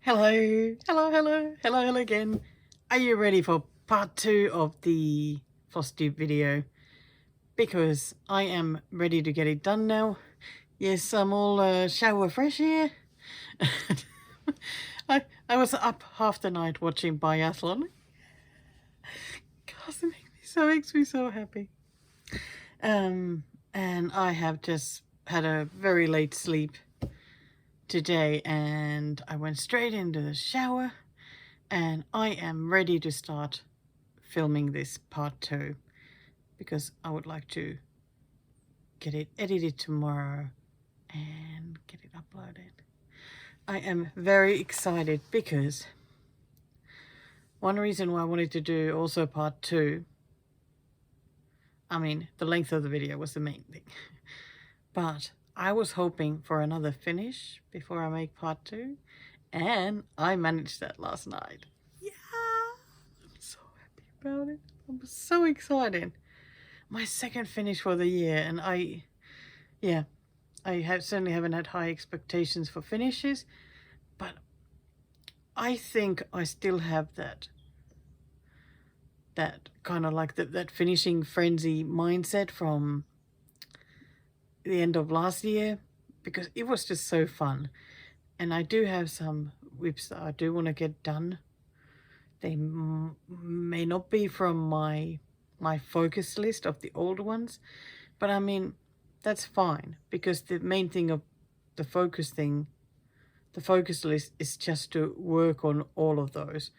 Hello again. Are you ready for part 2 of the Flosstube video? Because I am ready to get it done now. Yes, I'm all shower fresh here. I was up half the night watching Biatlon. Gosh, it makes me so happy. And I have just had a very late sleep today, and I went straight into the shower, and I am ready to start filming this part 2 because I would like to get it edited tomorrow and get it uploaded. I am very excited because one reason why I wanted to do also part 2, I mean, the length of the video was the main thing, but I was hoping for another finish before I make part 2, and I managed that last night. Yeah, I'm so happy about it. I'm so excited. My second finish for the year, and I certainly haven't had high expectations for finishes, but I think I still have that kind of like that finishing frenzy mindset from the end of last year, because it was just so fun. And I do have some whips that I do want to get done. They may not be from my focus list of the old ones, but I mean, that's fine, because the main thing of the focus list is just to work on all of those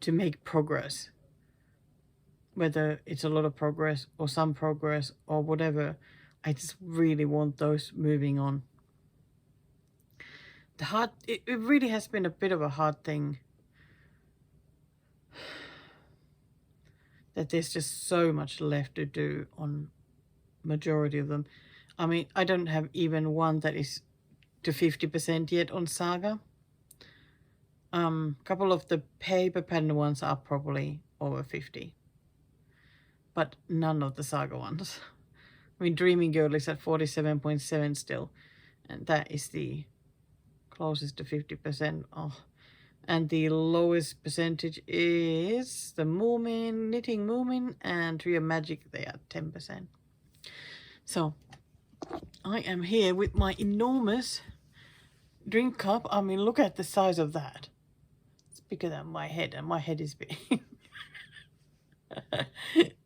to make progress, whether it's a lot of progress or some progress or whatever. I just really want those moving on. It really has been a bit of a hard thing that there's just so much left to do on majority of them. I mean, I don't have even one that is to 50% yet on Saga. Couple of the paper pattern ones are probably over 50, but none of the Saga ones. I mean, Dreaming Girl is at 47.7 still, and that is the closest to 50%. Oh, and the lowest percentage is the Moomin, Knitting Moomin, and Trio Magic. They are 10%. So I am here with my enormous drink cup. I mean, look at the size of that. It's bigger than my head, and my head is big.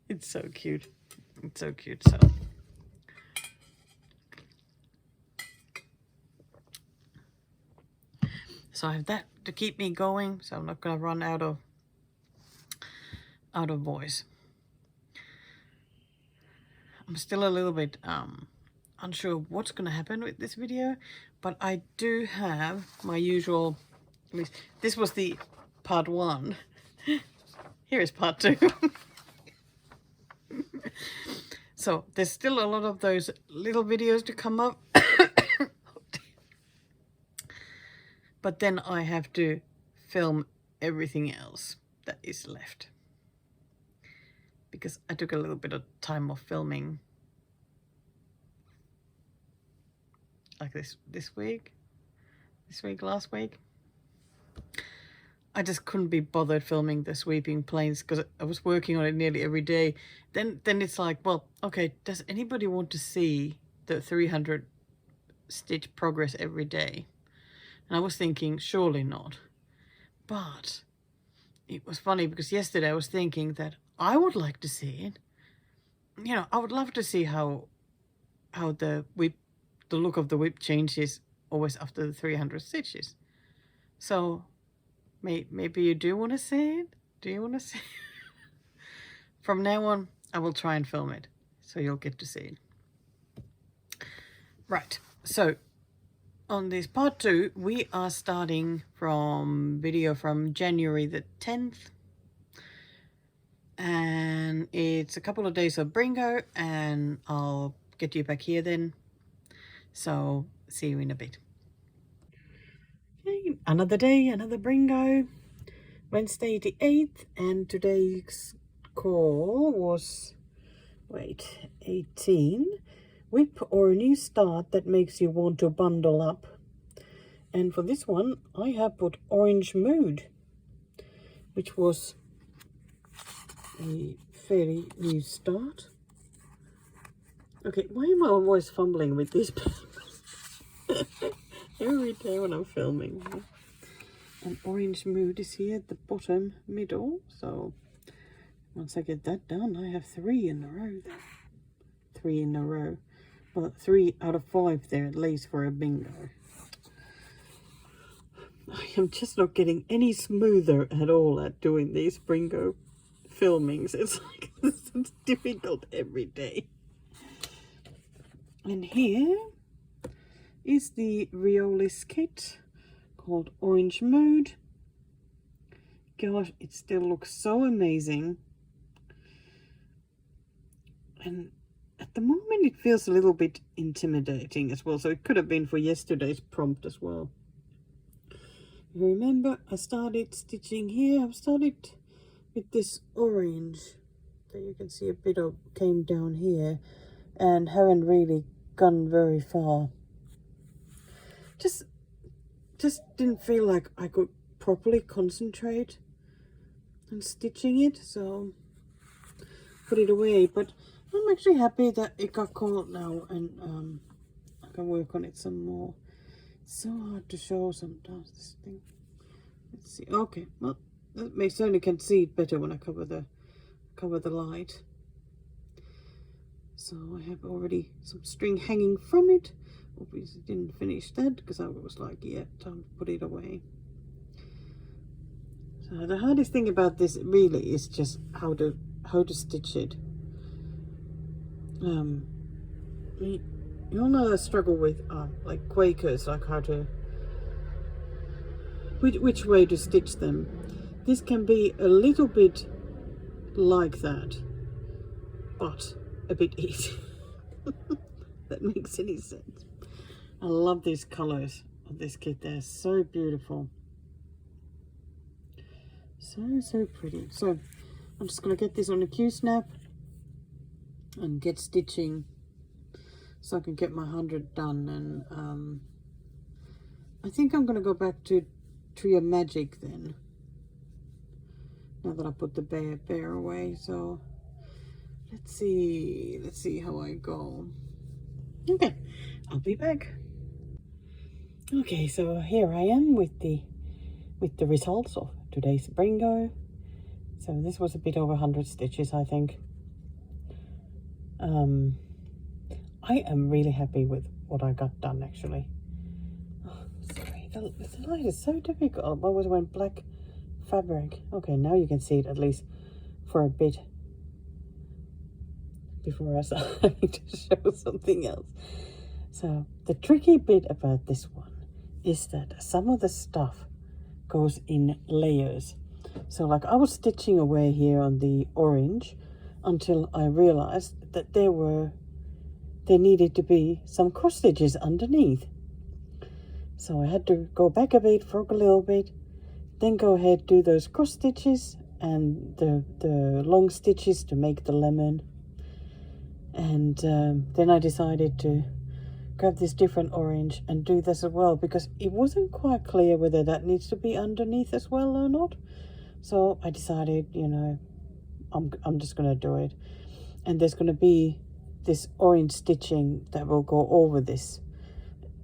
It's so cute. It's so cute. So I have that to keep me going, so I'm not gonna run out of voice. I'm still a little bit unsure what's gonna happen with this video, but I do have my usual, at least this was the part 1. Here is part 2. So there's still a lot of those little videos to come up. But then I have to film everything else that is left, because I took a little bit of time off filming, like this week, last week. I just couldn't be bothered filming the sweeping planes because I was working on it nearly every day. Then it's like, well, okay, does anybody want to see the 300 stitch progress every day? And I was thinking, surely not. But it was funny because yesterday I was thinking that I would like to see it. You know, I would love to see how the look of the whip changes always after the 300 stitches. So maybe you do want to see it? Do you want to see it? From now on, I will try and film it, so you'll get to see it. Right, so on this part 2, we are starting from video from January the 10th. And it's a couple of days of brringo, and I'll get you back here then. So see you in a bit. Okay, another day, another brringo. Wednesday the 8th, and today's call was, 18. Whip or a new start that makes you want to bundle up. And for this one, I have put Orange Mood, which was a fairly new start. Okay, why am I always fumbling with this every day when I'm filming? And Orange Mood is here at the bottom middle, so once I get that done, I have 3 in a row there. 3 in a row. Well, 3 out of 5 there at least for a bingo. I am just not getting any smoother at all at doing these brringo filmings. It's like it's difficult every day. And here is the Riolis kit called Orange Mood. Gosh, it still looks so amazing. And at the moment it feels a little bit intimidating as well, so it could have been for yesterday's prompt as well. You remember I started stitching here. I've started with this orange that you can see a bit of came down here and haven't really gone very far. Just didn't feel like I could properly concentrate on stitching it, so put it away. But I'm actually happy that it got caught now, and I can work on it some more. It's so hard to show sometimes, this thing. Let's see. Okay, well, I certainly can see it better when I cover the light. So I have already some string hanging from it. Obviously didn't finish that because I was like, yeah, time to put it away. So the hardest thing about this really is just how to stitch it. You all know I struggle with like Quakers, like how to which way to stitch them. This can be a little bit like that, but a bit easy. That makes any sense. I love these colors of this kit. They're so beautiful. So pretty. So I'm just going to get this on a Q-snap and get stitching so I can get my 100 done. And I think I'm going to go back to Tree of Magic then, now that I put the bear away. So let's see how I go. Okay, I'll be back. Okay, so here I am with the results of today's brringo. So this was a bit over 100 stitches, I think. I am really happy with what I got done, actually. Oh, sorry, the light is so difficult. I always went black fabric. Okay, now you can see it at least for a bit before I start to show something else. So the tricky bit about this one is that some of the stuff goes in layers. So like I was stitching away here on the orange until I realized that there needed to be some cross stitches underneath. So I had to go back a bit, frog a little bit, then go ahead, do those cross stitches and the long stitches to make the lemon. And then I decided to grab this different orange and do this as well, because it wasn't quite clear whether that needs to be underneath as well or not. So I decided, you know, I'm just going to do it. And there's going to be this orange stitching that will go over this,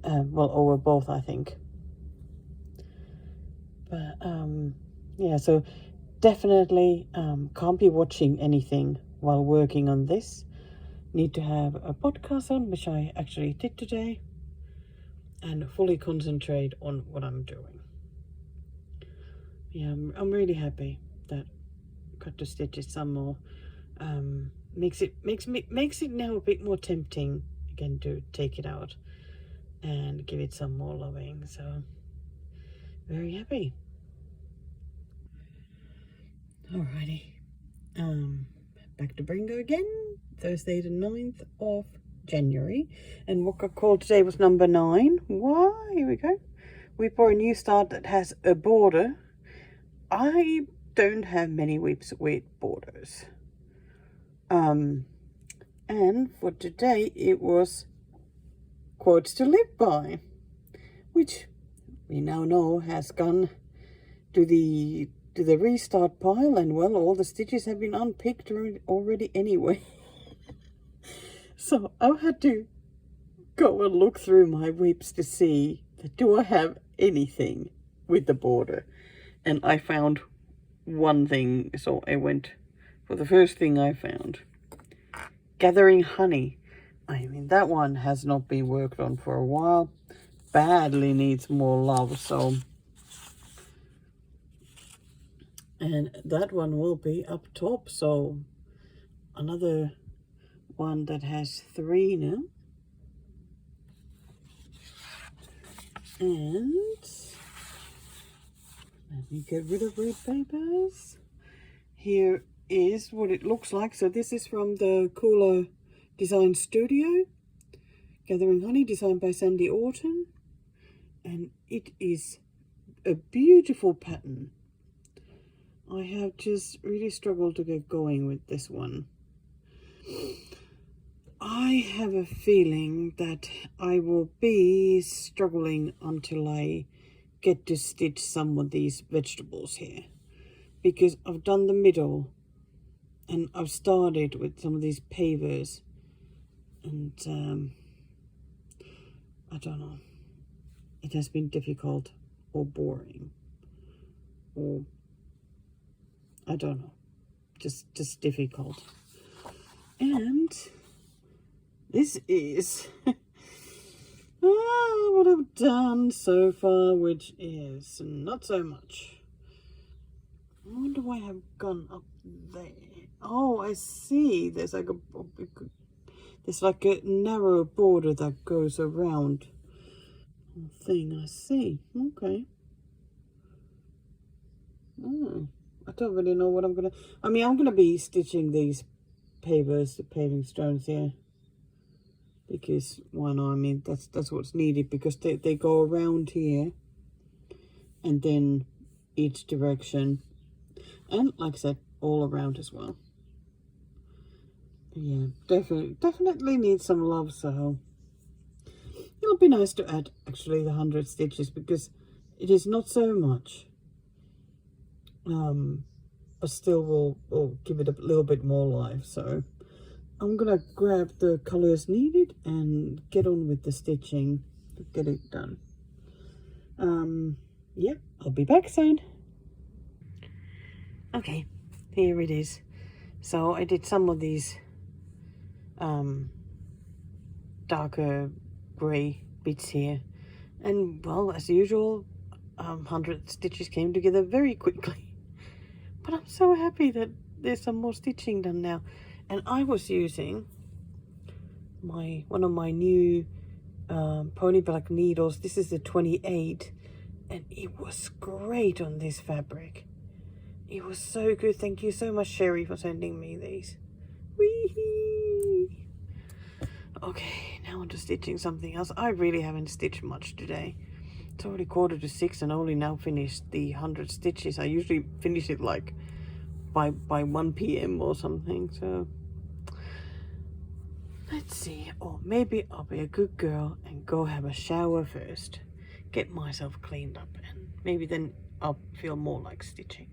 well, over both, I think. But yeah, so definitely can't be watching anything while working on this. Need to have a podcast on, which I actually did today, and fully concentrate on what I'm doing. Yeah, I'm really happy that I got to stitch it some more. Makes it now a bit more tempting again to take it out and give it some more loving. So very happy. Alrighty, back to brringo again. Thursday the 9th of January, and what got called today was number 9. Why? Here we go. We bought a new start that has a border. I don't have many whips with borders. And for today it was quotes to live by, which we now know has gone to the restart pile, and well, all the stitches have been unpicked already anyway. So I've had to go and look through my whips to see that do I have anything with the border, and I found one thing. So I went for the first thing I found, Gathering Honey. I mean, that one has not been worked on for a while, badly needs more love. So, and that one will be up top. So another one that has 3 now. And let me get rid of red papers. Here is what it looks like. So this is from the Cooler Design Studio. Gathering Honey, designed by Sandy Orton. And it is a beautiful pattern. I have just really struggled to get going with this one. I have a feeling that I will be struggling until I get to stitch some of these vegetables here, because I've done the middle and I've started with some of these pavers, and I don't know, it has been difficult or boring, or I don't know, just difficult. And this is what I've done so far, which is not so much. I wonder why I've gone up there. Oh, I see. There's like a narrow border that goes around the thing. I see. Okay. Oh, I don't really know what I'm gonna. I mean, I'm gonna be stitching these pavers, the paving stones here, because why not? I mean, that's what's needed, because they go around here and then each direction, and like I said, all around as well. Yeah, definitely need some love. So it'll be nice to add actually the 100 stitches, because it is not so much, but still will give it a little bit more life. So I'm gonna grab the colors needed and get on with the stitching to get it done. Yeah, I'll be back soon. Okay, here it is. So I did some of these darker grey bits here, and well, as usual, 100 stitches came together very quickly. But I'm so happy that there's some more stitching done now. And I was using one of my new pony black needles. This is the 28, and it was great on this fabric. It was so good. Thank you so much, Sherry, for sending me these. Whee! Okay, now on to stitching something else. I really haven't stitched much today. It's already 5:45 and only now finished the 100 stitches. I usually finish it like by 1 p.m. or something. So let's see. Or maybe I'll be a good girl and go have a shower first, get myself cleaned up, and maybe then I'll feel more like stitching.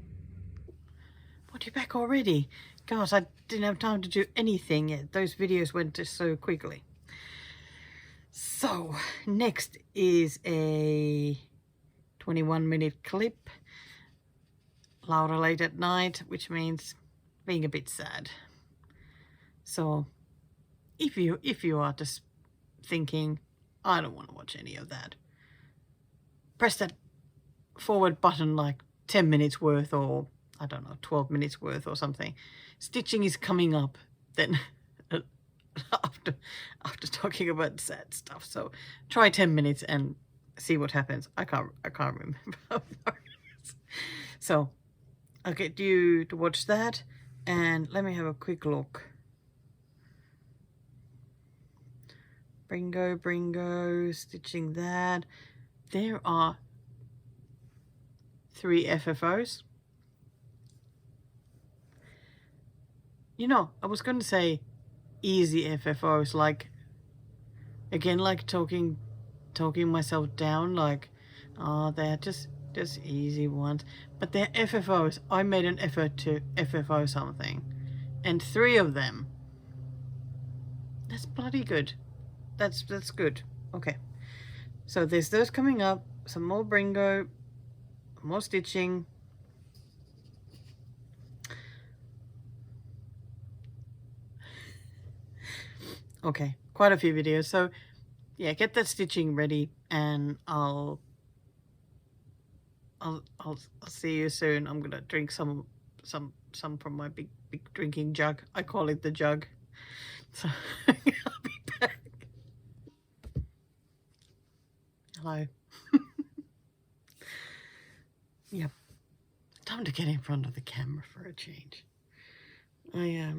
What, you're back already? Gosh, I didn't have time to do anything yet. Those videos went just so quickly. So next is a 21-minute clip. Laura late at night, which means being a bit sad. So if you are just thinking, I don't want to watch any of that, press that forward button like 10 minutes worth, or I don't know, 12 minutes worth or something. Stitching is coming up then after talking about sad stuff. So try 10 minutes and see what happens. I can't remember. So I'll get you to watch that, and let me have a quick look. Brringo, stitching that. There are 3 FFOs. You know, I was going to say easy FFOs, like, again, like talking myself down, like, Oh, they're just easy ones. But they're FFOs. I made an effort to FFO something. And 3 of them. That's bloody good. That's good. Okay. So there's those coming up. Some more brringo. More stitching. Okay. Quite a few videos. So yeah, get that stitching ready and I'll see you soon. I'm gonna drink some from my big drinking jug. I call it the jug. So I'll be back. Hello. Yep. Time to get in front of the camera for a change. I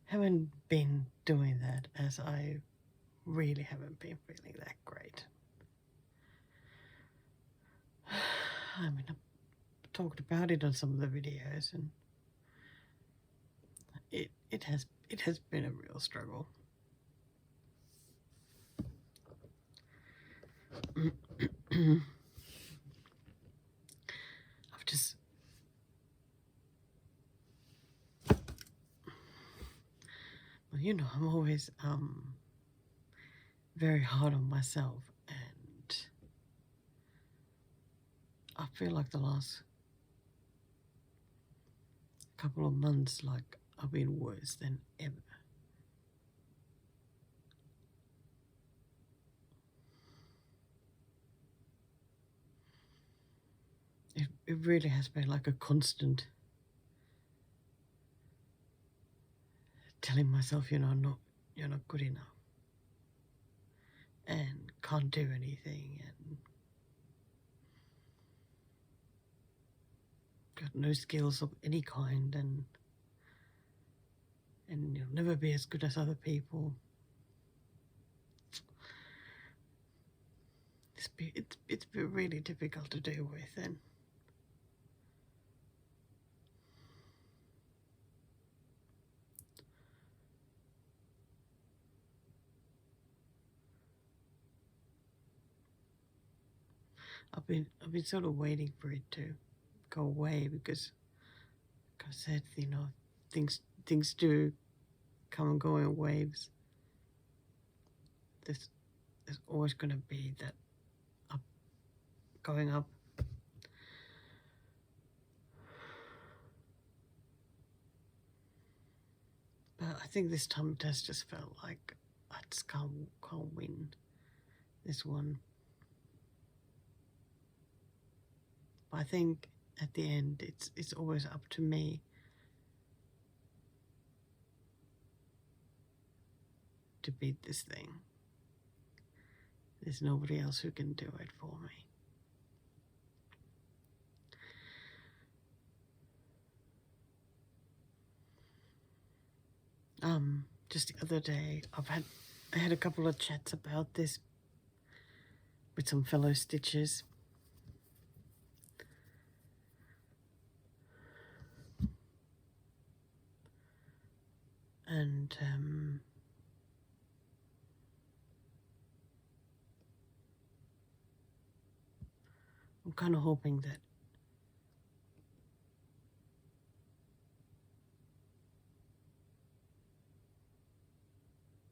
haven't been doing that as I really haven't been feeling that great. I mean, I've talked about it on some of the videos, and it has been a real struggle. I've just well, I'm always very hard on myself, and I feel like the last couple of months, like, I've been worse than ever. It really has been like a constant telling myself, you're not good enough and can't do anything and got no skills of any kind and you'll never be as good as other people. It's been really difficult to deal with, and I've been sort of waiting for it to go away because, like I said, things do come and go in waves. There's always going to be that going up. But I think this time it has just felt like I just can't win this one. But I think at the end it's always up to me to beat this thing. There's nobody else who can do it for me. Just the other day, I had a couple of chats about this with some fellow stitchers. And I'm kind of hoping that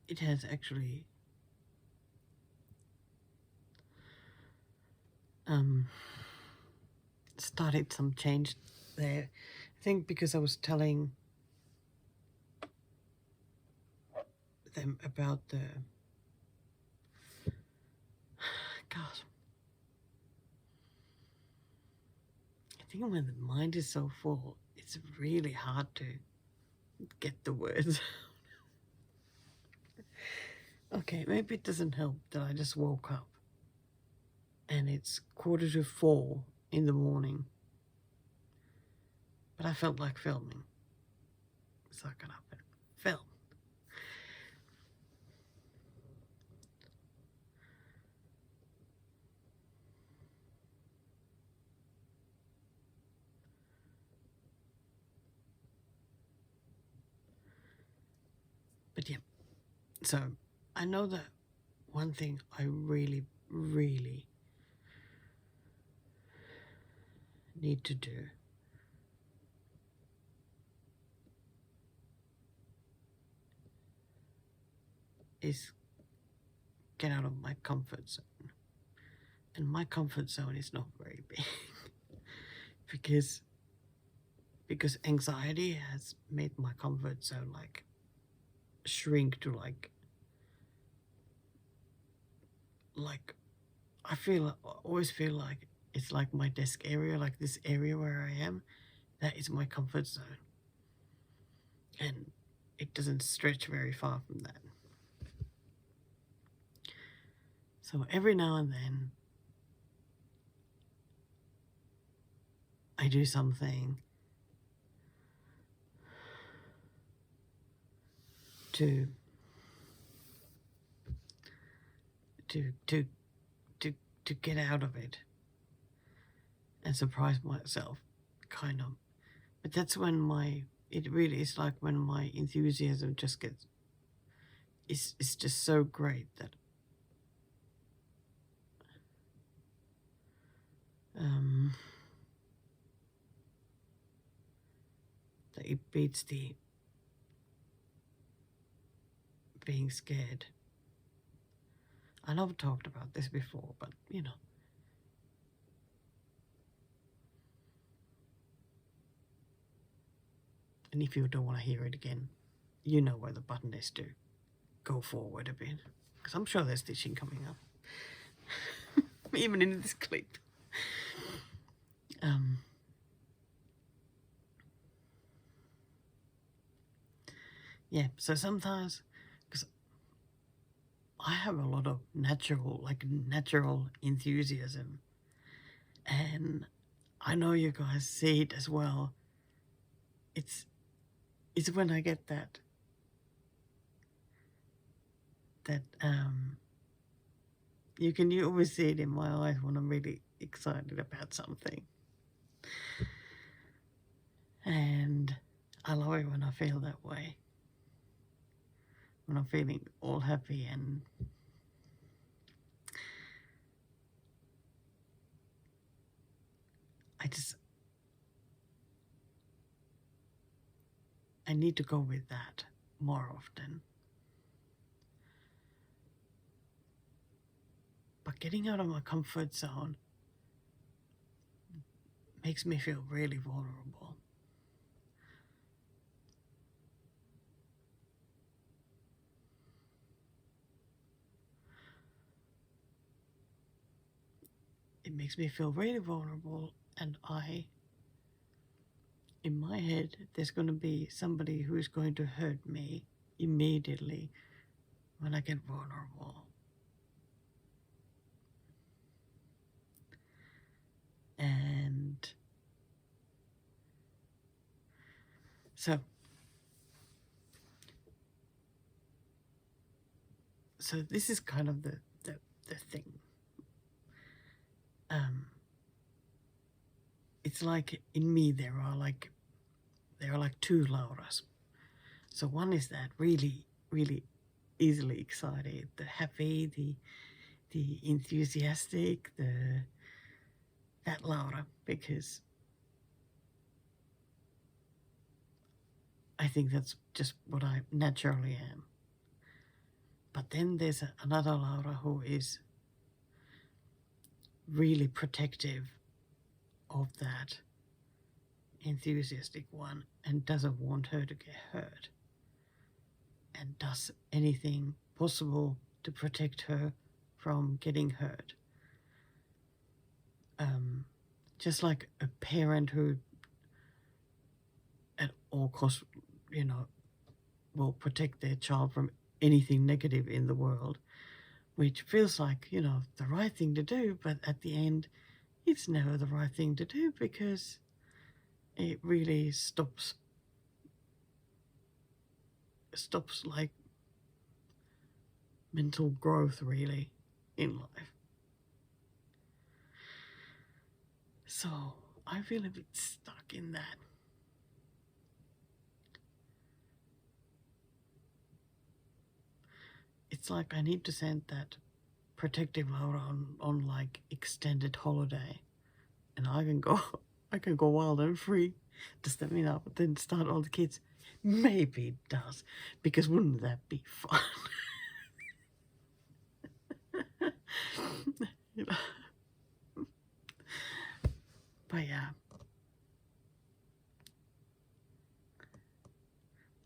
it has actually started some change there. I think because I was telling them about the God. I think when the mind is so full, it's really hard to get the words. Okay, maybe it doesn't help that I just woke up and it's 3:45 in the morning. But I felt like filming. So I got up and filmed. So I know that one thing I really, really need to do is get out of my comfort zone. And my comfort zone is not very big because anxiety has made my comfort zone like shrink to like I always feel like it's like my desk area, like this area where I am, that is my comfort zone. And it doesn't stretch very far from that. So every now and then I do something to get out of it and surprise myself, kind of. But that's when it really is like when my enthusiasm just gets, it's just so great that that it beats the being scared. I know I've talked about this before, but you know. And if you don't want to hear it again, you know where the button is to go forward a bit. Because I'm sure there's stitching coming up. Even in this clip. Yeah, so sometimes, because I have a lot of natural enthusiasm. And I know you guys see it as well. It's when I get that you always see it in my eyes when I'm really excited about something. And I love it when I feel that way. When I'm feeling all happy and I need to go with that more often. But getting out of my comfort zone makes me feel really vulnerable. It makes me feel really vulnerable, and in my head, there's going to be somebody who is going to hurt me immediately when I get vulnerable. And so this is kind of the thing. It's like in me there are like two Lauras. So one is that really, really easily excited, the happy, the enthusiastic, that Laura, because I think that's just what I naturally am. But then there's another Laura who is really protective of that enthusiastic one and doesn't want her to get hurt and does anything possible to protect her from getting hurt. Just like a parent who at all costs, will protect their child from anything negative in the world, which feels like, the right thing to do, but at the end, it's never the right thing to do because it really stops like mental growth really in life. So I feel a bit stuck in that. like I need to send that protective load on like extended holiday, and I can go wild and free. Does that mean I would then start all the kids? Maybe it does, because wouldn't that be fun? You know? But yeah,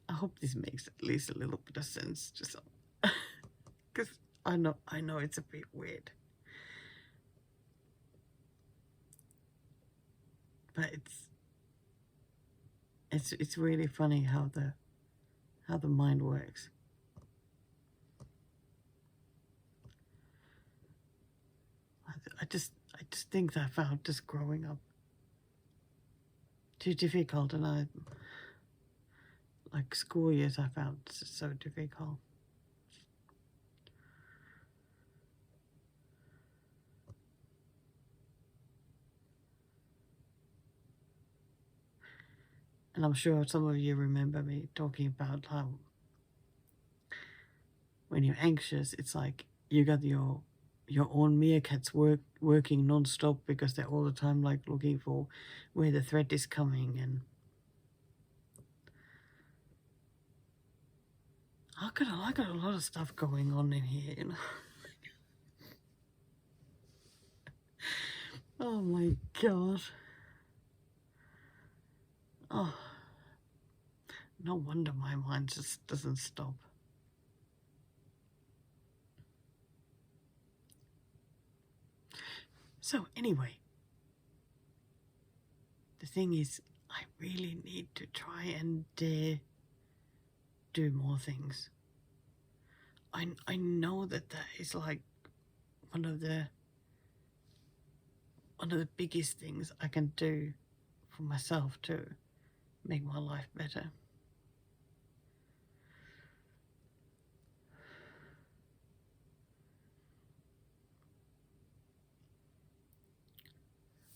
I hope this makes at least a little bit of sense, just because I know it's a bit weird, but it's really funny how the mind works. I just think that I found just growing up too difficult, and like school years I found so difficult. And I'm sure some of you remember me talking about how when you're anxious, it's like you got your own meerkats working non-stop, because they're all the time like looking for where the threat is coming. And I got a lot of stuff going on in here, you know. Oh my god. Oh, no wonder my mind just doesn't stop. So anyway, the thing is, I really need to try and dare do more things. I know that is like one of the biggest things I can do for myself to make my life better.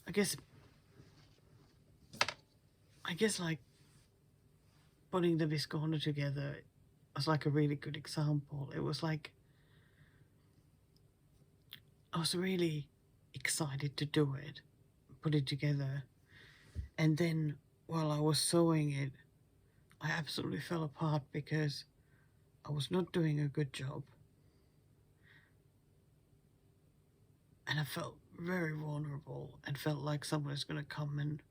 I guess like putting the Viscona together was like a really good example. It was like I was really excited to do it, put it together, and then while I was sewing it, I absolutely fell apart because I was not doing a good job, and I felt very vulnerable and felt like someone is going to come and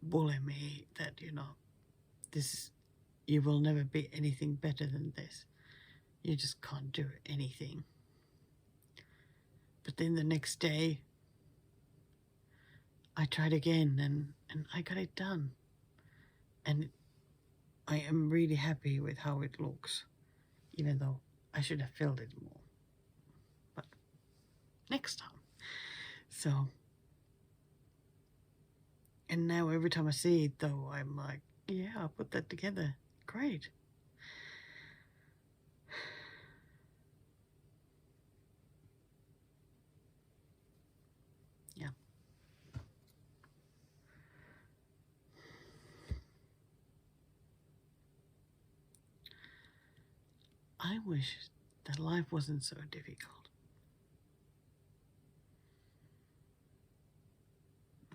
bully me that, you know, you will never be anything better than this. You just can't do anything. But then the next day, I tried again and I got it done. And I am really happy with how it looks, even though I should have filled it more. But next time. So, and now every time I see it though, I'm like, yeah, I'll put that together. Great. Yeah. I wish that life wasn't so difficult.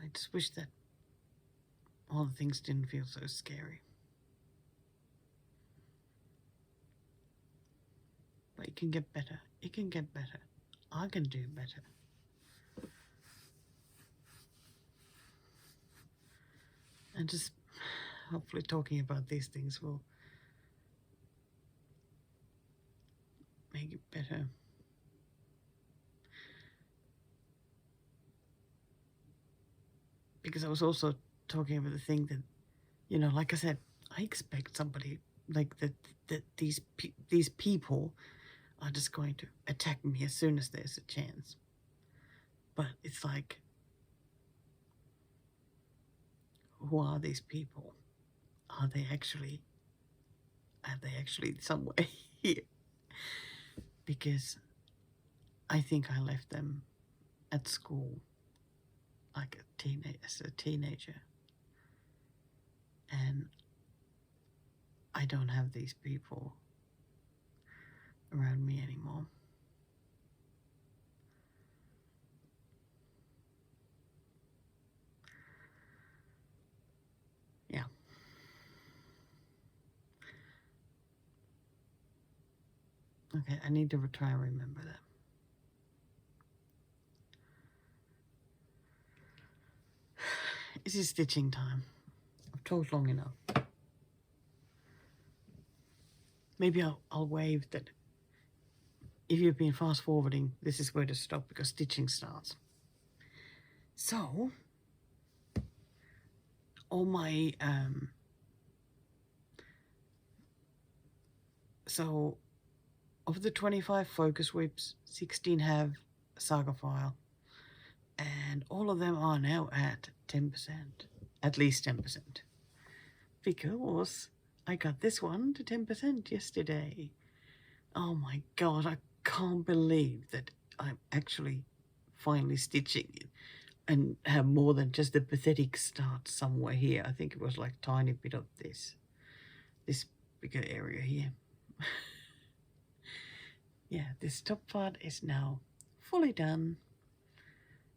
I just wish that all the things didn't feel so scary. But it can get better. It can get better. I can do better. And just hopefully talking about these things will make it better. Because I was also talking about the thing that, you know, like I said, I expect somebody like that these people are just going to attack me as soon as there's a chance. But it's like, who are these people? Are they actually somewhere here? Because I think I left them at school like as a teenager. And I don't have these people around me anymore. Yeah. Okay, I need to try and remember that. This is stitching time. I've talked long enough. Maybe I'll wave that if you've been fast forwarding, this is where to stop because stitching starts. So, all my, so of the 25 focus whips, 16 have saga file, and all of them are now at 10%, at least 10%, because I got this one to 10% yesterday. Oh my god, I can't believe that I'm actually finally stitching it and have more than just a pathetic start somewhere here. I think it was like a tiny bit of this bigger area here. Yeah, this top part is now fully done,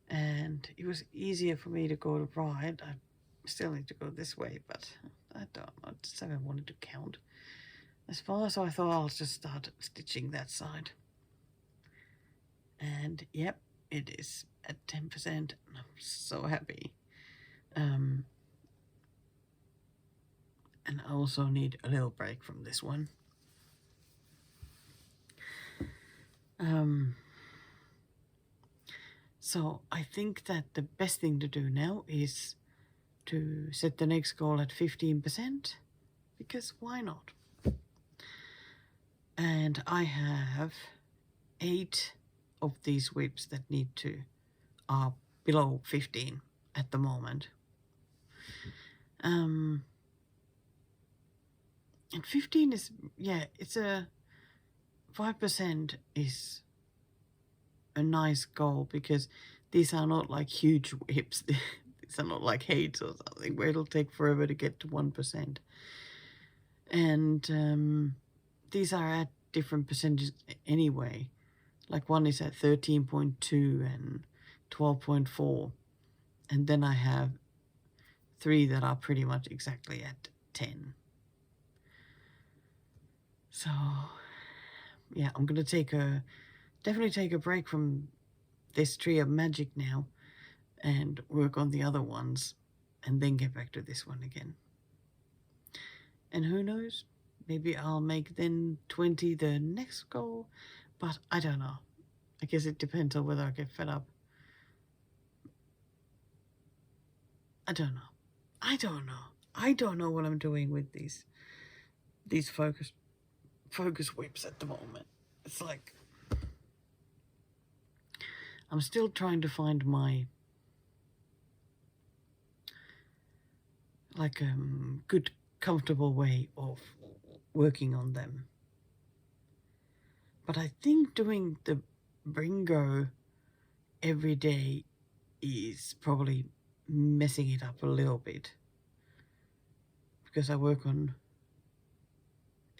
and it was easier for me to go to right. I still need to go this way, but I just haven't wanted to count. As far as I thought, I'll just start stitching that side. And yep, it is at 10%. I'm so happy. And I also need a little break from this one. So I think that the best thing to do now is to set the next goal at 15%, because why not? And I have 8 of these whips that are below 15 at the moment. And 15 is, yeah, it's a 5% is a nice goal, because these are not like huge whips. These are not like Haze or something where it'll take forever to get to 1%. And these are at different percentages anyway. Like one is at 13.2 and 12.4. And then I have 3 that are pretty much exactly at 10. So, yeah, I'm going to definitely take a break from this Tree of Magic now and work on the other ones and then get back to this one again. And who knows, maybe I'll make then 20 the next goal, but I don't know. I guess it depends on whether I get fed up. I don't know. I don't know what I'm doing with these focus whips at the moment. It's like I'm still trying to find my good comfortable way of working on them. But I think doing the brringo every day is probably messing it up a little bit, because I work on,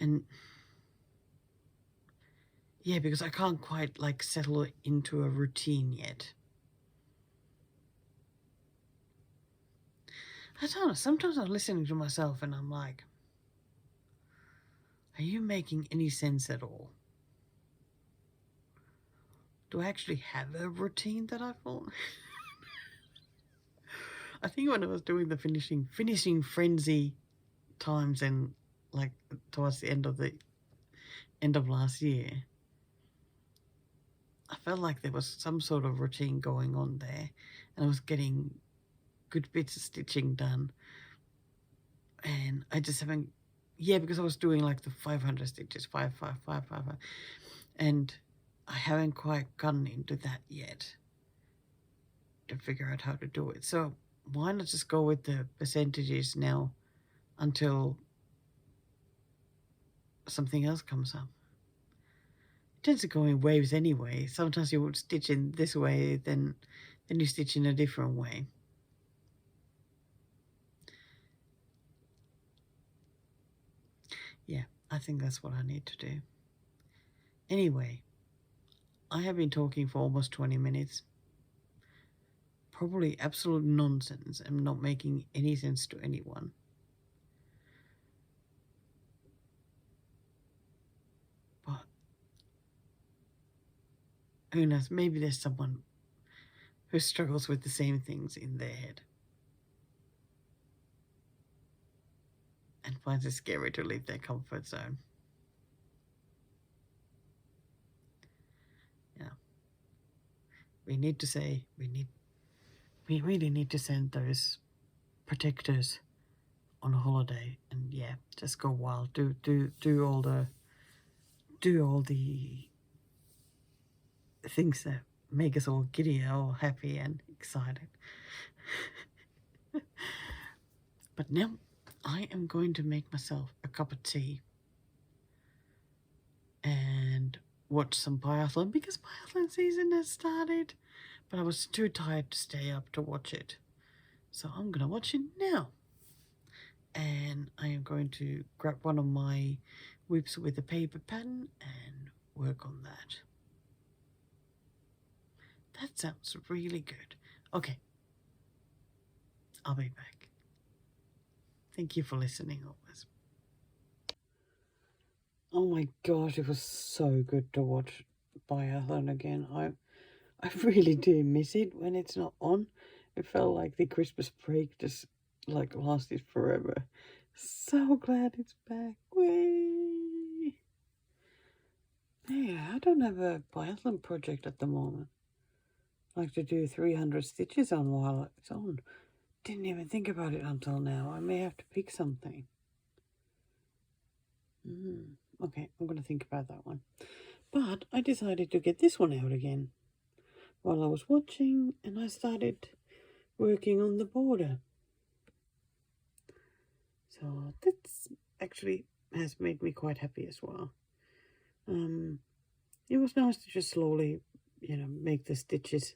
and yeah, because I can't quite like settle into a routine yet. I don't know, sometimes I'm listening to myself and I'm like, are you making any sense at all? Do I actually have a routine that I follow? I think when I was doing the finishing frenzy times and like towards the end of last year, I felt like there was some sort of routine going on there, and I was getting good bits of stitching done, and I just haven't, because I was doing like the 500 stitches, 5, 5, 5, 5, 5, and I haven't quite gotten into that yet to figure out how to do it. So why not just go with the percentages now until something else comes up? It tends to go in waves anyway. Sometimes you would stitch in this way, then you stitch in a different way. I think that's what I need to do. Anyway, I have been talking for almost 20 minutes. Probably absolute nonsense and not making any sense to anyone. But who knows, maybe there's someone who struggles with the same things in their head and finds it scary to leave their comfort zone. Yeah. We need to say, we really need to send those protectors on a holiday and yeah, just go wild. Do all the things that make us all giddy, all happy and excited. But now I am going to make myself a cup of tea and watch some biathlon because biathlon season has started. But I was too tired to stay up to watch it. So I'm going to watch it now. And I am going to grab one of my whips with a paper pen and work on that. That sounds really good. Okay. I'll be back. Thank you for listening always. Oh my gosh, it was so good to watch biathlon again. I really do miss it when it's not on. It felt like the Christmas break just like lasted forever. So glad it's back. Way. Yeah, I don't have a biathlon project at the moment. I like to do 300 stitches on while it's on. Didn't even think about it until now. I may have to pick something. Okay, I'm going to think about that one. But I decided to get this one out again while I was watching, and I started working on the border. So that's actually has made me quite happy as well. It was nice to just slowly, make the stitches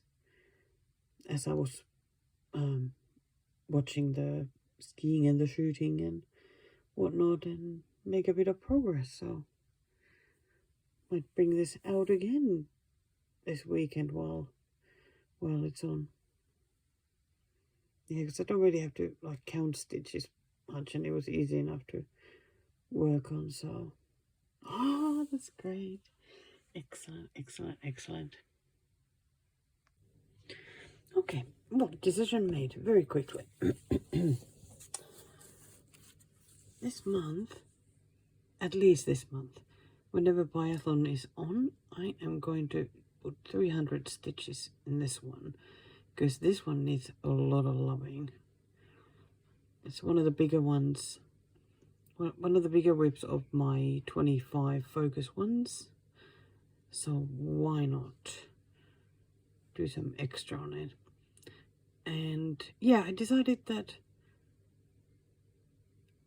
as I was watching the skiing and the shooting and whatnot and make a bit of progress. So might bring this out again this weekend while it's on. Yeah, because I don't really have to like count stitches much, and it was easy enough to work on. So, oh, that's great. Excellent, excellent, excellent. Okay, well, decision made very quickly. This month, at least this month, whenever biathlon is on, I am going to put 300 stitches in this one, because this one needs a lot of loving. It's one of the bigger ones, one of the bigger whips of my 25 focus ones, so why not do some extra on it. And yeah, I decided that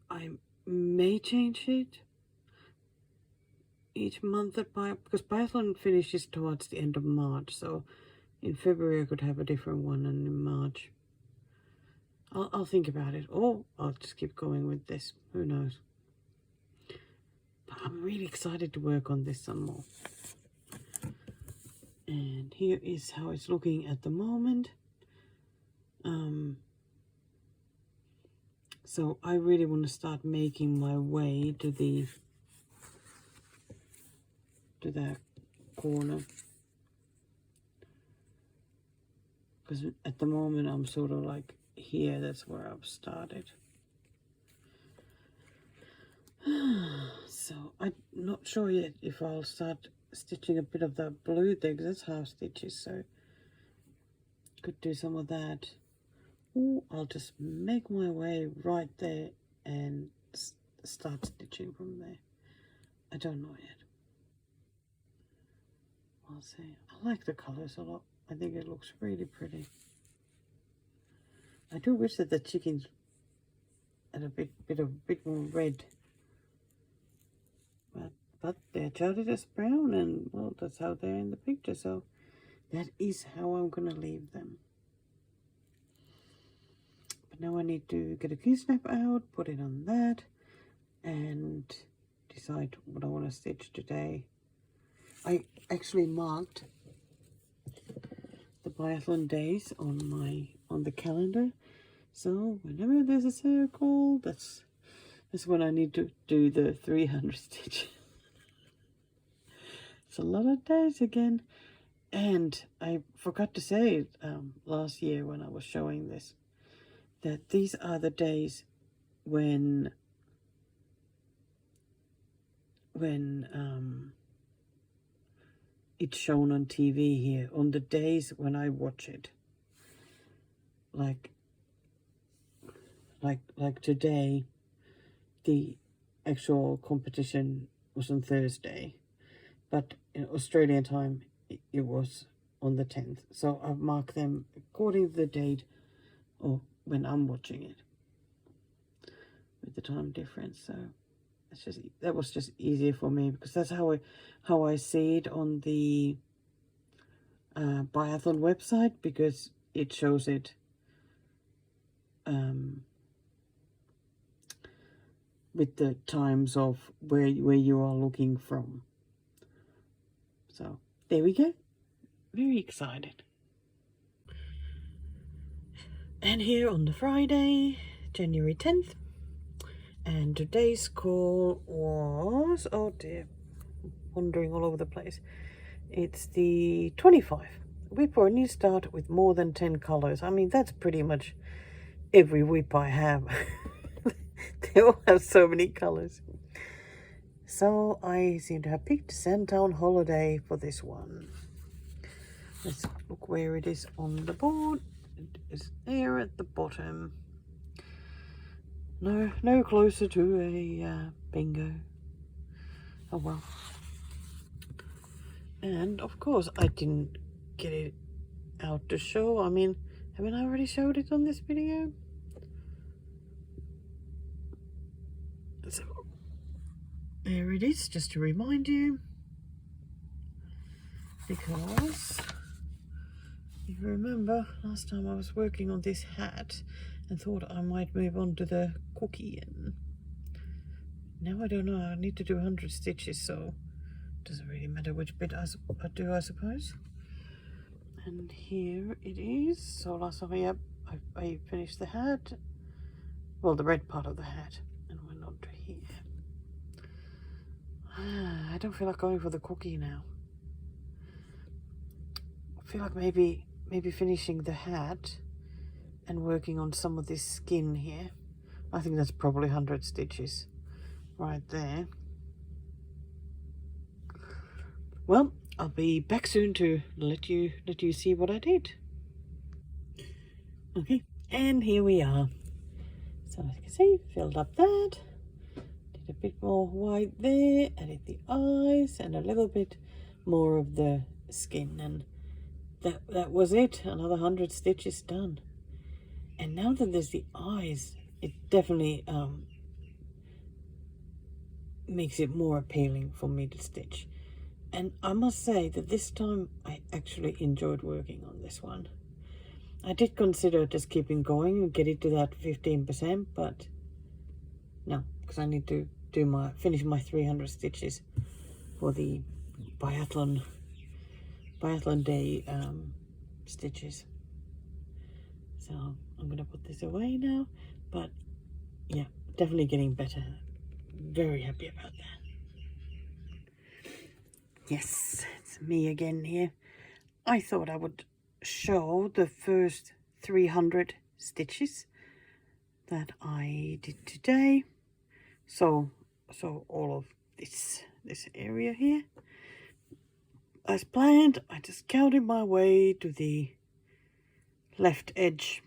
I may change it each month because biathlon finishes towards the end of March, so in February I could have a different one, and in March I'll think about it, or I'll just keep going with this, who knows. But I'm really excited to work on this some more. And here is how it's looking at the moment. So I really want to start making my way to that corner, because at the moment I'm sort of like here. That's where I've started. So I'm not sure yet if I'll start stitching a bit of the blue there, because that's half stitches, so could do some of that. Or I'll just make my way right there and start stitching from there. I don't know yet. I'll see. I like the colors a lot. I think it looks really pretty. I do wish that the chickens had a bit more red. But they're charted as brown, and well, that's how they're in the picture, so that is how I'm gonna leave them. But now I need to get a key snap out, put it on that, and decide what I want to stitch today. I actually marked the biathlon days on the calendar, so whenever there's a circle, that's when I need to do the 300 stitch. It's a lot of days again. And I forgot to say last year when I was showing this, that these are the days when it's shown on TV here, on the days when I watch it. Like today, the actual competition was on Thursday, but in Australian time it was on the 10th. So I've marked them according to the date or when I'm watching it with the time difference. So that was just easier for me, because that's how I see it on the biathlon website, because it shows it with the times of where you are looking from. So there we go. Very excited. And here on the Friday, January 10th, and today's call was, oh dear, wandering all over the place. It's the 25. Whip or a new start with more than 10 colors. I mean, that's pretty much every whip I have. They all have so many colors. So I seem to have picked Sandtown Holiday for this one. Let's look where it is on the board. It is there at the bottom. No closer to a bingo. Oh well. And of course I didn't get it out to show. I mean, haven't I already showed it on this video? So there it is, just to remind you. Because if you remember, last time I was working on this hat and thought I might move on to the cookie, and now I don't know. I need to do 100 stitches, so it doesn't really matter which bit I do, I suppose. And here it is. So last time, yep, I finished the hat, well, the red part of the hat, and went on to here. I don't feel like going for the cookie now. I feel like maybe finishing the hat and working on some of this skin here. I think that's probably 100 stitches right there. Well, I'll be back soon to let you see what I did. Okay, and here we are. So as you can see, filled up that, did a bit more white there, added the eyes and a little bit more of the skin, and that was it. Another 100 stitches done. And now that there's the eyes, it definitely makes it more appealing for me to stitch. And I must say that this time I actually enjoyed working on this one. I did consider just keeping going and get it to that 15%, but no, because I need to finish my 300 stitches for the biathlon day stitches. So I'm gonna put this away now, but yeah, definitely getting better. Very happy about that. Yes, it's me again here. I thought I would show the first 300 stitches that I did today. So all of this area here. As planned, I just counted my way to the left edge,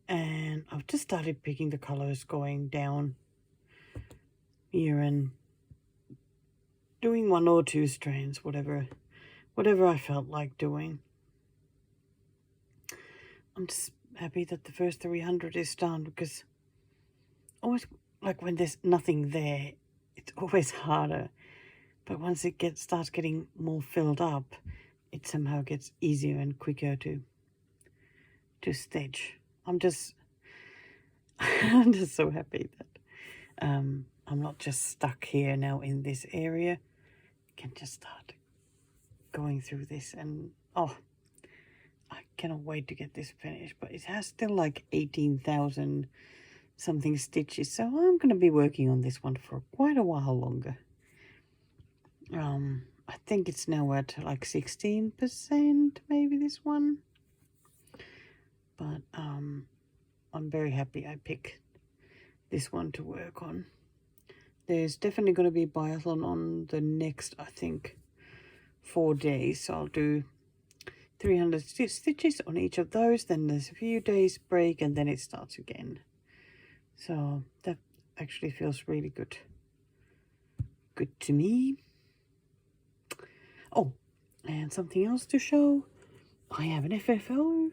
and I've just started picking the colors, going down here and doing 1 or 2 strands, whatever I felt like doing. I'm just happy that the first 300 is done, because always, like when there's nothing there, it's always harder. But once it starts getting more filled up, it somehow gets easier and quicker to stitch. I'm just so happy that I'm not just stuck here now in this area. I can just start going through this, and oh, I cannot wait to get this finished. But it has still like 18,000 something stitches, so I'm going to be working on this one for quite a while longer. I think it's now at like 16%, maybe this one. But I'm very happy I picked this one to work on. There's definitely going to be Biatlon on the next, I think, 4 days. So I'll do 300 stitches on each of those. Then there's a few days break and then it starts again. So that actually feels really good. Good to me. Oh, and something else to show. I have an FFO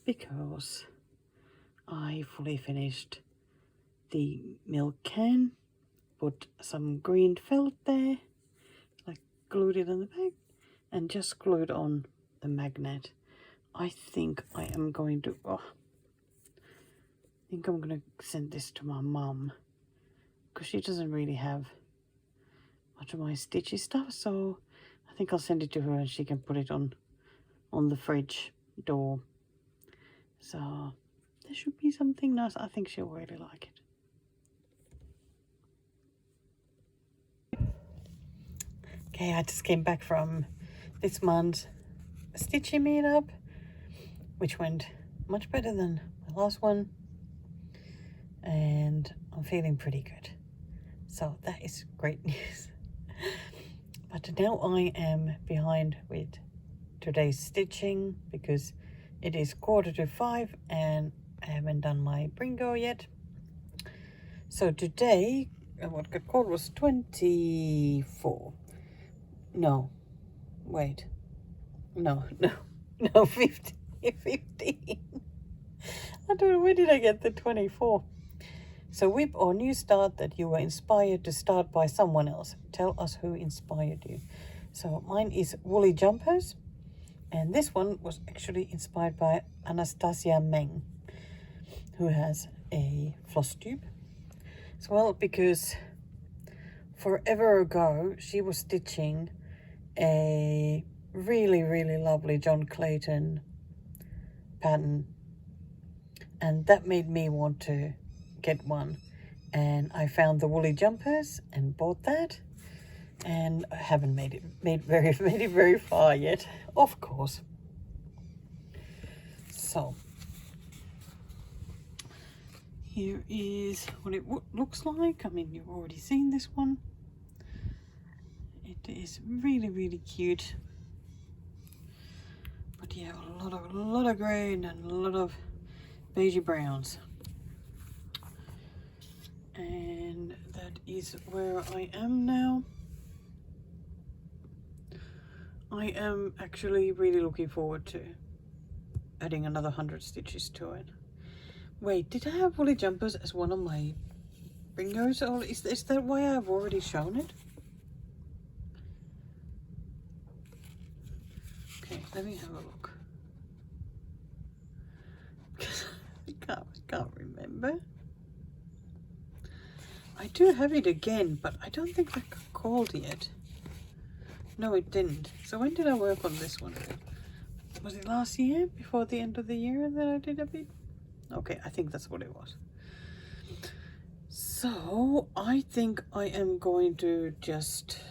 because I fully finished the milk can. Put some green felt there, like glued it on the back, and just glued on the magnet. I think I am going to, I think I'm going to send this to my mum, because she doesn't really have much of my stitchy stuff, so I think I'll send it to her and she can put it on the fridge door. So there should be something nice. I think she'll really like it. Okay, I just came back from this month's stitching meetup, which went much better than the last one, and I'm feeling pretty good. So that is great news. But now I am behind with today's stitching because it is 4:45 and I haven't done my brringo yet. So today, what got called was 24. No, wait. No, 15. I don't know, where did I get the 24? So whip or new start that you were inspired to start by someone else. Tell us who inspired you. So mine is woolly jumpers. And this one was actually inspired by Anastasia Meng, who has a Flosstube as well, because forever ago she was stitching a really, really lovely John Clayton pattern, and that made me want to get one. And I found the woolly jumpers and bought that, and I haven't made it very far yet, of course. So here is what it looks like. I mean, you've already seen this one. It is really cute. But yeah, a lot of grey and a lot of beigey browns. And that is where I am now. I am actually really looking forward to adding another 100 stitches to it. Wait, did I have woolly jumpers as one of my bringos? Or is that why I've already shown it? Okay, let me have a look. I can't remember. I do have it again, but I don't think that got called yet. No, it didn't. So when did I work on this one? Was it last year? Before the end of the year that I did a bit? Okay, I think that's what it was. So I think I am going to just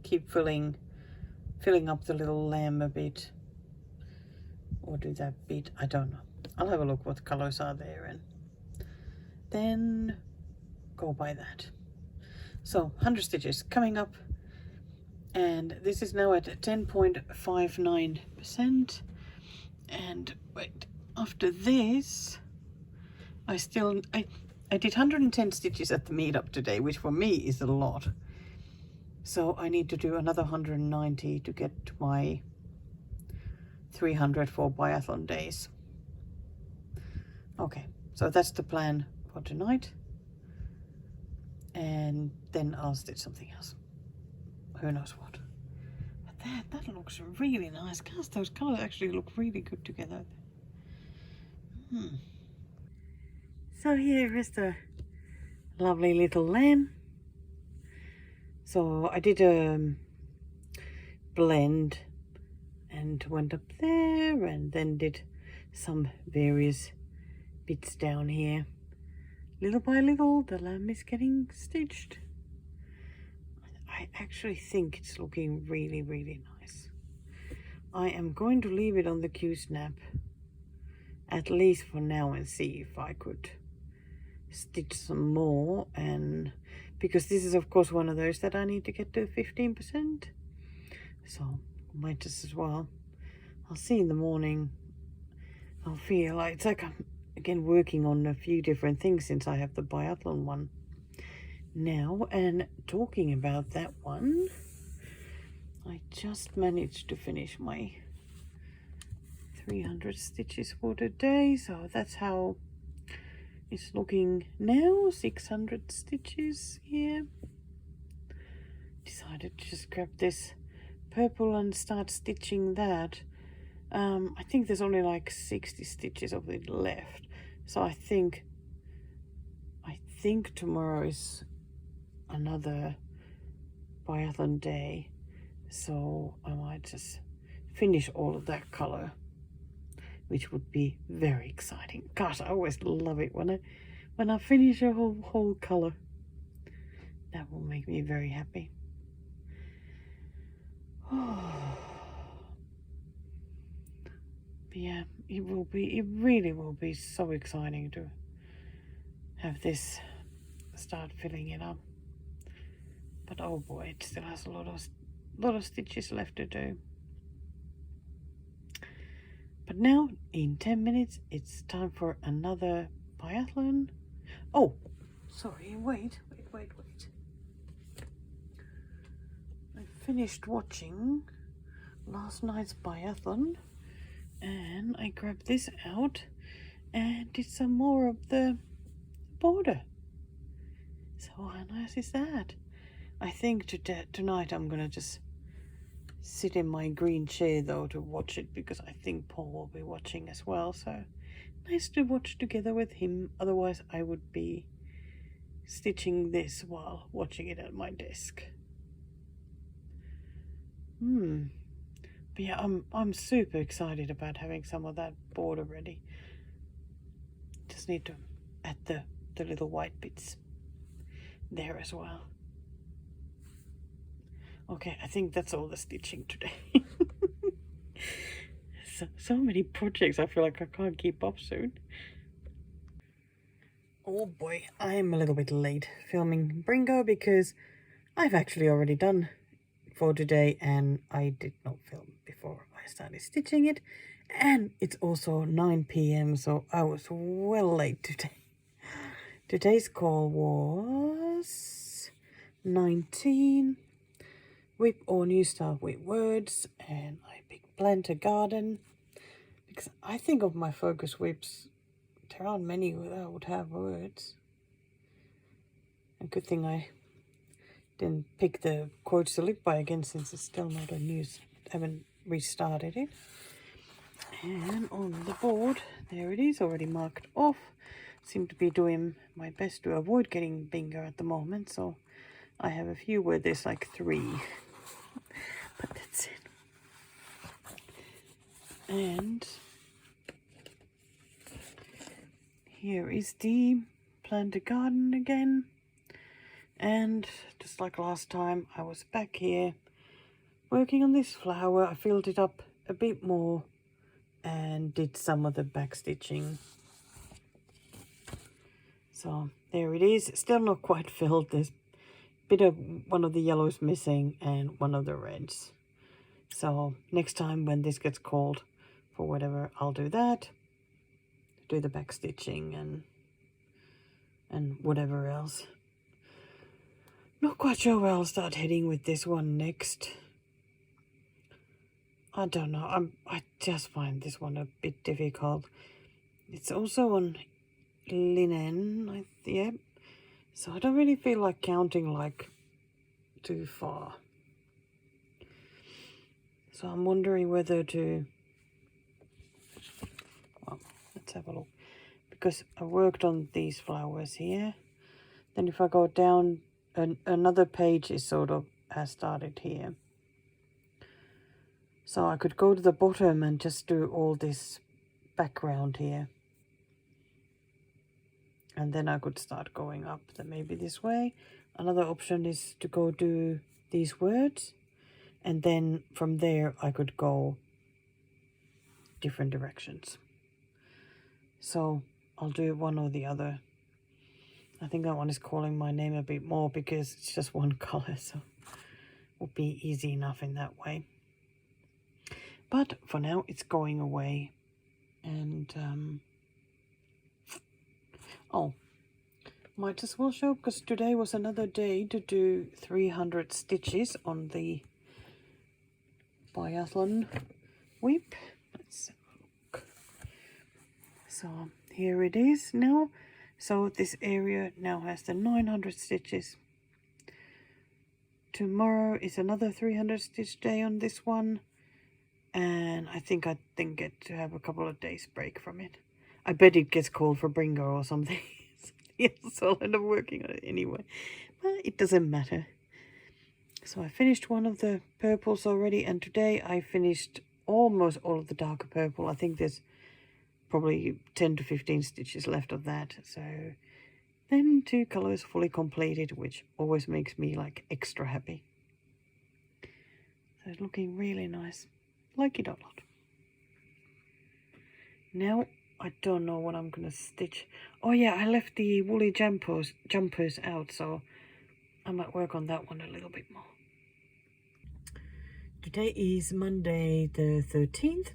keep filling up the little lamb a bit, or do that bit. I don't know. I'll have a look what colors are there and then go by that. So 100 stitches coming up, and this is now at 10.59%. And wait, after this I did 110 stitches at the meetup today, which for me is a lot. So I need to do another 190 to get to my 300 for Biathlon days. Okay, so that's the plan for tonight. And then I'll stitch something else. Who knows what. But that looks really nice. Gosh, those colors actually look really good together. So here is the lovely little lamb. So I did a blend and went up there and then did some various bits down here. Little by little the lamb is getting stitched. I actually think it's looking really, really nice. I am going to leave it on the Q-snap at least for now and see if I could stitch some more, and because this is of course one of those that I need to get to 15%, so I might just as well. I'll see in the morning. I'll feel like it's like I'm again working on a few different things since I have the biathlon one now. And talking about that one, I just managed to finish my 300 stitches for today, so that's how it's looking now. 600 stitches here. Decided to just grab this purple and start stitching that. I think there's only like 60 stitches of it left, so I think tomorrow is another biathlon day, so I might just finish all of that color, which would be very exciting. Gosh, I always love it when I finish a whole color. That will make me very happy. Yeah, it really will be so exciting to have this start filling it up. But oh boy, it still has a lot of stitches left to do. But now in 10 minutes it's time for another biathlon. Oh, sorry, wait. I finished watching last night's biathlon, and I grabbed this out and did some more of the border. So how nice is that? I think tonight I'm gonna just sit in my green chair though to watch it, because I think Paul will be watching as well, so nice to watch together with him. Otherwise I would be stitching this while watching it at my desk. But yeah, I'm super excited about having some of that border ready. Just need to add the little white bits there as well. Okay, I think that's all the stitching today. so many projects, I feel like I can't keep up soon. Oh boy, I'm a little bit late filming Brringo because I've actually already done for today and I did not film before I started stitching it, and it's also 9 p.m. so I was well late today. Today's call was 19 whip or new stuff with words, and I picked plant a garden because I think of my focus whips there aren't many that would have words. A good thing I didn't pick the quotes to live by again, since it's still not a news, haven't restarted it. And on the board, there it is, already marked off. Seem to be doing my best to avoid getting bingo at the moment, so I have a few where there's like 3, but that's it. And here is the plant a garden again. And just like last time, I was back here working on this flower. I filled it up a bit more and did some of the back stitching. So there it is. Still not quite filled. There's a bit of one of the yellows missing and one of the reds. So next time when this gets called for whatever, I'll do that. Do the back stitching and whatever else. Not quite sure where I'll start heading with this one next. I don't know. I just find this one a bit difficult. It's also on linen, yeah. So I don't really feel like counting like too far. So I'm wondering whether to, well, let's have a look. Because I worked on these flowers here. Then if I go down, another page is sort of has started here. So I could go to the bottom and just do all this background here. And then I could start going up maybe this way. Another option is to go do these words. And then from there I could go different directions. So I'll do one or the other. I think that one is calling my name a bit more because it's just one color. So it will be easy enough in that way. But for now it's going away. And oh, might as well show, because today was another day to do 300 stitches on the Biatlon whip. Let's have a look. So here it is now. So this area now has the 900 stitches. Tomorrow is another 300 stitch day on this one. And I think I didn't get to have a couple of days break from it. I bet it gets called for brringo or something. So I'll end up working on it anyway. But it doesn't matter. So I finished one of the purples already. And today I finished almost all of the darker purple. I think there's probably 10 to 15 stitches left of that. So then 2 colors fully completed, which always makes me like extra happy. So it's looking really nice. Like it a lot. Now I don't know what I'm gonna stitch. Oh yeah, I left the woolly jumpers out, so I might work on that one a little bit more. Today is Monday the 13th,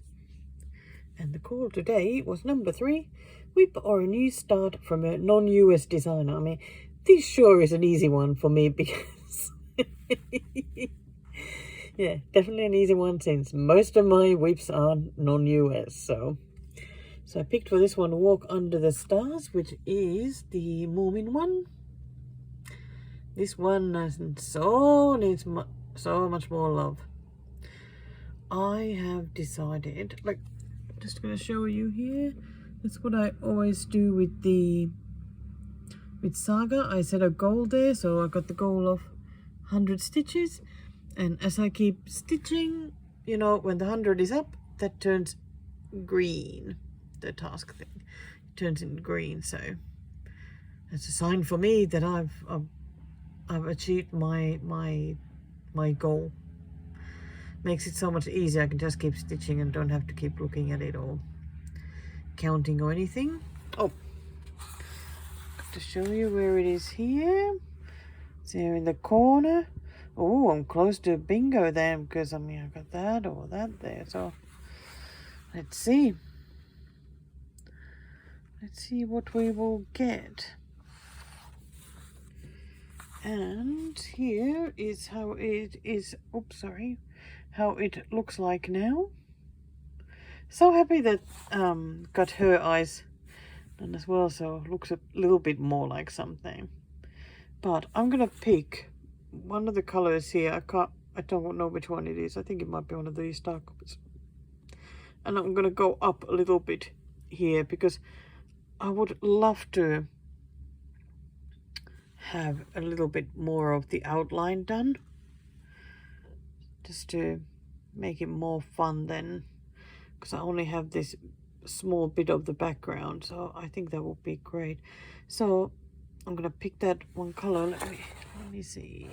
and the call today was number 3, whip or a new start from a non-US designer. I mean, this sure is an easy one for me because yeah, definitely an easy one since most of my whips are non-US. So I picked for this one Walk Under the Stars, which is the Moomin one. This one needs so much more love. I have decided, like, just going to show you here. That's what I always do with Saga. I set a goal there, so I got the goal of 100 stitches. And as I keep stitching, you know, when the 100 is up, that turns green. The task thing, it turns in green. So that's a sign for me that I've achieved my goal. Makes it so much easier. I can just keep stitching and don't have to keep looking at it or counting or anything. Oh, to show you where it is here. It's here in the corner. Oh, I'm close to bingo then, because I mean I got that or that there. So let's see. Let's see what we will get. And here is how it is. Oops, sorry. How it looks like now. So happy that got her eyes done as well, so it looks a little bit more like something. But I'm gonna pick one of the colors here. I don't know which one it is. I think it might be one of these dark colors. And I'm gonna go up a little bit here because I would love to have a little bit more of the outline done, just to make it more fun then, because I only have this small bit of the background, so I think that would be great. So I'm gonna pick that one color. Let me see.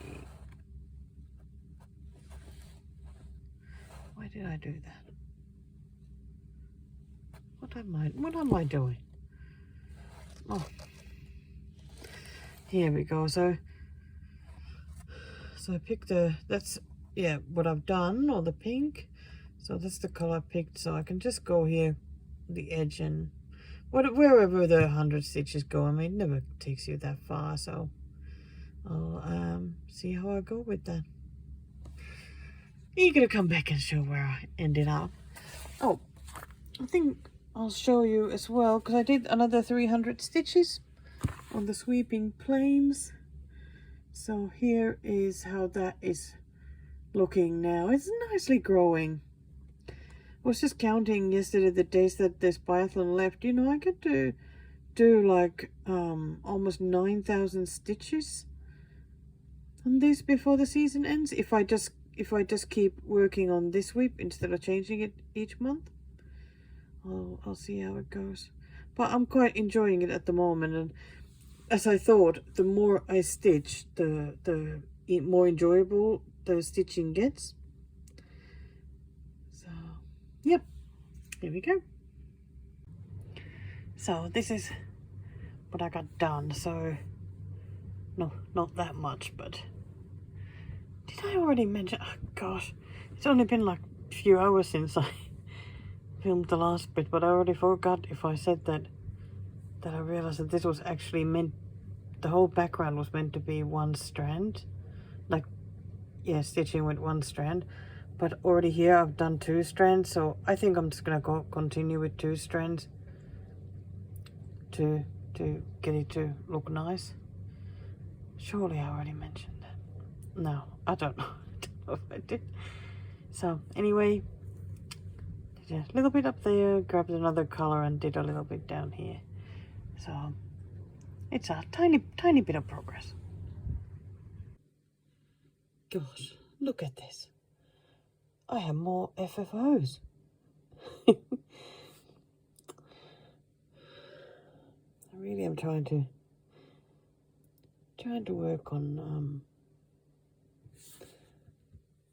Why did I do that? What am I doing? Oh, here we go. So I picked that's, yeah, what I've done, or the pink. So that's the color I picked. So I can just go here, the edge, and wherever the 100 stitches go. I mean, it never takes you that far. So I'll see how I go with that. You're gonna come back and show where I ended up. Oh, I think I'll show you as well, because I did another 300 stitches on the sweeping planes. So here is how that is looking now. It's nicely growing. I was just counting yesterday the days that this biathlon left. You know, I get to do like almost 9,000 stitches on this before the season ends if I just keep working on this sweep instead of changing it each month. I'll see how it goes, but I'm quite enjoying it at the moment, and as I thought, the more I stitch, the more enjoyable the stitching gets. So yep, here we go. So this is what I got done. So no, not that much, but did I already mention? Oh gosh, it's only been like a few hours since I filmed the last bit, but I already forgot if I said that I realized that this was actually meant, the whole background was meant to be one strand, like, yeah, stitching with one strand, but already here I've done 2 strands, so I think I'm just gonna continue with 2 strands to get it to look nice. Surely I already mentioned that. No, I don't know. I don't know if I did. So anyway, did a little bit up there, grabbed another color and did a little bit down here. So it's a tiny bit of progress. Gosh, look at this. I have more FFOs. I really am trying to work on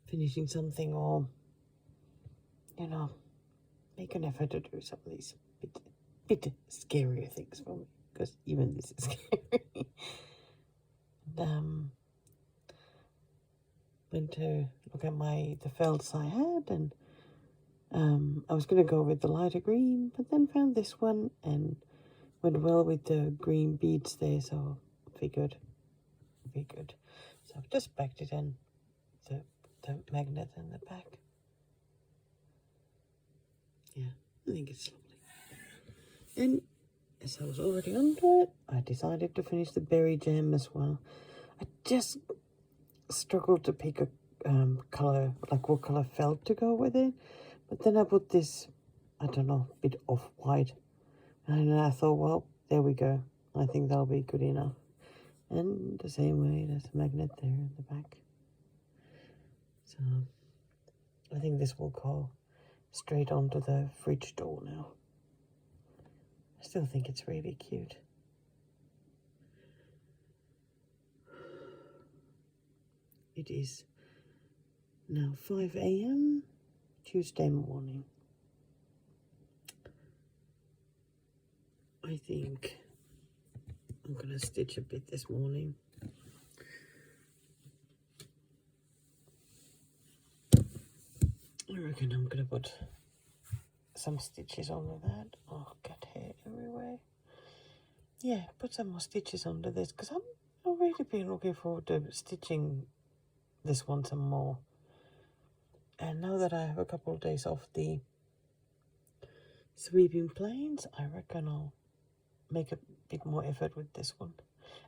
finishing something, or you know, make an effort to do some of these bit scarier things for me, because even this is scary. Went to look at the felts I had, and I was going to go with the lighter green, but then found this one and went well with the green beads there, so figured be good. So I've just backed it in, the magnet in the back. Yeah, I think it's lovely. And as I was already onto it, I decided to finish the berry jam as well. I just struggled to pick a color, like what color felt to go with it. But then I put this, I don't know, bit off-white. And I thought, well, there we go. I think that'll be good enough. And the same way, there's a magnet there in the back. So I think this will go straight onto the fridge door now. I still think it's really cute. It is now 5 AM, Tuesday morning. I think I'm gonna stitch a bit this morning. I reckon I'm gonna put some stitches under that. Oh, got hair everywhere. Yeah, put some more stitches under this, because I've really been looking forward to stitching this one some more. And now that I have a couple of days off the sweeping planes, I reckon I'll make a bit more effort with this one.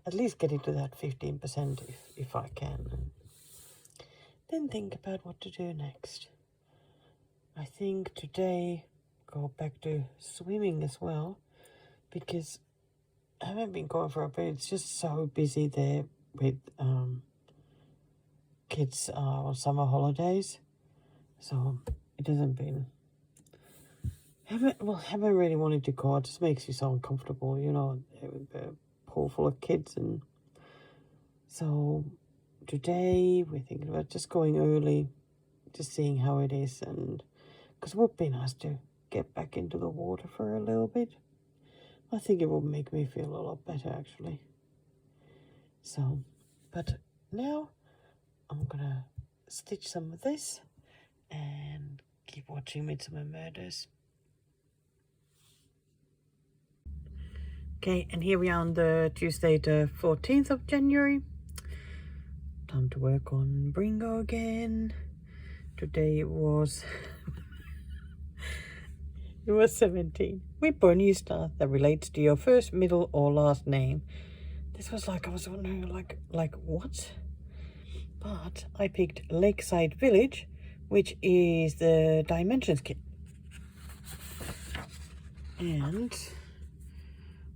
At least get into that 15% if I can. And then think about what to do next. I think today go back to swimming as well, because I haven't been going for a bit. It's just so busy there with kids on summer holidays. So it hasn't been, haven't really wanted to go. It just makes you so uncomfortable, you know, a pool full of kids. And so today we're thinking about just going early, just seeing how it is, and because it would be nice to get back into the water for a little bit. I think it would make me feel a lot better, actually. So, but now I'm gonna stitch some of this and keep watching Midsummer Murders. Okay, and here we are on the Tuesday the 14th of January. Time to work on brringo again. Today it was it was 17. Wait for a new start that relates to your first, middle, or last name. This was like, I was wondering, like what? But I picked Lakeside Village, which is the Dimensions kit. And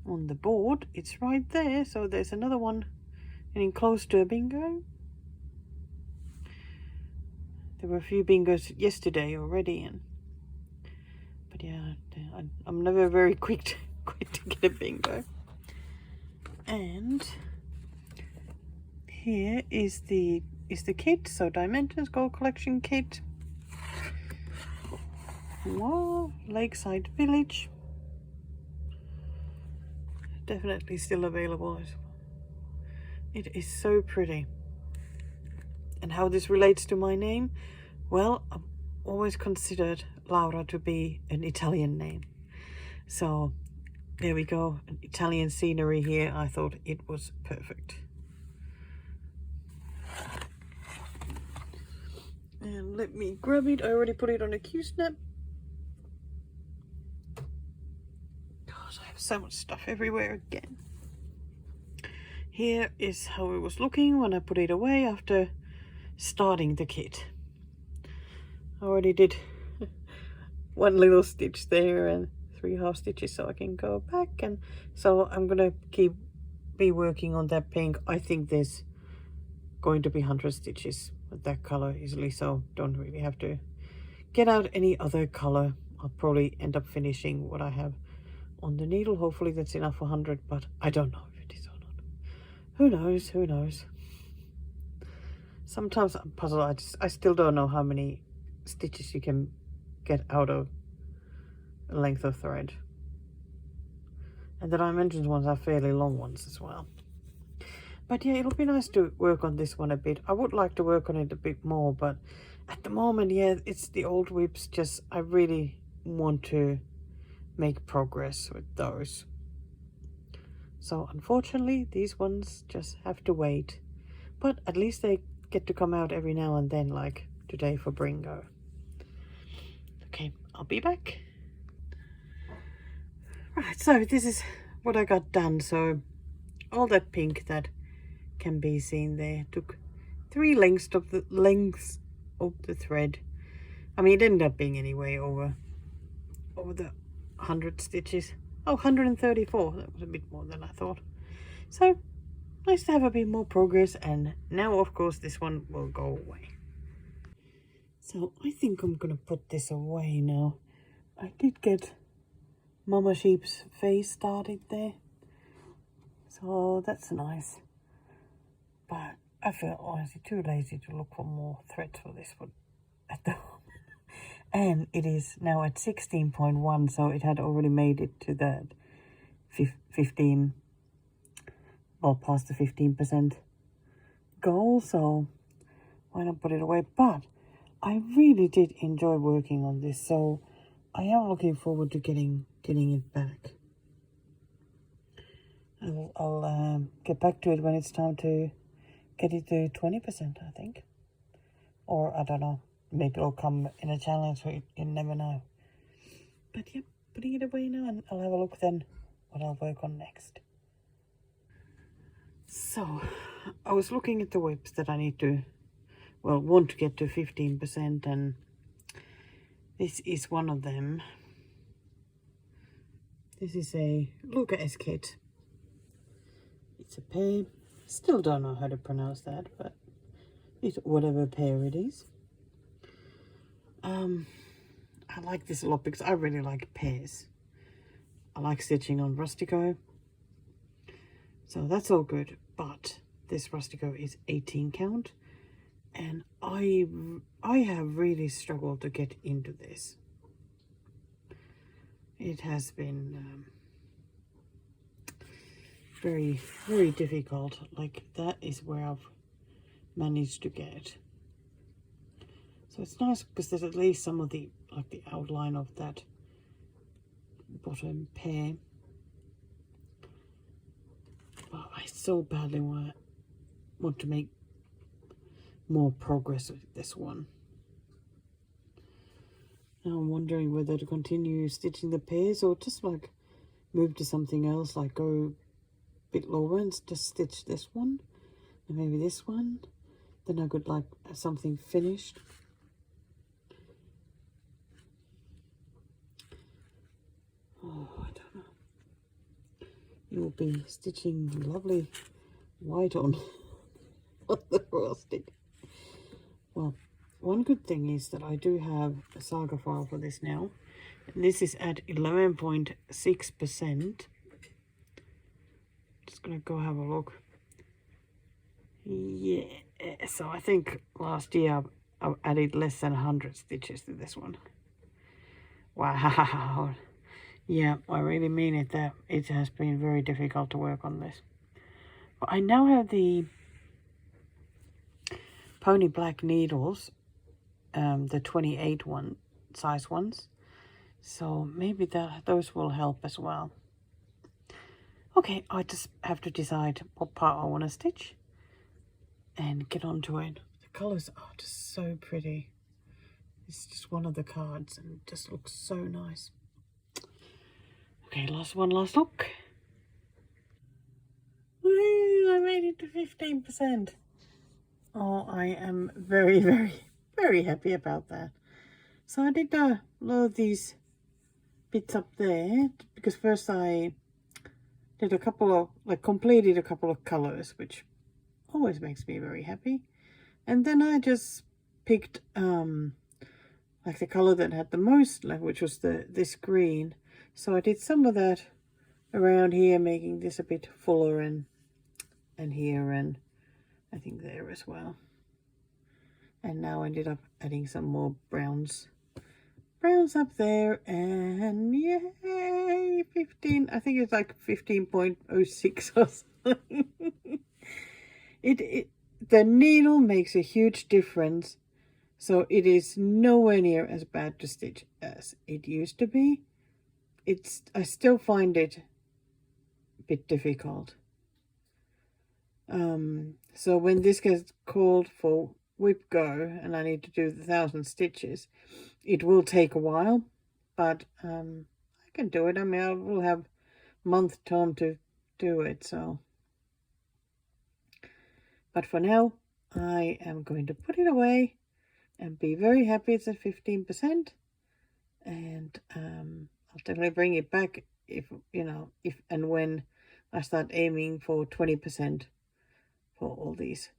on the board. It's right there. So there's another one, an enclosed bingo. There were a few bingos yesterday already, but yeah, I'm never very quick to get a bingo. And here is the kit. So Dimensions Gold Collection Kit. Wow, Lakeside Village. Definitely still available. It is so pretty. And how this relates to my name? Well, I've always considered Laura to be an Italian name. So there we go, an Italian scenery here. I thought it was perfect. And let me grab it. I already put it on a Q-snap. Gosh, I have so much stuff everywhere again. Here is how it was looking when I put it away after starting the kit. I already did one little stitch there and 3 half stitches, so I can go back. And so I'm gonna be working on that pink. I think there's going to be 100 stitches with that color easily, so don't really have to get out any other color. I'll probably end up finishing what I have on the needle. Hopefully that's enough for 100, but I don't know if it is or not. Who knows? Who knows? Sometimes I'm puzzled. I still don't know how many stitches you can get out of a length of thread. And the Dimensions ones are fairly long ones as well. But yeah, it'll be nice to work on this one a bit. I would like to work on it a bit more, but at the moment, yeah, it's the old whips. Just I really want to make progress with those. So unfortunately, these ones just have to wait. But at least they get to come out every now and then, like today for Bringo. Okay, I'll be back. Right, so this is what I got done. So all that pink that can be seen there took 3 lengths of the thread. I mean, it ended up being anyway over the 100 stitches. Oh, 134. That was a bit more than I thought. So nice to have a bit more progress. And now, of course, this one will go away. So I think I'm gonna put this away now. I did get Mama Sheep's face started there, so that's nice. But I feel honestly too lazy to look for more threads for this one at the moment. And it is now at 16.1, so it had already made it to that 15, well, past the 15% goal, so why not put it away? But I really did enjoy working on this, so I am looking forward to getting it back. I'll get back to it when it's time to get it to 20%, I think. Or, I don't know, maybe it'll come in a challenge, so you never know. But yeah, putting it away now, and I'll have a look then what I'll work on next. So, I was looking at the whips that I need to, well, want to get to 15%, and this is one of them. This is a Luca S kit. It's a pair. Still don't know how to pronounce that, but it's whatever pair it is. I like this a lot because I really like Pears. I like stitching on Rustico, so that's all good. But this Rustico is 18 count, and I have really struggled to get into this. It has been very, very difficult. Like, that is where I've managed to get. So it's nice because there's at least some of the, like, the outline of that bottom pair. But I so badly want to make more progress with this one. Now I'm wondering whether to continue stitching the pairs or just like move to something else, like go a bit lower and just stitch this one and maybe this one. Then I could like have something finished. Oh, I don't know. you'll be stitching lovely white on, on the frosting. Well, one good thing is that I do have a saga file for this now. This is at 11.6%. Just gonna go have a look. Yeah, so I think last year I added less than 100 stitches to this one. Wow. Yeah, I really mean it that it has been very difficult to work on this. But I now have the pony black needles, the 28 size ones. So maybe those will help as well. Okay, I just have to decide what part I want to stitch and get onto it. The colours are just so pretty. It's just one of the cards and it just looks so nice. Okay, last look. Woo, I made it to 15%. Oh, I am very, very, very happy about that. So I did a lot of these bits up there because first I did a couple of, completed a couple of colors, which always makes me very happy. And then I just picked the color that had the most, which was this green. So I did some of that around here, making this a bit fuller and here, and I think there as well. And now I ended up adding some more browns up there, and yay, 15. I think it's like 15.06 or something. The needle makes a huge difference, so it is nowhere near as bad to stitch as it used to be. I still find it a bit difficult. So when this gets called for whip go and I need to do the 1,000 stitches, it will take a while, but I can do it. I mean, I will have a month time to do it, so. But for now, I am going to put it away and be very happy it's at 15%. And I'll definitely bring it back if and when I start aiming for 20% for all these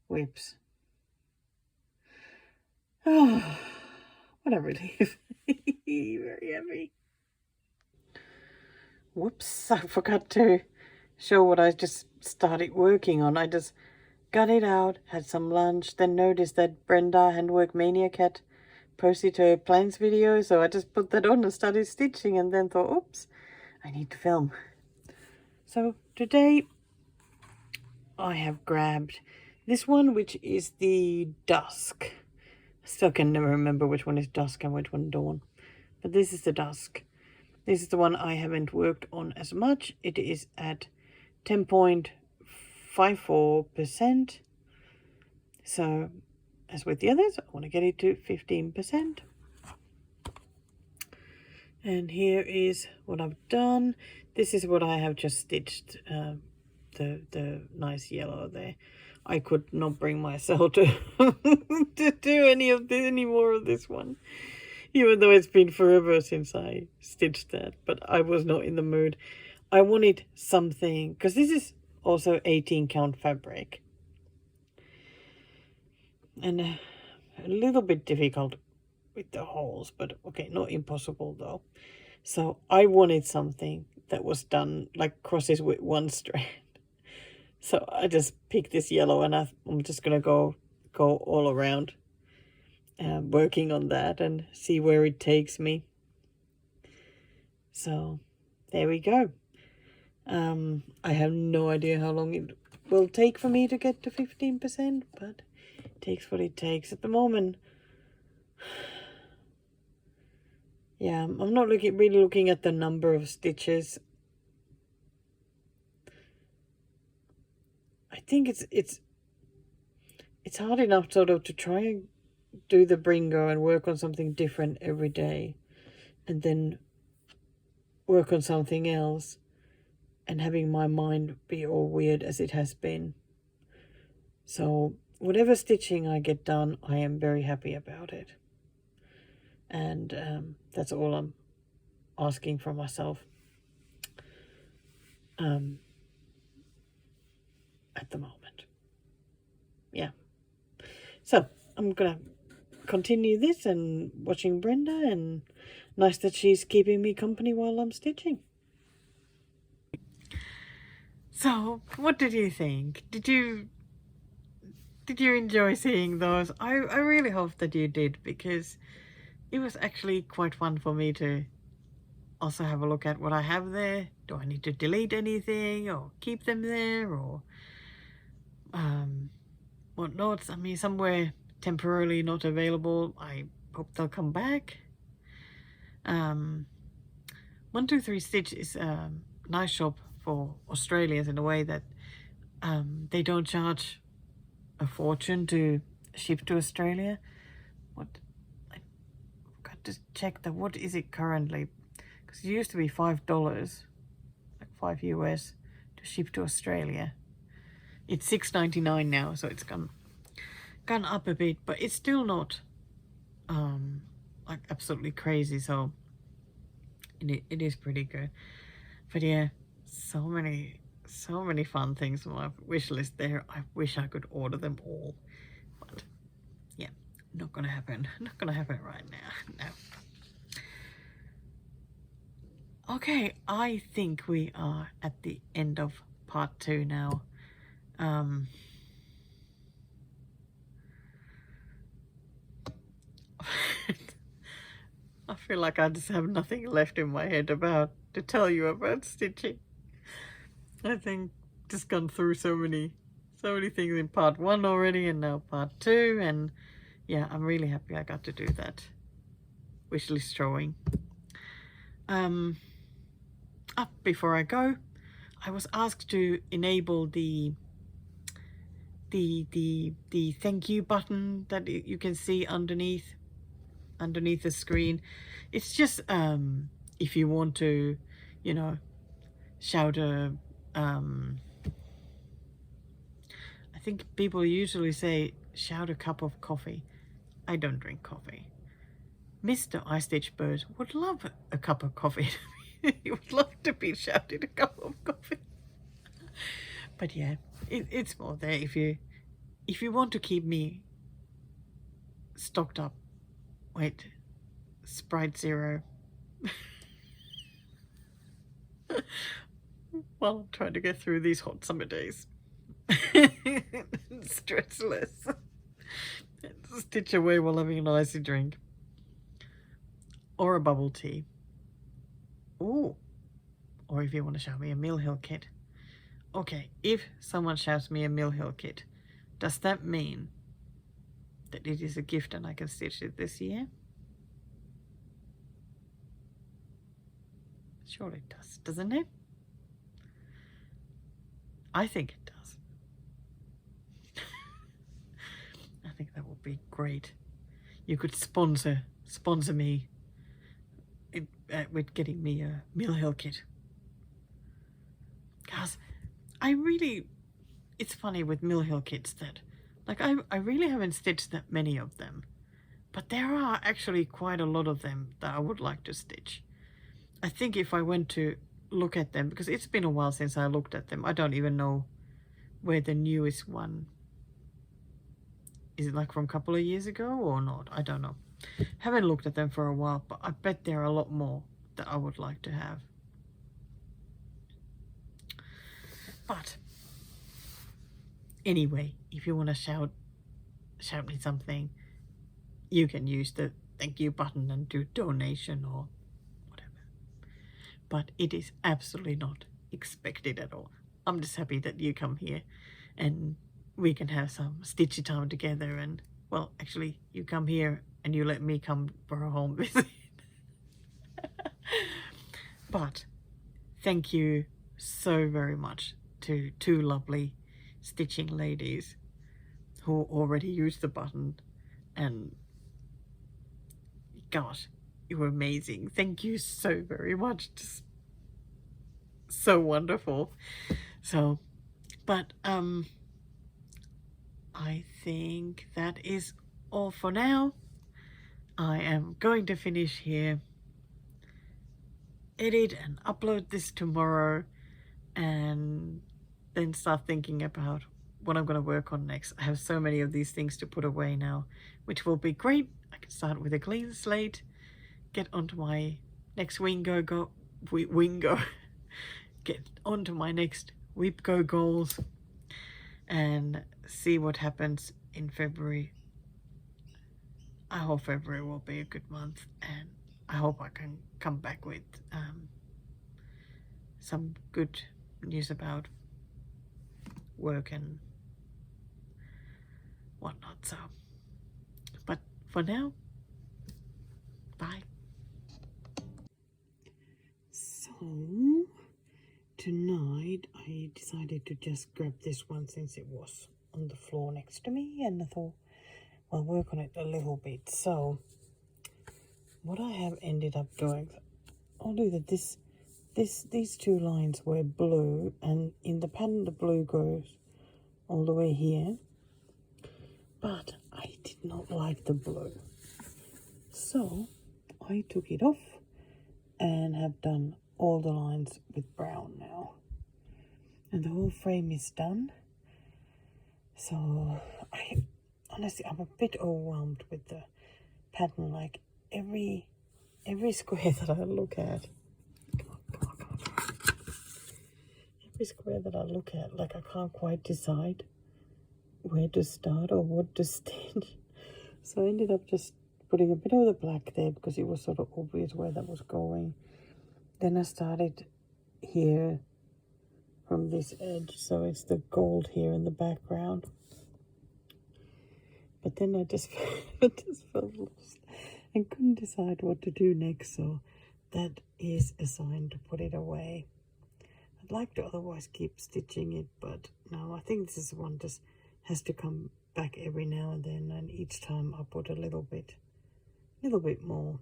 whips. Oh, what a relief. Very happy. Whoops, I forgot to show what I just started working on. I just got it out, had some lunch, then noticed that Brenda, Handwork Maniac, had posted her plans video, so I just put that on and started stitching, and then thought, oops, I need to film. So today I have grabbed this one, which is the dusk. I still can never remember which one is dusk and which one dawn, but this is the dusk. This is the one I haven't worked on as much. It is at 10.54%. So as with the others, I want to get it to 15%. And here is what I've done. This is what I have just stitched, the nice yellow there. I could not bring myself to to do any more of this one, even though it's been forever since I stitched that. But I was not in the mood. I wanted something, because this is also 18 count fabric, and a little bit difficult with the holes, but okay, not impossible though. So I wanted something that was done like crosses with one strand. So I just picked this yellow, and I'm just gonna go all around working on that and see where it takes me. So there we go. I have no idea how long it will take for me to get to 15%, but it takes what it takes at the moment. Yeah, I'm not really looking at the number of stitches. I think it's hard enough sort of to try and do the brringo and work on something different every day, and then work on something else, and having my mind be all weird as it has been. So whatever stitching I get done, I am very happy about it. And that's all I'm asking from myself. at the moment. Yeah. So I'm gonna continue this and watching Brenda, and nice that she's keeping me company while I'm stitching. So what did you think? Did you enjoy seeing those? I really hope that you did, because it was actually quite fun for me to also have a look at what I have there. Do I need to delete anything or keep them there, or what notes? I mean, somewhere temporarily not available. I hope they'll come back. 123 Stitch is a nice shop for Australians in a way that they don't charge a fortune to ship to Australia. What, I got to check that. What is it currently? Because it used to be $5, like $5 US, to ship to Australia. It's $6.99 now, so it's gone up a bit, but it's still not like absolutely crazy. So it is pretty good. But yeah, so many fun things on my wish list there. I wish I could order them all, but yeah, not gonna happen. Not gonna happen right now. No. Okay, I think we are at the end of part 2 now. I feel like I just have nothing left in my head to tell you about stitching. I think just gone through so many things in part 1 already, and now part 2, and yeah, I'm really happy I got to do that wishlist drawing. Before I go, I was asked to enable the thank you button that you can see underneath the screen. It's just if you want to, you know, shout a I think people usually say shout a cup of coffee. I don't drink coffee. Mr. I Stitch Bird would love a cup of coffee. He would love to be shouted a cup of coffee. But yeah, it's more there if you want to keep me stocked up. Wait, Sprite Zero. While I'm trying to get through these hot summer days. Stressless. Stitch away while having an icy drink. Or a bubble tea. Ooh. Or if you want to shout me a Mill Hill kit. Okay, if someone shouts me a Mill Hill kit, does that mean that it is a gift and I can stitch it this year? Surely it does, doesn't it? I think it does. I think that would be great. You could sponsor me with getting me a Mill Hill kit. Guys, it's funny with Mill Hill kits that, like, I really haven't stitched that many of them, but there are actually quite a lot of them that I would like to stitch. I think if I went to look at them, because it's been a while since I looked at them, I don't even know where the newest one is. It like from a couple of years ago or not? I don't know. Haven't looked at them for a while, but I bet there are a lot more that I would like to have. But anyway, if you want to shout me something, you can use the thank you button and do donation or whatever. But it is absolutely not expected at all. I'm just happy that you come here and we can have some stitchy time together. And well, actually, you come here and you let me come for a home visit. But thank you so very much to 2 lovely stitching ladies who already used the button, and gosh, you were amazing. Thank you so very much. Just so wonderful. So, but I think that is all for now. I am going to finish here, edit and upload this tomorrow, and then start thinking about what I'm going to work on next. I have so many of these things to put away now, which will be great. I can start with a clean slate, get onto my next wingo, get onto my next WIPGO goals, and see what happens in February. I hope February will be a good month, and I hope I can come back with some good news about work and whatnot. So, but for now, bye. So tonight I decided to just grab this one since it was on the floor next to me, and I thought I'll work on it a little bit. So what I have ended up doing, I'll do that these two lines were blue, and in the pattern the blue goes all the way here, but I did not like the blue, so I took it off and have done all the lines with brown now, and the whole frame is done. So honestly, I'm a bit overwhelmed with the pattern. Like every square that I look at, every square that I look at, like I can't quite decide where to start or what to stitch. So I ended up just putting a bit of the black there because it was sort of obvious where that was going. Then I started here from this edge, so it's the gold here in the background. But then I just felt lost and couldn't decide what to do next, so that is a sign to put it away. I'd like to otherwise keep stitching it, but no, I think this is one just has to come back every now and then, and each time I put a little bit more.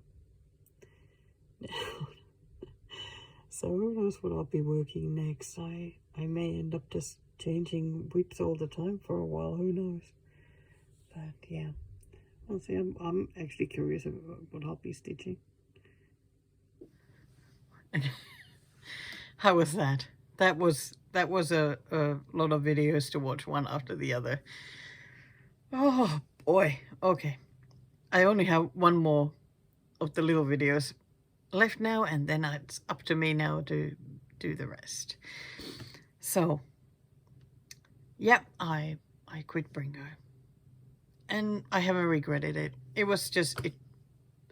So who knows what I'll be working next. I may end up just changing whips all the time for a while, who knows. But yeah, we'll see. I'm actually curious about what I'll be stitching. How was that? That was a lot of videos to watch, one after the other. Oh boy. Okay, I only have one more of the little videos left now, and then it's up to me now to do the rest. So yeah, I quit Bringo, and I haven't regretted it. It was just, it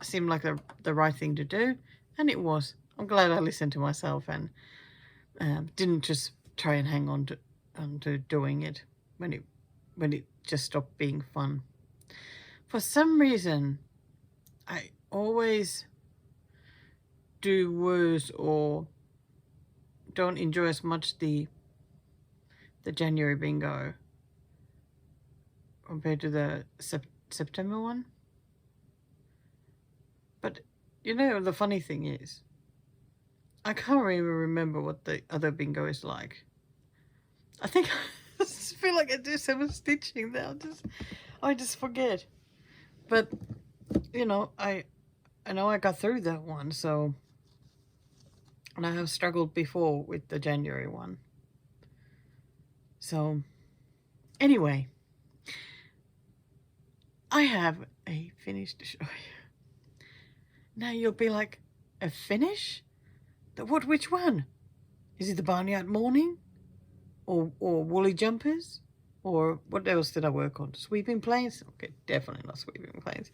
seemed like the right thing to do, and it was. I'm glad I listened to myself and didn't just try and hang on to doing it when it just stopped being fun. For some reason, I always do worse or don't enjoy as much the January bingo compared to the September one. But you know, the funny thing is, I can't even remember what the other bingo is like. I think I just feel like I do so much stitching now. I just forget. But you know, I know I got through that one, so, and I have struggled before with the January one. So anyway, I have a finish to show you. Now you'll be like, a finish? Which one? Is it the Barnyard Morning? Or Woolly Jumpers? Or what else did I work on? Sweeping Planes? Okay, definitely not Sweeping Planes.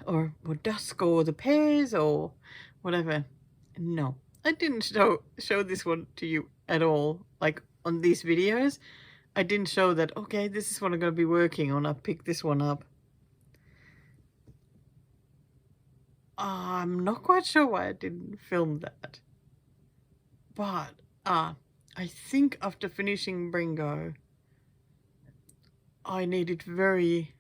Or Dusk, or the Pears, or whatever. No, I didn't show this one to you at all. Like on these videos, I didn't show that, okay, this is what I'm going to be working on. I picked this one up. I'm not quite sure why I didn't film that. But I think after finishing Bringo, I needed very,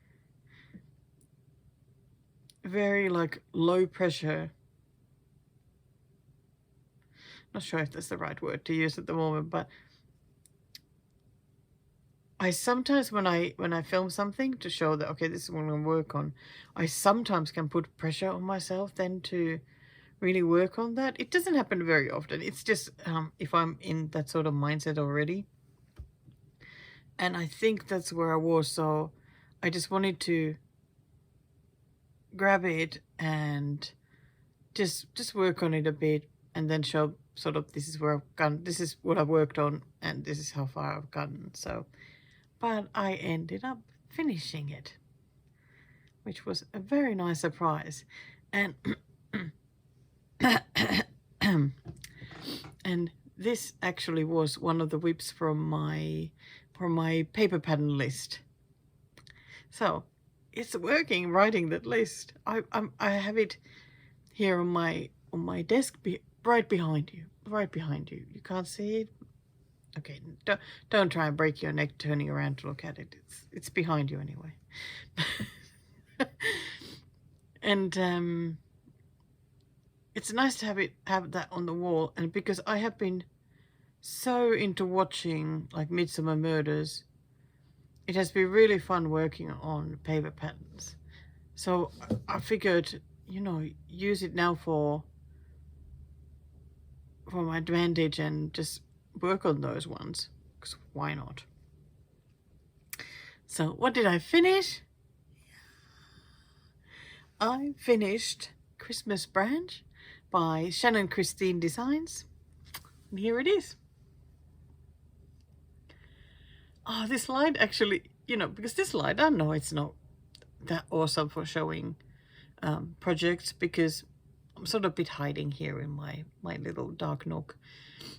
very like low pressure. Not sure if that's the right word to use at the moment, but I sometimes, when I film something to show that, okay, this is what I'm going to work on, I sometimes can put pressure on myself then to really work on that. It doesn't happen very often. It's just if I'm in that sort of mindset already. And I think that's where I was, so I just wanted to grab it and just work on it a bit, and then show sort of this is where I've gone, this is what I've worked on, and this is how far I've gotten. So, but I ended up finishing it, which was a very nice surprise. And and this actually was one of the whips from my paper pattern list. So it's working, writing that list. I have it here on my desk, right behind you. You can't see it. Okay, don't try and break your neck turning around to look at it. It's behind you anyway. And it's nice to have that on the wall, and because I have been so into watching like Midsummer Murders, it has been really fun working on paper patterns. So I figured, you know, use it now for my advantage and just work on those ones, because why not? So what did I finish? I finished Christmas Branch by Shannon Christine Designs, and here it is. Oh, this light actually, you know, because this light, I know it's not that awesome for showing projects, because I'm sort of a bit hiding here in my little dark nook.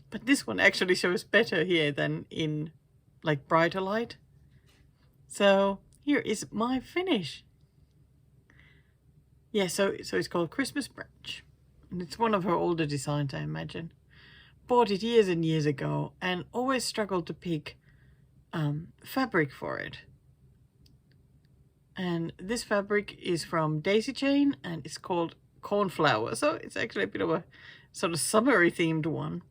But this one actually shows better here than in like brighter light. So here is my finish. Yeah, so it's called Christmas Branch. And it's one of her older designs, I imagine. Bought it years and years ago and always struggled to pick fabric for it. And this fabric is from Daisy Chain, and it's called Cornflower. So it's actually a bit of a sort of summery themed one.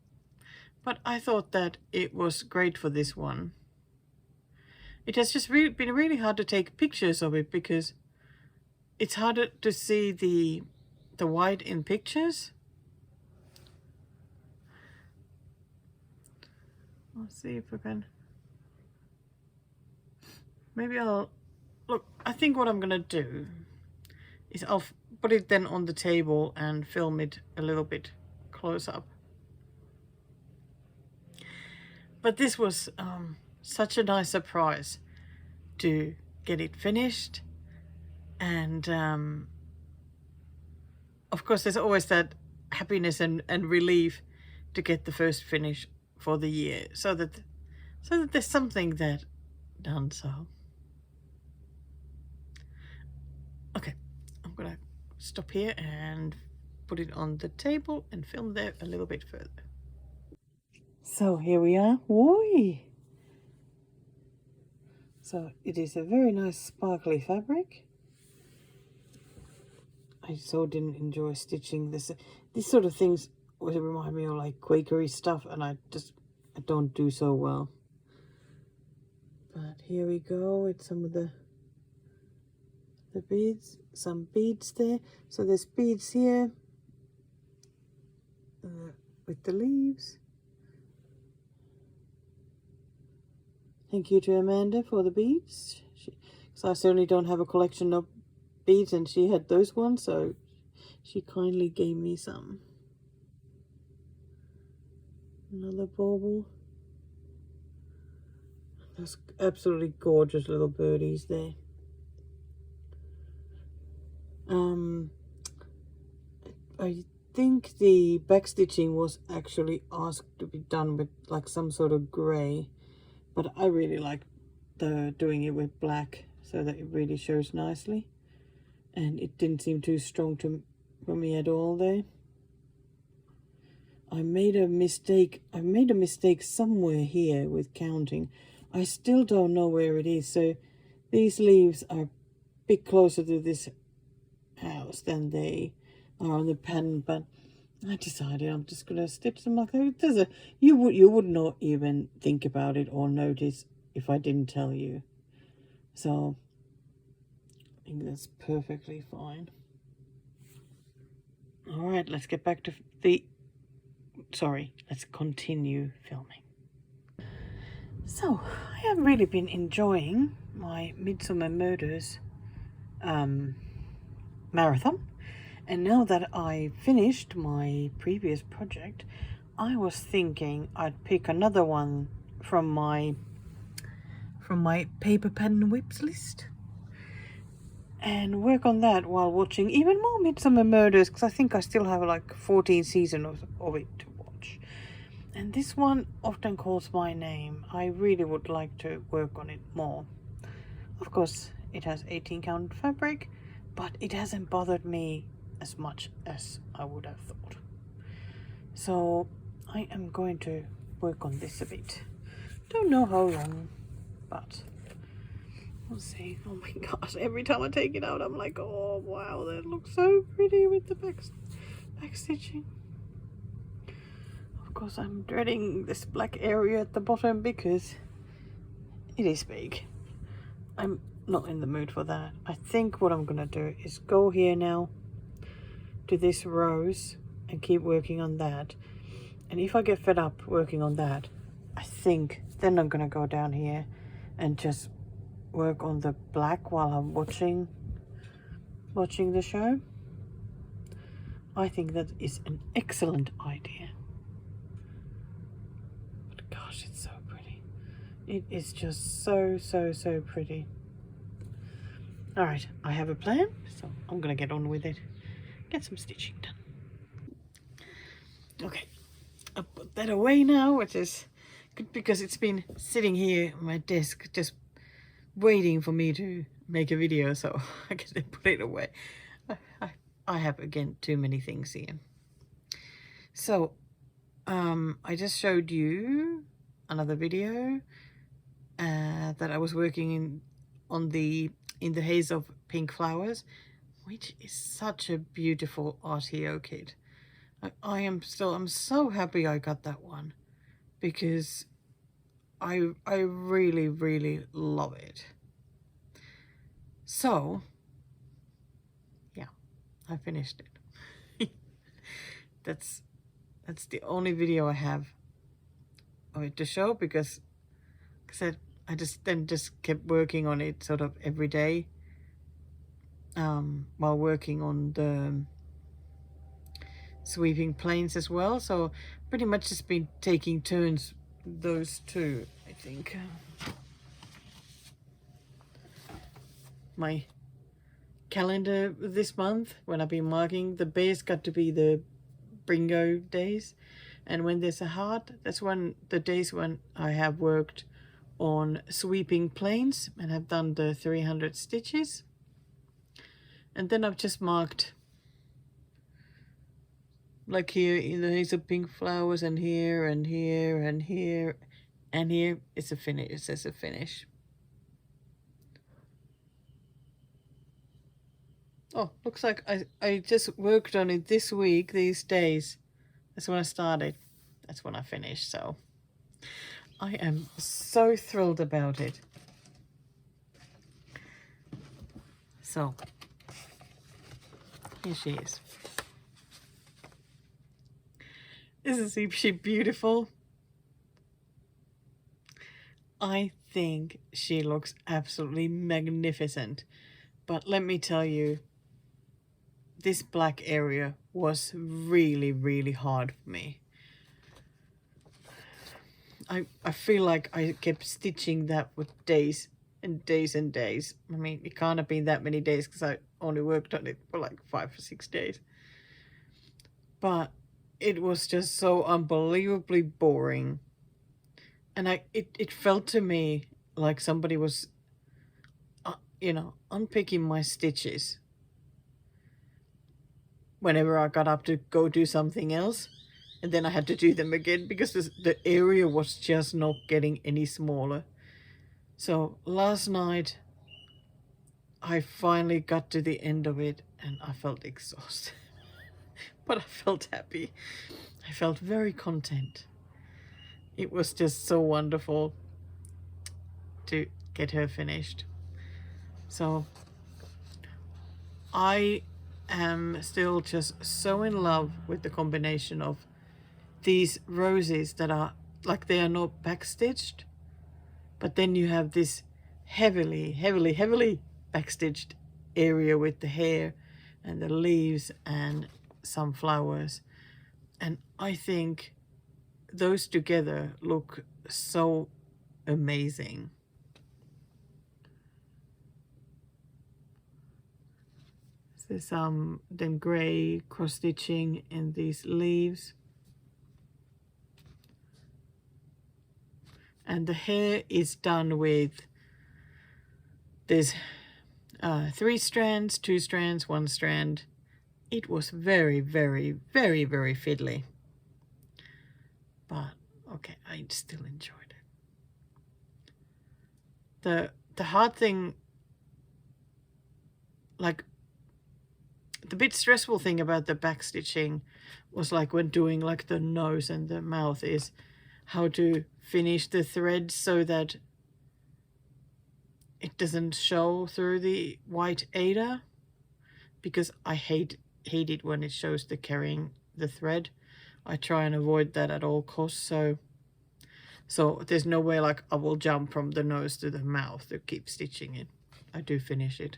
But I thought that it was great for this one. It has just been really hard to take pictures of it, because it's harder to see the white in pictures. Let's see if I can. Maybe I'll look. I think what I'm gonna do is I'll put it then on the table and film it a little bit close up. But this was such a nice surprise to get it finished. And of course there's always that happiness and relief to get the first finish for the year, so that there's something that done. So okay, I'm gonna stop here and put it on the table and film there a little bit further. So here we are. Whee! So it is a very nice sparkly fabric. I so didn't enjoy stitching this. These sort of things would remind me of like Quakery stuff, and I don't do so well. But here we go with some of the beads, some beads there. So there's beads here with the leaves. Thank you to Amanda for the beads. So I certainly don't have a collection of beads, and she had those ones, so she kindly gave me some. Another bauble. Those absolutely gorgeous little birdies there. I think the backstitching was actually asked to be done with like some sort of grey, but I really like doing it with black, so that it really shows nicely, and it didn't seem too strong for me at all there. I made a mistake somewhere here with counting. I still don't know where it is. So these leaves are a bit closer to this house than they are on the pattern, but I decided I'm just gonna stitch them like that. You would not even think about it or notice if I didn't tell you. So I think that's perfectly fine. All right, let's get back to let's continue filming. So, I have really been enjoying my Midsummer Murders marathon. And now that I finished my previous project, I was thinking I'd pick another one from my paper pen whips list and work on that while watching even more Midsummer Murders, because I think I still have like 14 seasons of it to watch. And this one often calls my name. I really would like to work on it more. Of course, it has 18 count fabric, but it hasn't bothered me as much as I would have thought. So I am going to work on this a bit. Don't know how long, but we'll see. Oh my gosh, every time I take it out, I'm like, oh wow, that looks so pretty with the back stitching. Of course, I'm dreading this black area at the bottom because it is big. I'm not in the mood for that. I think what I'm gonna do is go here now to this rose and keep working on that. And if I get fed up working on that, I think then I'm gonna go down here and just work on the black while I'm watching the show. I think that is an excellent idea. But gosh, it's so pretty. It is just so pretty. All right, I have a plan, so I'm gonna get on with it. Get some stitching done. Okay, I'll put that away now, which is good because it's been sitting here on my desk just waiting for me to make a video, so I can put it away. I have, again, too many things here. So, I just showed you another video that I was working in the Haze of Pink Flowers, which is such a beautiful RTO kit. I'm so happy I got that one because I really love it. So yeah, I finished it. that's the only video I have of it to show because I just kept working on it sort of every day while working on the sweeping planes as well. So pretty much just been taking turns those two, I think. My calendar this month, when I've been marking, the base got to be the brringo days, and when there's a heart, that's when the days when I have worked on sweeping planes and have done the 300 stitches. And then I've just marked like here in the Haze of Pink Flowers, and here and here and here and here. It's a finish. It says a finish. Oh, looks like I just worked on it this week, these days. That's when I started. That's when I finished. So I am so thrilled about it. So here she is. Isn't she beautiful? I think she looks absolutely magnificent. But let me tell you, this black area was really hard for me. I feel like I kept stitching that with days and days and days. I mean, it can't have been that many days because I only worked on it for like 5 or 6 days. But it was just so unbelievably boring. And it felt to me like somebody was, unpicking my stitches whenever I got up to go do something else. And then I had to do them again because the area was just not getting any smaller. So last night, I finally got to the end of it and I felt exhausted. But I felt happy. I felt very content. It was just so wonderful to get her finished. So I am still just so in love with the combination of these roses that are like they are not backstitched, but then you have this heavily backstitched area with the hair and the leaves and some flowers. And I think those together look so amazing. There's then gray cross stitching in these leaves. And the hair is done with, there's 3 strands, 2 strands, 1 strand. It was very fiddly. But okay, I still enjoyed it. The hard thing, like the bit stressful thing about the back stitching was like when doing like the nose and the mouth is how to finish the thread so that it doesn't show through the white Ada, because I hate it when it shows the carrying the thread. I try and avoid that at all costs, so there's no way like I will jump from the nose to the mouth to keep stitching it. I do finish it.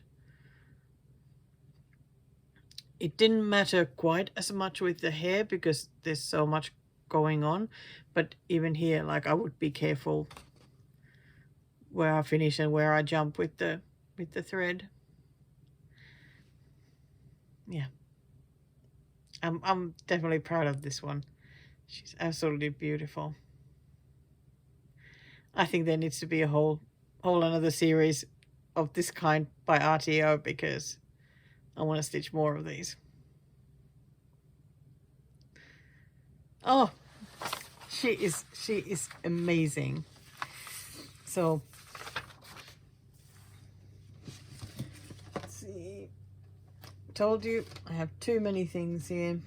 It didn't matter quite as much with the hair because there's so much going on, but even here, like I would be careful where I finish and where I jump with the thread. Yeah, I'm definitely proud of this one. She's absolutely beautiful. I think there needs to be a whole another series of this kind by RTO because I want to stitch more of these. Oh, she is amazing. So let's see. Told you I have too many things here.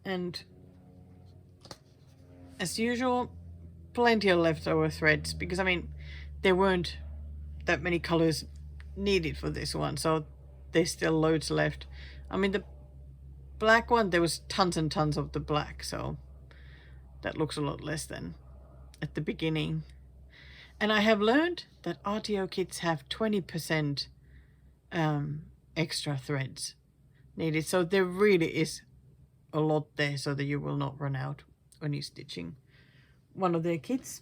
And as usual, plenty of leftover threads because I mean there weren't that many colors needed for this one, so there's still loads left. I mean the black one, there was tons and tons of the black, so that looks a lot less than at the beginning. And I have learned that RTO kits have 20% extra threads needed, so there really is a lot there so that you will not run out when you're stitching one of their kits.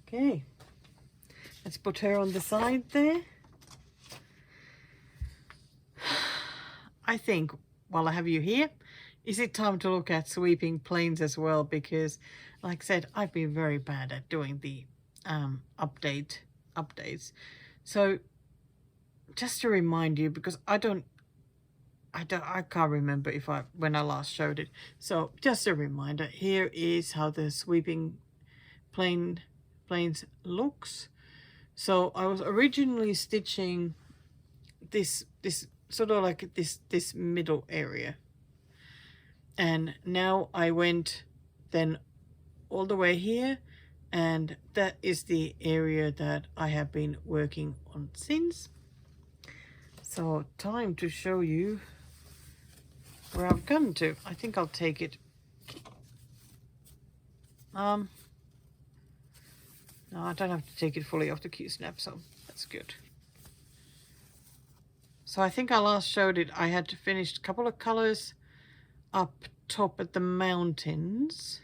Okay, let's put her on the side there. I think while I have you here, is it time to look at sweeping planes as well? Because like I said, I've been very bad at doing the updates. So just to remind you, because I can't remember when I last showed it. So just a reminder, here is how the sweeping planes looks. So I was originally stitching this sort of like this middle area, and now I went then all the way here, and that is the area that I have been working on since. So time to show you where I've come to. I think I'll take it. No, I don't have to take it fully off the Q-snap, so that's good. So I think I last showed it. I had finished a couple of colors up top at the mountains.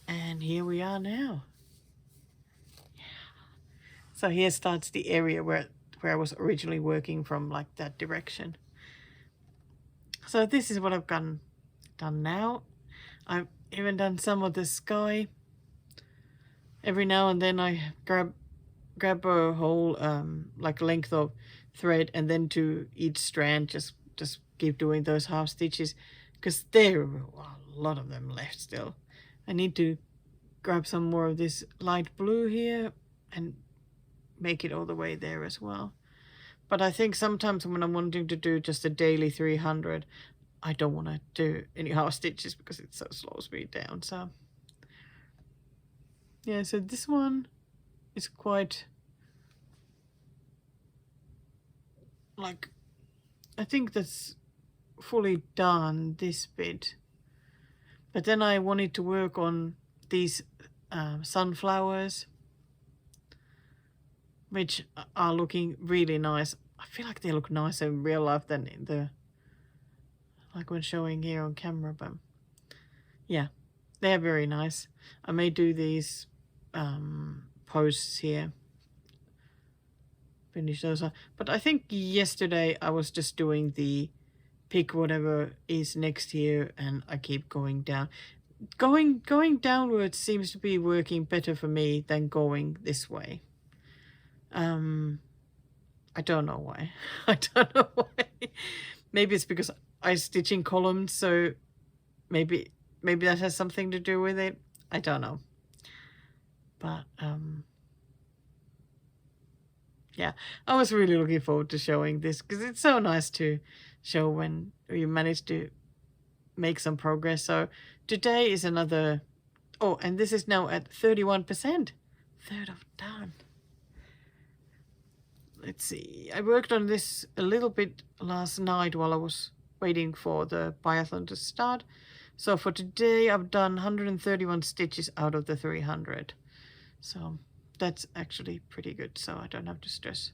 And here we are now. Yeah. So here starts the area where I was originally working from, like that direction. So this is what I've done now. I've even done some of the sky. Every now and then I grab a whole like length of thread, and then to each strand just keep doing those half stitches, because there are a lot of them left still. I need to grab some more of this light blue here and make it all the way there as well. But I think sometimes when I'm wanting to do just a daily 300, I don't want to do any half stitches because it slows me down. So yeah, so this one is quite, like, I think that's fully done, this bit. But then I wanted to work on these sunflowers, which are looking really nice. I feel like they look nicer in real life than in the, like when showing here on camera, but yeah, they're very nice. I may do these posts here, finish those up. But I think yesterday I was just doing the pick whatever is next here, and I keep going down. Going downwards seems to be working better for me than going this way. I don't know why. I don't know why. Maybe it's because I stitch in columns, so maybe that has something to do with it. I don't know. But yeah, I was really looking forward to showing this because it's so nice to show when you manage to make some progress. So today is another, oh, and this is now at 31%. Third of done. Let's see. I worked on this a little bit last night while I was waiting for the biathlon to start. So for today, I've done 131 stitches out of the 300. So that's actually pretty good. So I don't have to stress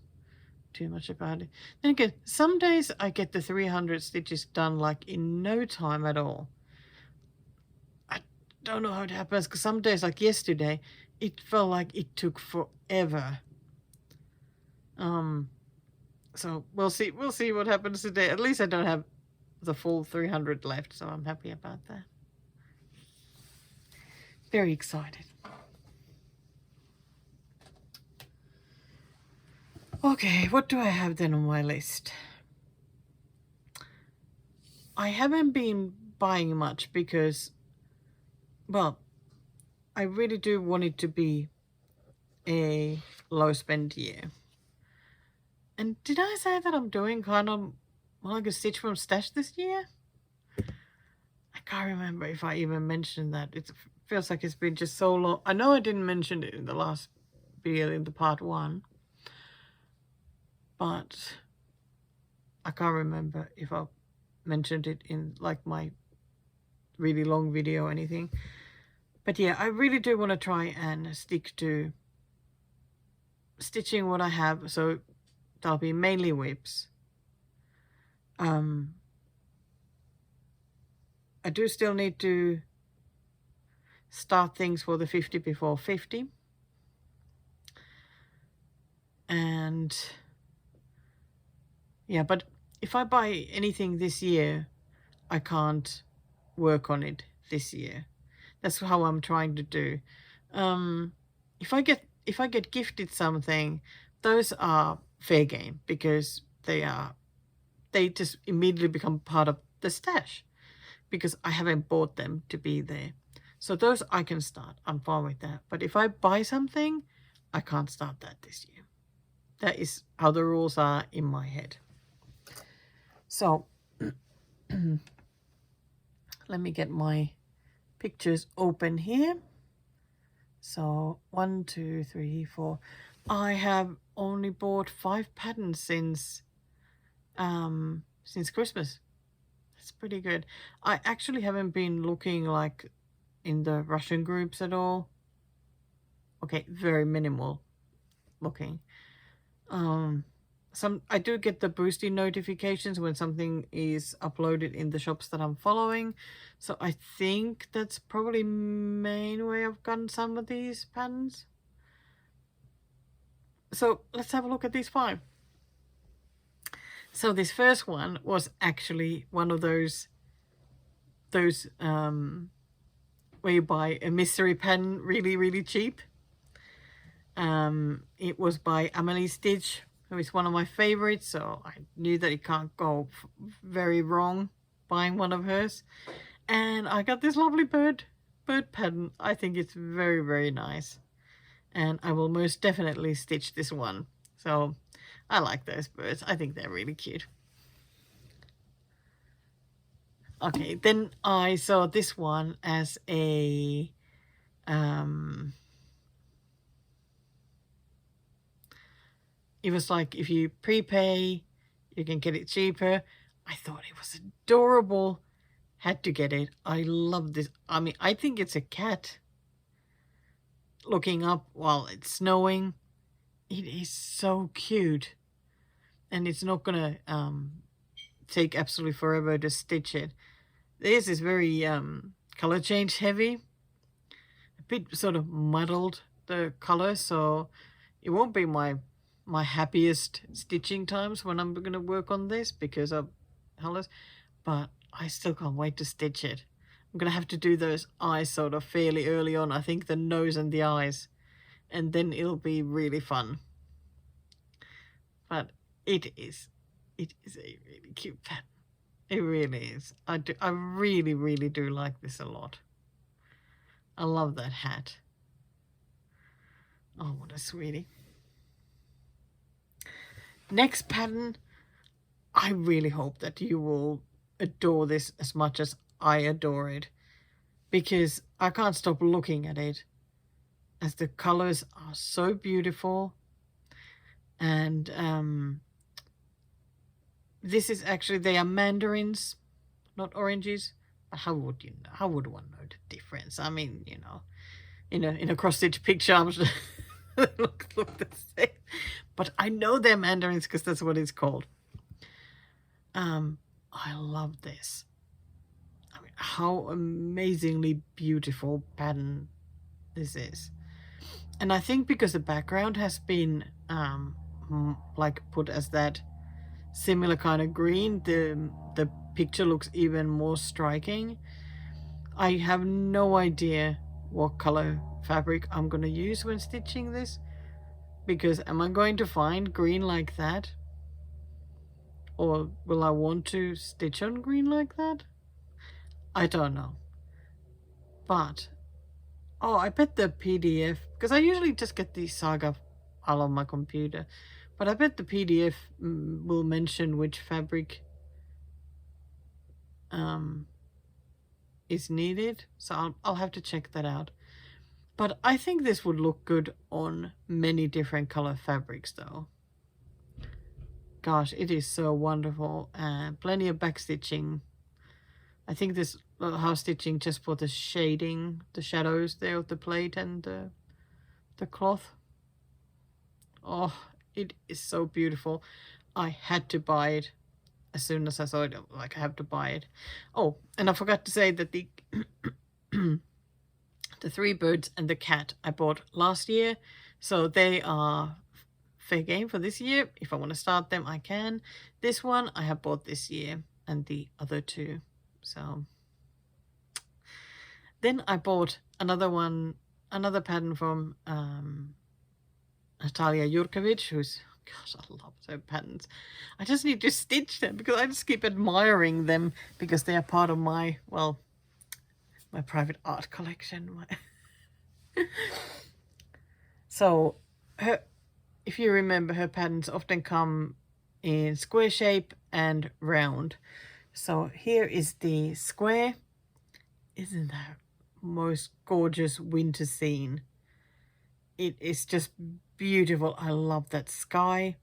too much about it. Then again, some days I get the 300 stitches done like in no time at all. I don't know how it happens, because some days, like yesterday, it felt like it took forever. So we'll see what happens today. At least I don't have the full 300 left, so I'm happy about that. Very excited. Okay, what do I have then on my list? I haven't been buying much because, well, I really do want it to be a low spend year. And did I say that I'm doing kind of like a stitch from stash this year? I can't remember if I even mentioned that. It feels like it's been just so long. I know I didn't mention it in the last video, in the part 1. But I can't remember if I mentioned it in like my really long video or anything. But yeah, I really do want to try and stick to stitching what I have. So that'll be mainly whips. I do still need to start things for the 50 before 50. And yeah, but if I buy anything this year, I can't work on it this year. That's how I'm trying to do. If I get gifted something, those are fair game, because they just immediately become part of the stash, because I haven't bought them to be there. So those I can start. I'm fine with that. But if I buy something, I can't start that this year. That is how the rules are in my head. So let me get my pictures open here. So 1, 2, 3, 4. I have only bought 5 patterns since Christmas. That's pretty good. I actually haven't been looking like in the Russian groups at all. Okay, very minimal looking. I do get the boosting notifications when something is uploaded in the shops that I'm following. So I think that's probably main way I've gotten some of these patterns. So let's have a look at these 5. So this first one was actually one of those where you buy a mystery pattern really, really cheap. It was by Amelie Stitch, who is one of my favorites, so I knew that it can't go very wrong buying one of hers. And I got this lovely bird pattern. I think it's very, very nice. And I will most definitely stitch this one. So I like those birds. I think they're really cute. Okay, then I saw this one as a it was like if you prepay, you can get it cheaper. I thought it was adorable. Had to get it. I love this. I mean, I think it's a cat looking up while it's snowing. It is so cute. And it's not gonna take absolutely forever to stitch it. This is very color change heavy. A bit sort of muddled the color, so it won't be my happiest stitching times when I'm gonna work on this because of colors, but I still can't wait to stitch it. I'm gonna have to do those eyes sort of fairly early on. I think the nose and the eyes, and then it'll be really fun. But it is a really cute pattern. It really is. I really, really do like this a lot. I love that hat. Oh, what a sweetie. Next pattern, I really hope that you will adore this as much as I adore it, because I can't stop looking at it as the colors are so beautiful. And this is actually, they are mandarins, not oranges. But how would you know? How would one know the difference? I mean, you know, in a cross stitch picture, I'm sure they look the same. But I know they're mandarins because that's what it's called. I love this. I mean, how amazingly beautiful pattern this is. And I think because the background has been like put as that similar kind of green, the picture looks even more striking. I have no idea what color fabric I'm going to use when stitching this, because am I going to find green like that, or will I want to stitch on green like that? I don't know. But oh, I bet the PDF, because I usually just get the saga file on my computer, but I bet the PDF will mention which fabric is needed, so I'll have to check that out. But I think this would look good on many different color fabrics though. Gosh, it is so wonderful. Plenty of back stitching. I think this house stitching just for the shading, the shadows there of the plate and the cloth. Oh, it is so beautiful. I had to buy it as soon as I saw it. Like, I have to buy it. Oh, and I forgot to say that the the 3 birds and the cat I bought last year, so they are fair game for this year. If I want to start them, I can. This one I have bought this year, and the other 2. So then I bought another pattern from Natalia Jurkovic, who's, gosh, I love her patterns. I just need to stitch them because I just keep admiring them because they are part of my, well, my private art collection. So her, if you remember, her patterns often come in square shape and round. So here is the square. Isn't that most gorgeous winter scene? It is just beautiful. I love that sky,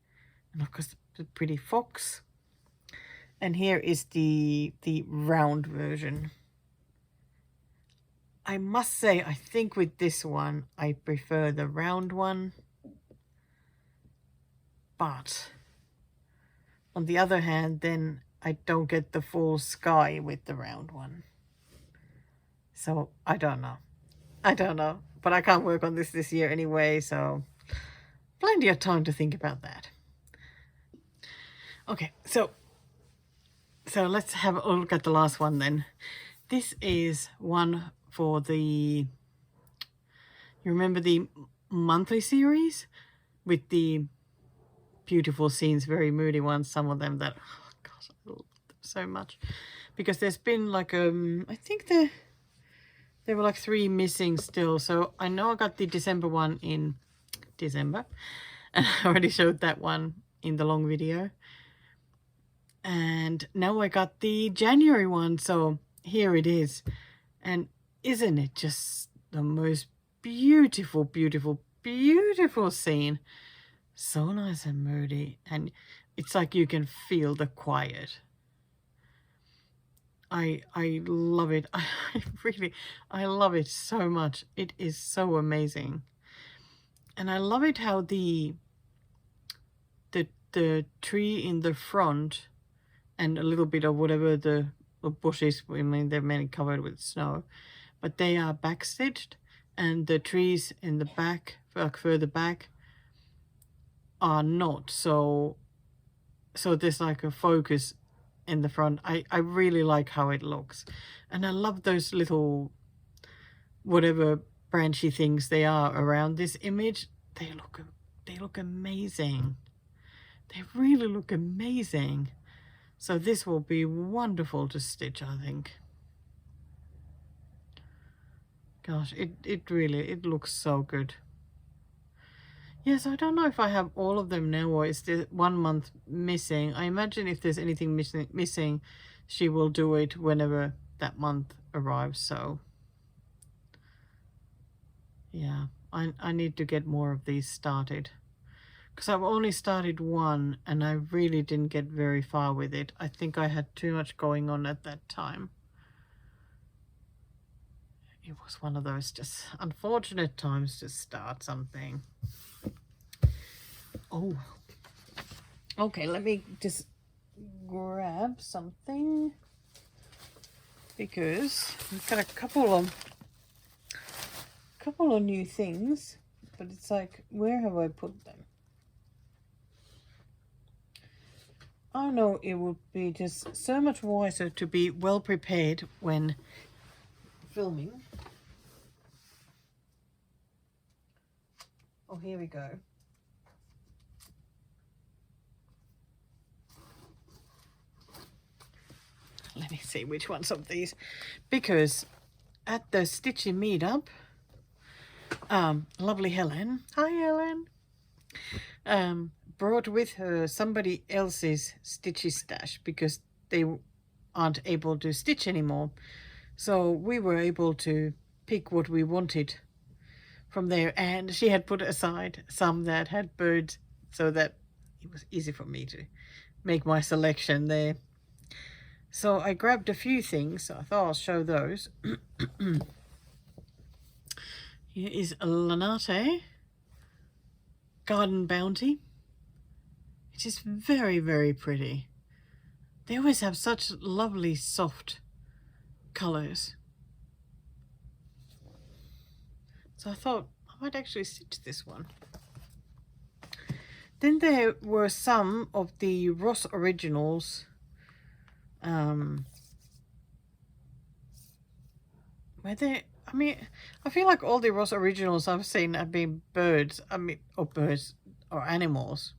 and of course the pretty fox. And here is the round version. I must say, I think with this one I prefer the round one, but on the other hand, then I don't get the full sky with the round one. So I don't know. But I can't work on this year anyway, so plenty of time to think about that. Okay, so let's have a look at the last one then. This is one for the, you remember the monthly series with the beautiful scenes, very moody ones, some of them that, oh gosh, I love them so much. Because there's been like, I think there were like 3 missing still. So I know I got the December one in December, and I already showed that one in the long video. And now I got the January one, so here it is. And isn't it just the most beautiful, beautiful, beautiful scene? So nice and moody, and it's like you can feel the quiet. I love it. I love it so much. It is so amazing. And I love it how the tree in the front and a little bit of whatever the bushes, I mean, they're mainly covered with snow, but they are backstitched, and the trees in the back, like further back, are not. So there's like a focus in the front. I really like how it looks, and I love those little whatever branchy things they are around this image. They look amazing. They really look amazing. So this will be wonderful to stitch, I think. Gosh, it really looks so good. Yes, I don't know if I have all of them now, or is there 1 month missing. I imagine if there's anything missing, she will do it whenever that month arrives. So yeah, I need to get more of these started, because I've only started one and I really didn't get very far with it. I think I had too much going on at that time. It was one of those just unfortunate times to start something. Oh, okay, let me just grab something, because we've got a couple of new things, but it's like, where have I put them? I know it would be just so much wiser to be well prepared when filming. Oh, here we go. Let me see which ones of these, because at the Stitchy meetup, lovely Helen, hi Helen, brought with her somebody else's Stitchy stash because they aren't able to stitch anymore. So we were able to pick what we wanted from there, and she had put aside some that had birds so that it was easy for me to make my selection there. So I grabbed a few things, so I thought I'll show those. Here is Lanate Garden Bounty, which is very, very pretty. They always have such lovely soft colors. So I thought I might actually stitch this one. Then there were some of the Ross Originals. Where they, I mean, I feel like all the Ross Originals I've seen have been birds. I mean, or birds or animals.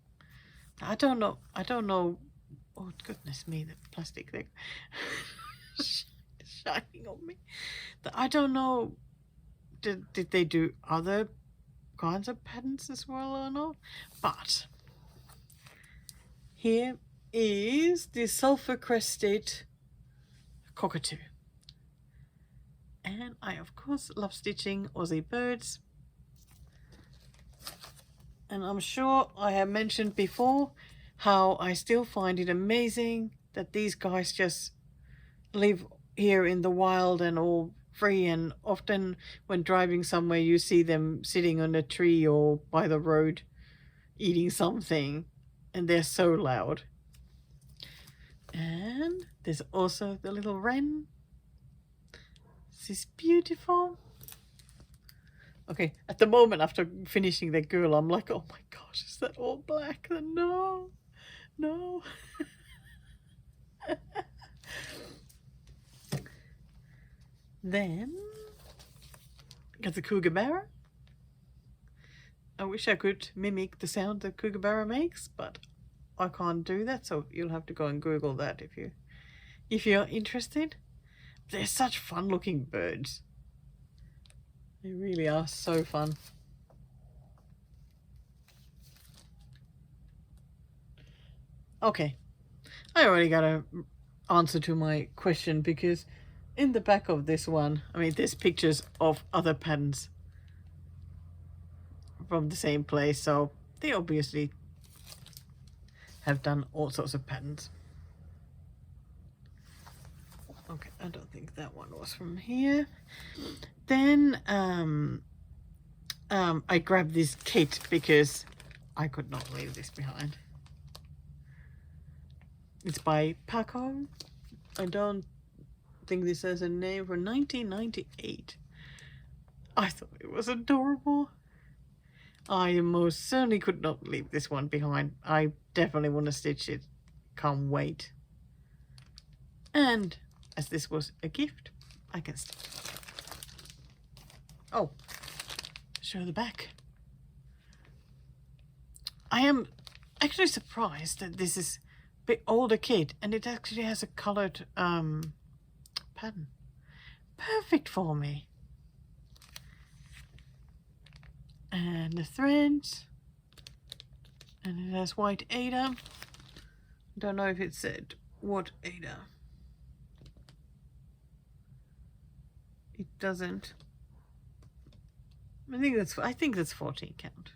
I don't know. Oh goodness me, the plastic thing shining on me. I don't know. Did they do other kinds of patterns as well or not? But here is the sulfur crested cockatoo, and I of course love stitching Aussie birds, and I'm sure I have mentioned before how I still find it amazing that these guys just live here in the wild and all free, and often when driving somewhere you see them sitting on a tree or by the road eating something, and they're so loud. And there's also the little wren. This is beautiful. Okay, at the moment after finishing the girl, I'm like, oh my gosh, is that all black? No. Then got the kookaburra. I wish I could mimic the sound that kookaburra makes, but I can't do that, so you'll have to go and Google that if you're interested. They're such fun looking birds. They really are so fun. Okay, I already got an answer to my question, because in the back of this one, I mean, there's pictures of other patterns from the same place, so They obviously have done all sorts of patterns. Okay, I don't think that one was from here. Then I grabbed this kit because I could not leave this behind. It's by Paco. I don't think this has a name, for 1998. I thought it was adorable. I most certainly could not leave this one behind. I definitely want to stitch it. Can't wait. And as this was a gift, I can stitch it. Oh, show the back. I am actually surprised that this is a bit older kit and it actually has a colored pattern. Perfect for me. And the threads, and it has white Ada. Don't know if it said what Ada. It doesn't. I think that's 14 count.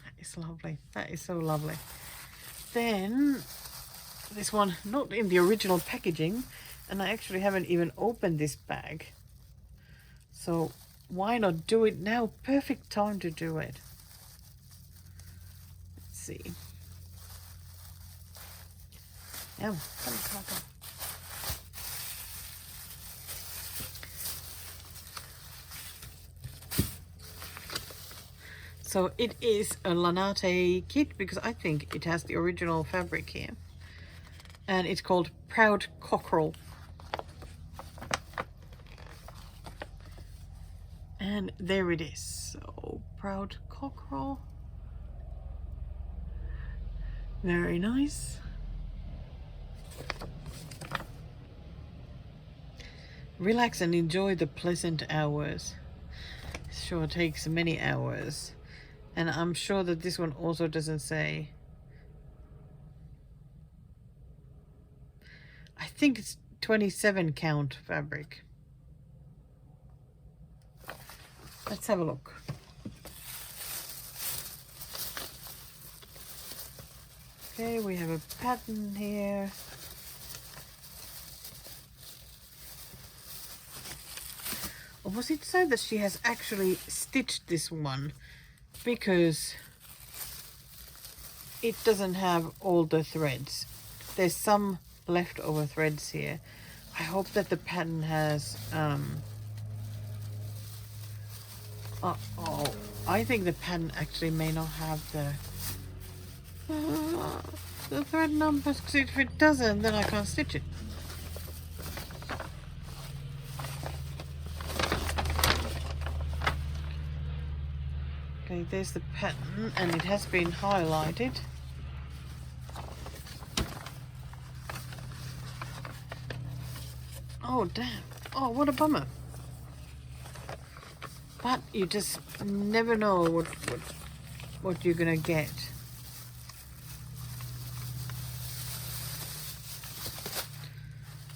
That is lovely. That is so lovely. Then this one, not in the original packaging, and I actually haven't even opened this bag. So why not do it now? Perfect time to do it. Let's see. Yeah, come. So it is a Lanate kit because I think it has the original fabric here. And it's called Proud Cockerel. And there it is. So Proud Cockerel. Very nice. Relax and enjoy the pleasant hours. Sure takes many hours. And I'm sure that this one also doesn't say. I think it's 27 count fabric. Let's have a look. Okay, we have a pattern here. Or was it so that she has actually stitched this one? Because it doesn't have all the threads. There's some leftover threads here. I hope that the pattern has I think the pattern actually may not have the thread numbers, because if it doesn't, then I can't stitch it. Okay, there's the pattern, and it has been highlighted. Oh damn. Oh, what a bummer. But you just never know what you're gonna get.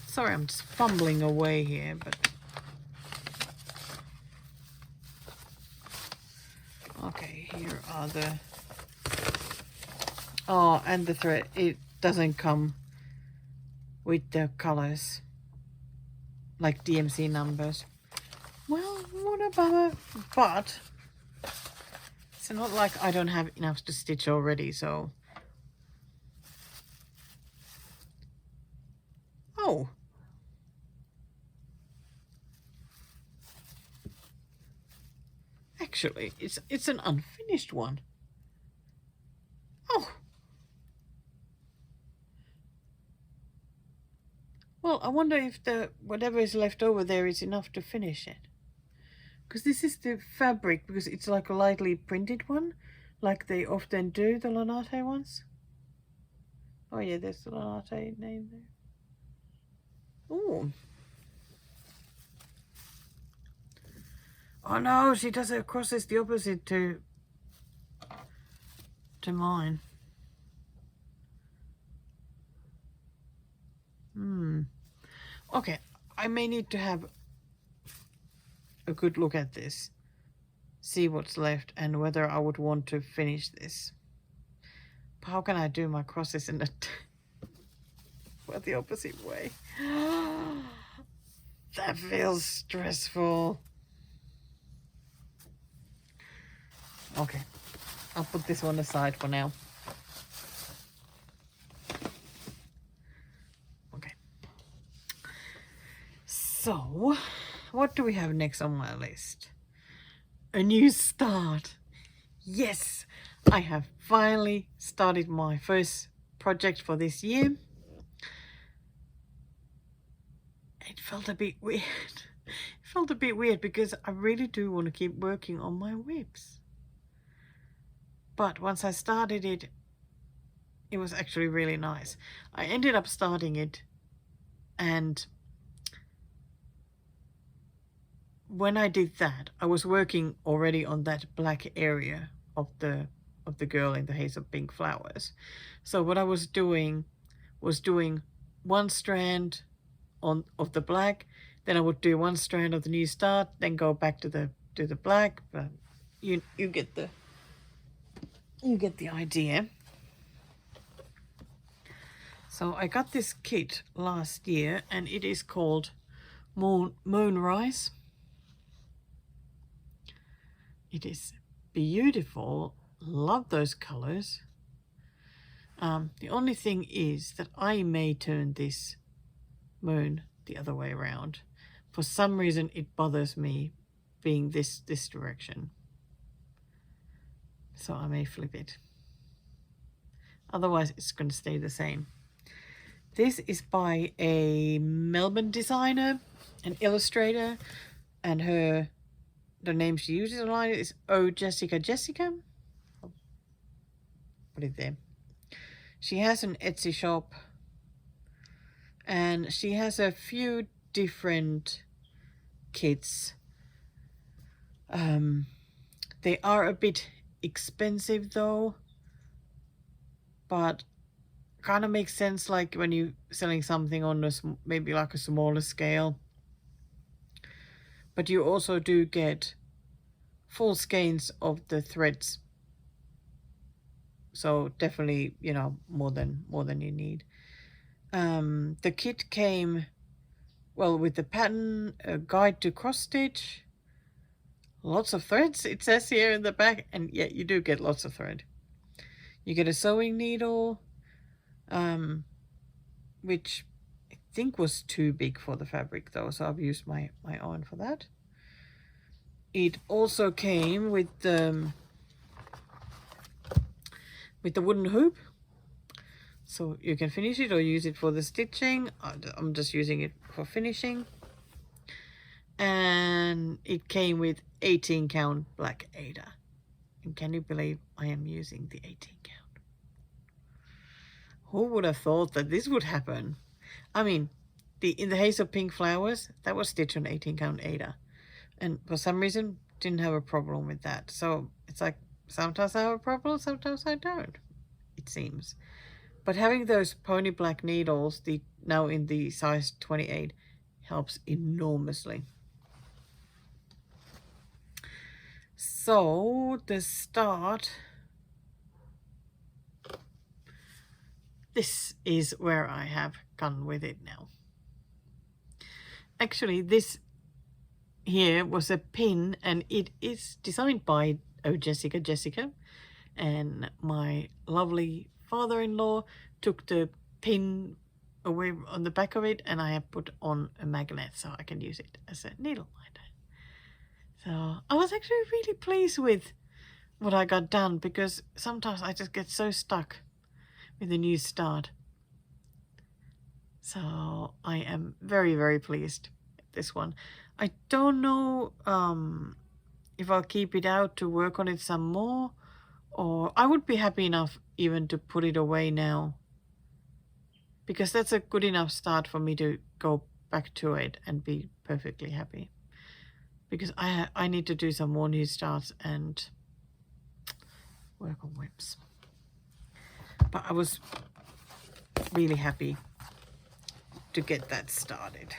Sorry, I'm just fumbling away here, but okay, here are the and the thread. It doesn't come with the colors like DMC numbers. Well, what a bummer, but it's not like I don't have enough to stitch already, so. Oh. Actually, it's an unfinished one. Oh. Well, I wonder if the whatever is left over there is enough to finish it. Because this is the fabric, because it's like a lightly printed one, like they often do, the Lanate ones. Oh yeah, there's the Lanate name there. Ooh. Oh no, she does it across. It's the opposite to mine. Okay, I may need to have a good look at this, see what's left, and whether I would want to finish this. But how can I do my crosses in the opposite way? That feels stressful. Okay, I'll put this one aside for now. Okay. So, what do we have next on my list? A new start. Yes, I have finally started my first project for this year. It felt a bit weird. It felt a bit weird because I really do want to keep working on my whips. But once I started it, it was actually really nice. I ended up starting it, and when I did that, I was working already on that black area of the girl in the haze of pink flowers. So what I was doing one strand of the black, then I would do one strand of the new start, then go back to the black. But you get the idea. So I got this kit last year, and it is called Moonrise. It is beautiful. Love those colors. The only thing is that I may turn this moon the other way around. For some reason it bothers me being this direction. So I may flip it. Otherwise it's going to stay the same. This is by a Melbourne designer, an illustrator, and the name she uses online is Oh Jessica. I'll put it there. She has an Etsy shop, and she has a few different kits. They are a bit expensive though, but kind of makes sense, like when you're selling something on maybe like a smaller scale. But you also do get full skeins of the threads, so definitely, you know, more than you need. The kit came with the pattern, a guide to cross stitch, lots of threads, it says here in the back, and yeah, you do get lots of thread. You get a sewing needle, which I think was too big for the fabric though, so I've used my own for that. It also came with the wooden hoop, so you can finish it or use it for the stitching. I'm just using it for finishing. And it came with 18 count black Ada, and can you believe I am using the 18 count? Who would have thought that this would happen? I mean, in the haze of pink flowers, that was stitched on 18 count Ada, and for some reason didn't have a problem with that. So it's like sometimes I have a problem, sometimes I don't, it seems. But having those pony black needles, now in the size 28, helps enormously. So the start, this is where I have gone with it now. Actually, this here was a pin, and it is designed by Oh Jessica, and my lovely father-in-law took the pin away on the back of it, and I have put on a magnet so I can use it as a needle minder. So I was actually really pleased with what I got done, because sometimes I just get so stuck with a new start. So I am very, very pleased with this one. I don't know if I'll keep it out to work on it some more, or I would be happy enough even to put it away now, because that's a good enough start for me to go back to it and be perfectly happy. Because I need to do some more new starts and work on whips. But I was really happy to get that started.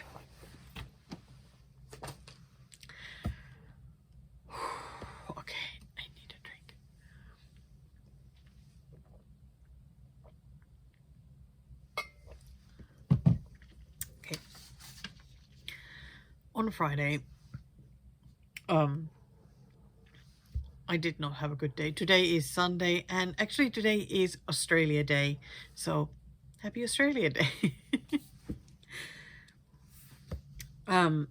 on Friday, I did not have a good day. Today is Sunday, and actually today is Australia Day, so happy Australia Day.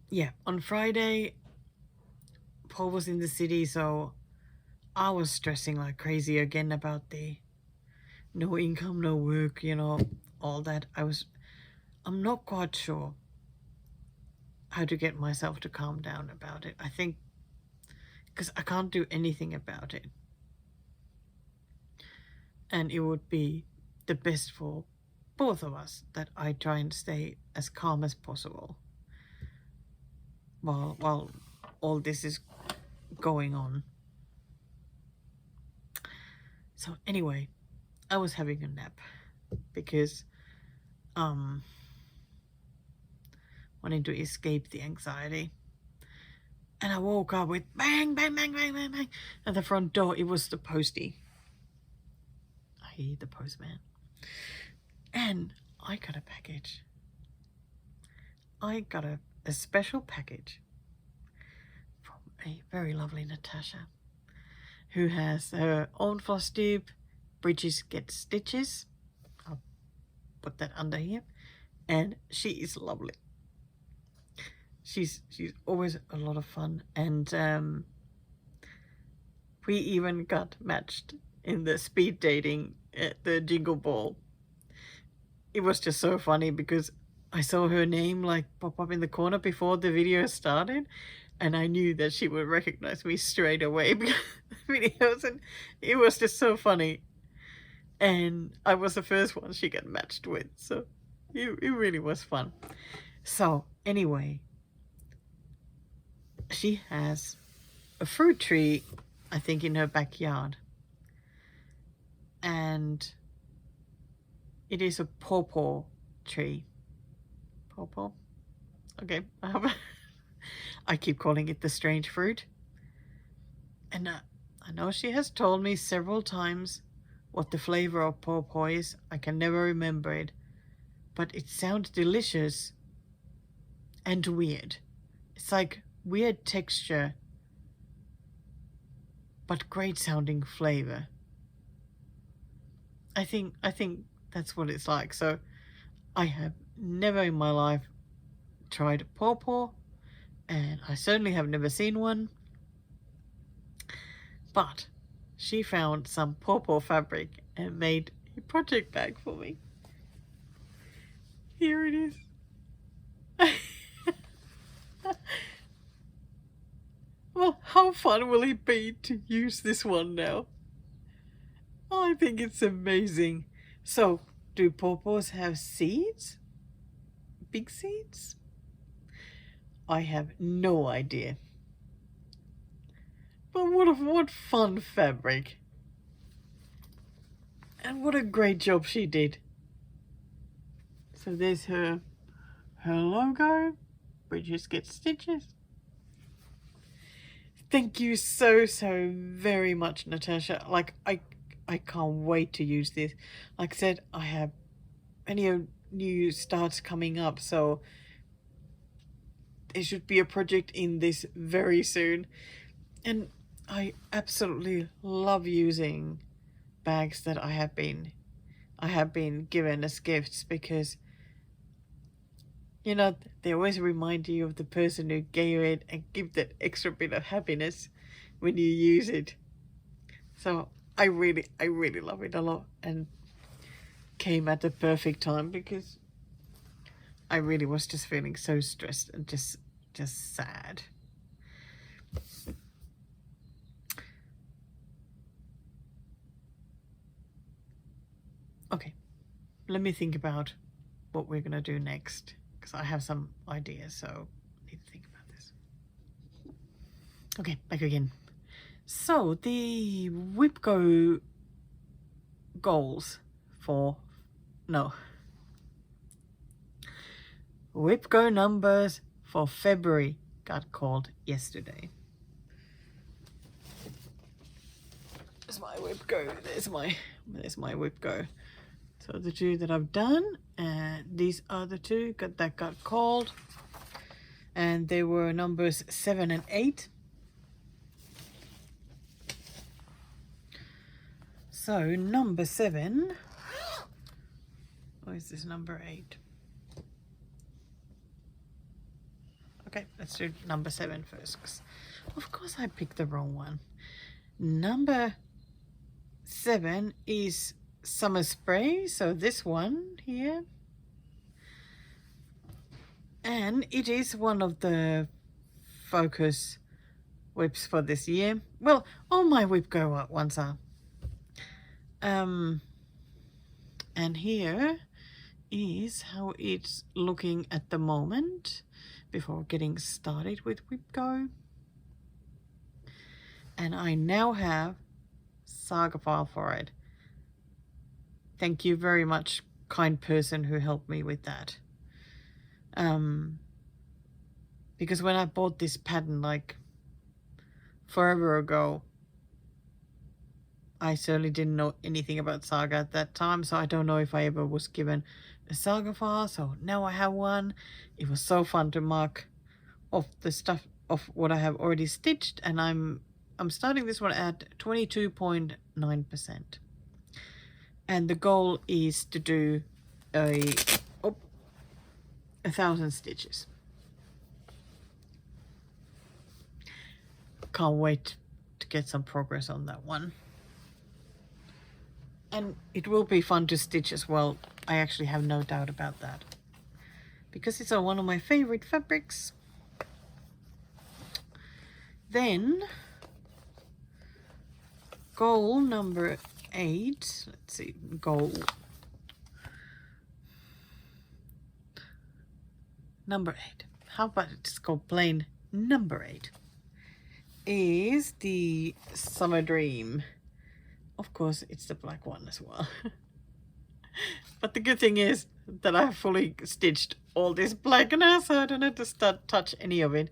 Yeah, on Friday, Paul was in the city, so I was stressing like crazy again about the no income, no work, you know, all that. I'm not quite sure how to get myself to calm down about it. I think because I can't do anything about it. And it would be the best for both of us that I try and stay as calm as possible while all this is going on. So anyway, I was having a nap because wanting to escape the anxiety. And I woke up with bang, bang, bang, bang, bang, bang at the front door. It was the postie. I hate the postman. And I got a package. I got a special package from a very lovely Natasha, who has her own Flosstube, Bridges Get Stitches. I'll put that under here. And she is lovely. She's always a lot of fun, and we even got matched in the speed dating at the Jingle Ball. It was just so funny because I saw her name like pop up in the corner before the video started, and I knew that she would recognize me straight away because the videos, and it was just so funny. And I was the first one she got matched with, so it really was fun. So anyway, she has a fruit tree, I think, in her backyard. And it is a pawpaw tree. Pawpaw? Okay, I keep calling it the strange fruit. And I know she has told me several times what the flavor of pawpaw is. I can never remember it. But it sounds delicious and weird. It's like weird texture, but great sounding flavor. I think that's what it's like. So I have never in my life tried pawpaw, and I certainly have never seen one. But she found some pawpaw fabric and made a project bag for me. Here it is. Well, how fun will it be to use this one now? I think it's amazing. So, do pawpaws have seeds? Big seeds? I have no idea. But what fun fabric. And what a great job she did. So there's her logo. Bridges Get Stitches. Thank you so very much, Natasha. Like, I can't wait to use this. Like I said, I have plenty new starts coming up, so there should be a project in this very soon. And I absolutely love using bags that I have been given as gifts, because you know, they always remind you of the person who gave it and give that extra bit of happiness when you use it. So I really love it a lot, and came at the perfect time because I really was just feeling so stressed and just sad. Okay, let me think about what we're gonna do next, because I have some ideas, so I need to think about this. Okay, back again. So the WIPGO goals for WIPGO numbers for February got called yesterday. There's my WIPGO. There's my WIPGO. So the two that I've done, and these are the two that got called. and they were numbers 7 and 8. So number 7, or is this number 8? Okay, let's do number 7 first, 'cause of course I picked the wrong one. Number 7 is summer spray, so this one here. And it is one of the focus whips for this year. Well, all my whip go ones are. And here is how it's looking at the moment before getting started with WhipGo. And I now have saga file for it. Thank you very much, kind person who helped me with that. Because when I bought this pattern like forever ago, I certainly didn't know anything about saga at that time, so I don't know if I ever was given a saga file. So now I have one. It was so fun to mark off the stuff of what I have already stitched, and I'm starting this one at 22.9%. And the goal is to do 1,000 stitches. Can't wait to get some progress on that one. And it will be fun to stitch as well. I actually have no doubt about that, because it's one of my favorite fabrics. Then goal number 8. Let's see, goal number 8. How about it just go plain number 8? Is the Summer Dream. Of course, it's the black one as well. But the good thing is that I have fully stitched all this black now, so I don't have to touch any of it.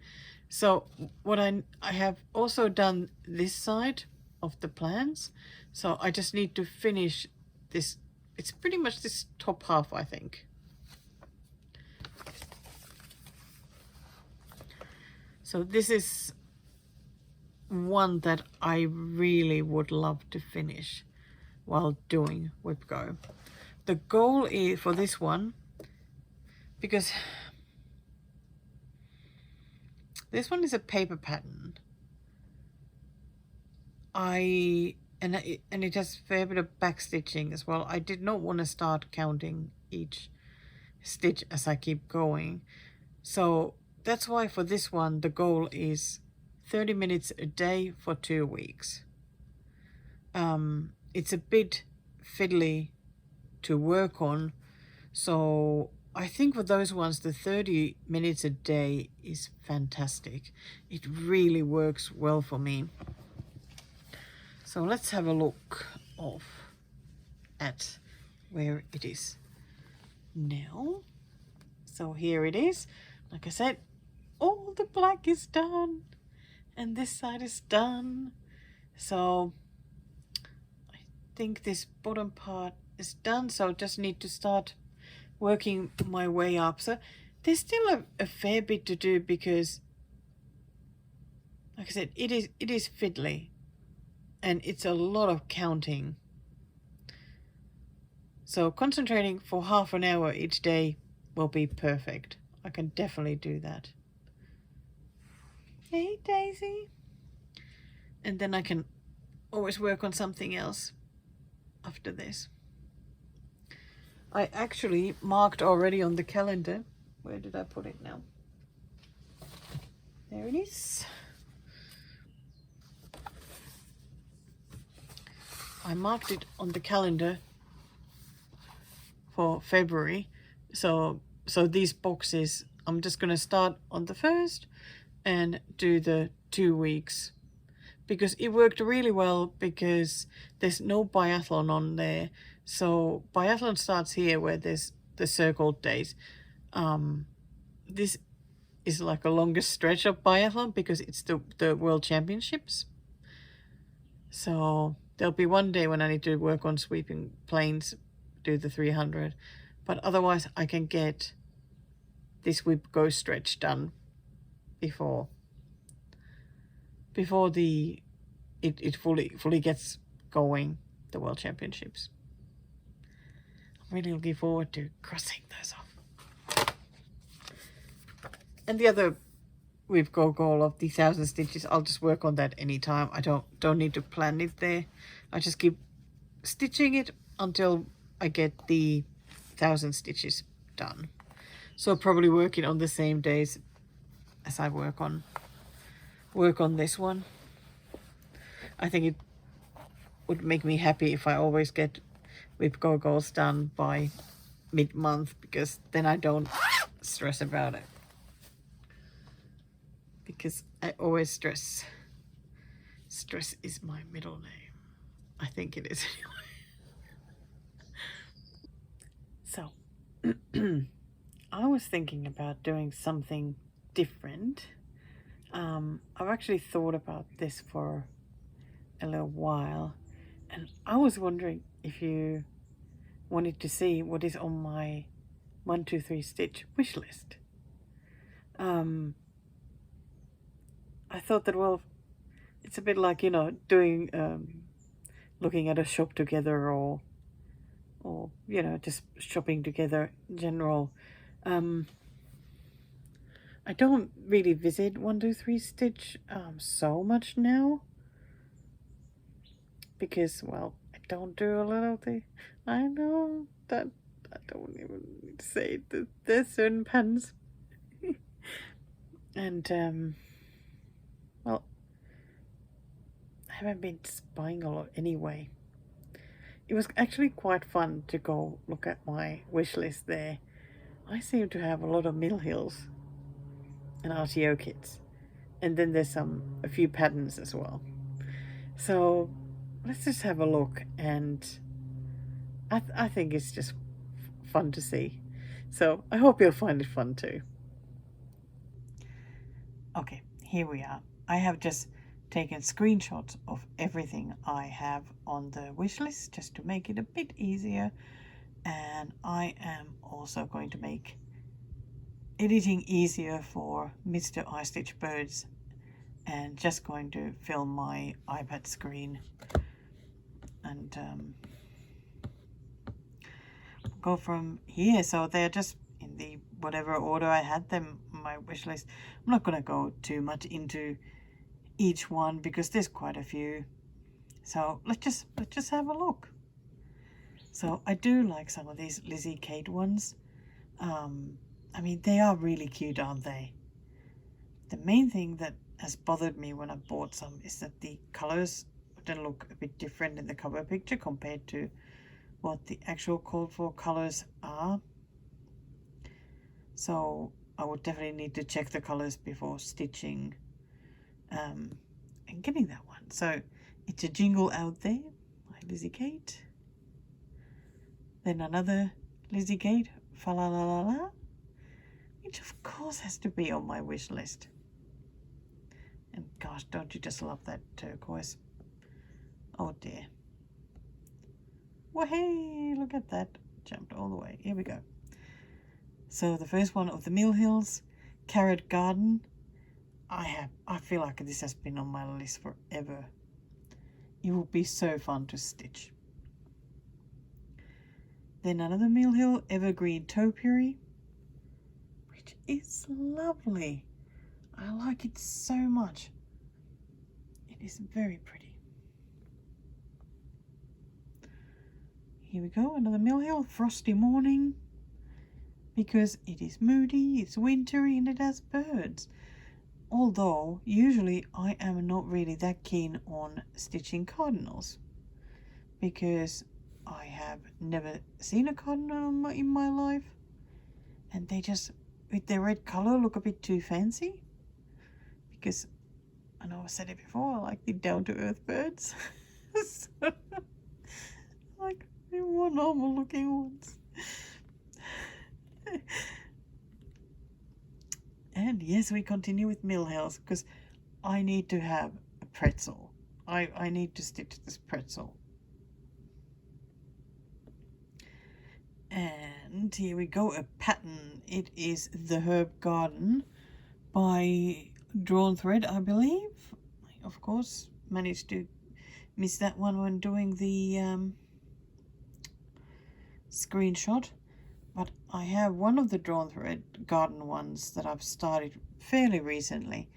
So what I have also done this side of the plans, so I just need to finish this. It's pretty much this top half, I think. So this is one that I really would love to finish while doing WhipGo. The goal is for this one, because this one is a paper pattern. And it has a fair bit of back stitching as well. I did not want to start counting each stitch as I keep going. So that's why for this one the goal is 30 minutes a day for 2 weeks. It's a bit fiddly to work on, so I think for those ones the 30 minutes a day is fantastic. It really works well for me. So let's have a look at where it is now. So here it is. Like I said, all the black is done and this side is done. So I think this bottom part is done, so just need to start working my way up. So there's still a fair bit to do, because like I said, it is fiddly and it's a lot of counting. So concentrating for half an hour each day will be perfect. I can definitely do that. Hey Daisy. And then I can always work on something else after this. I actually marked already on the calendar. Where did I put it now? There it is. I marked it on the calendar for February. So these boxes, I'm just going to start on the 1st and do the 2 weeks, because it worked really well, because there's no biathlon on there. So biathlon starts here where there's the circled days. This is like a longer stretch of biathlon because it's the World Championships. So there'll be one day when I need to work on sweeping planes, do the 300, but otherwise I can get this WhipGo stretch done before it fully gets going, the World Championships. I'm really looking forward to crossing those off. And the other with goal of the 1,000 stitches, I'll just work on that anytime. I don't need to plan it there. I just keep stitching it until I get the 1,000 stitches done. So probably working on the same days as I work on this one. I think it would make me happy if I always get whip goals done by mid-month, because then I don't stress about it. Because I always stress. Stress is my middle name. I think it is anyway. So, I was thinking about doing something different. I've actually thought about this for a little while, and I was wondering if you wanted to see what is on my 1, 2, 3 stitch wish list. I thought that, well, it's a bit like, you know, doing looking at a shop together, or you know, just shopping together in general. I don't really visit 1, 2, 3 stitch so much now, because, well, I don't do a lot of the, I know that I don't even need to say that there's certain patterns. And well, I haven't been spying a lot anyway. It was actually quite fun to go look at my wish list there. I seem to have a lot of mill hills and RTO kits, and then there's a few patterns as well. So let's just have a look, and I think it's just fun to see. So I hope you'll find it fun too. Okay, here we are. I have just taken screenshots of everything I have on the wish list just to make it a bit easier, and I am also going to make editing easier for Mr. I Stitch Birds, and just going to film my iPad screen and go from here. So they're just in the whatever order I had them on my wish list. I'm not going to go too much into each one because there's quite a few. So let's just have a look. So I do like some of these Lizzie Kate ones. I mean, they are really cute, aren't they? The main thing that has bothered me when I bought some is that the colors don't look a bit different in the cover picture compared to what the actual called for colors are. So I would definitely need to check the colors before stitching and getting that one. So it's a jingle out there by Lizzie Kate. Then another Lizzie Kate, fa la la la la, which of course has to be on my wish list. And gosh, don't you just love that turquoise? Oh dear. Well, hey, look at that. Jumped all the way. Here we go. So the first one of the Mill Hills, Carrot Garden. I feel like this has been on my list forever. It will be so fun to stitch. Then another Mill Hill, Evergreen Topiary, which is lovely. I like it so much. It is very pretty. Here we go, another Mill Hill, Frosty Morning, because it is moody, it's wintry, and it has birds. Although, usually I am not really that keen on stitching cardinals, because I have never seen a cardinal in my life, and they just, with their red color, look a bit too fancy. Because I know I said it before, I like the down-to-earth birds. So, like the more normal looking ones. And yes, we continue with Mill Hills because I need to have a pretzel. I need to stitch this pretzel. And here we go, a pattern. It is The Herb Garden by drawn thread, I believe. I, of course, managed to miss that one when doing the screenshot. But I have one of the drawn thread garden ones that I've started fairly recently.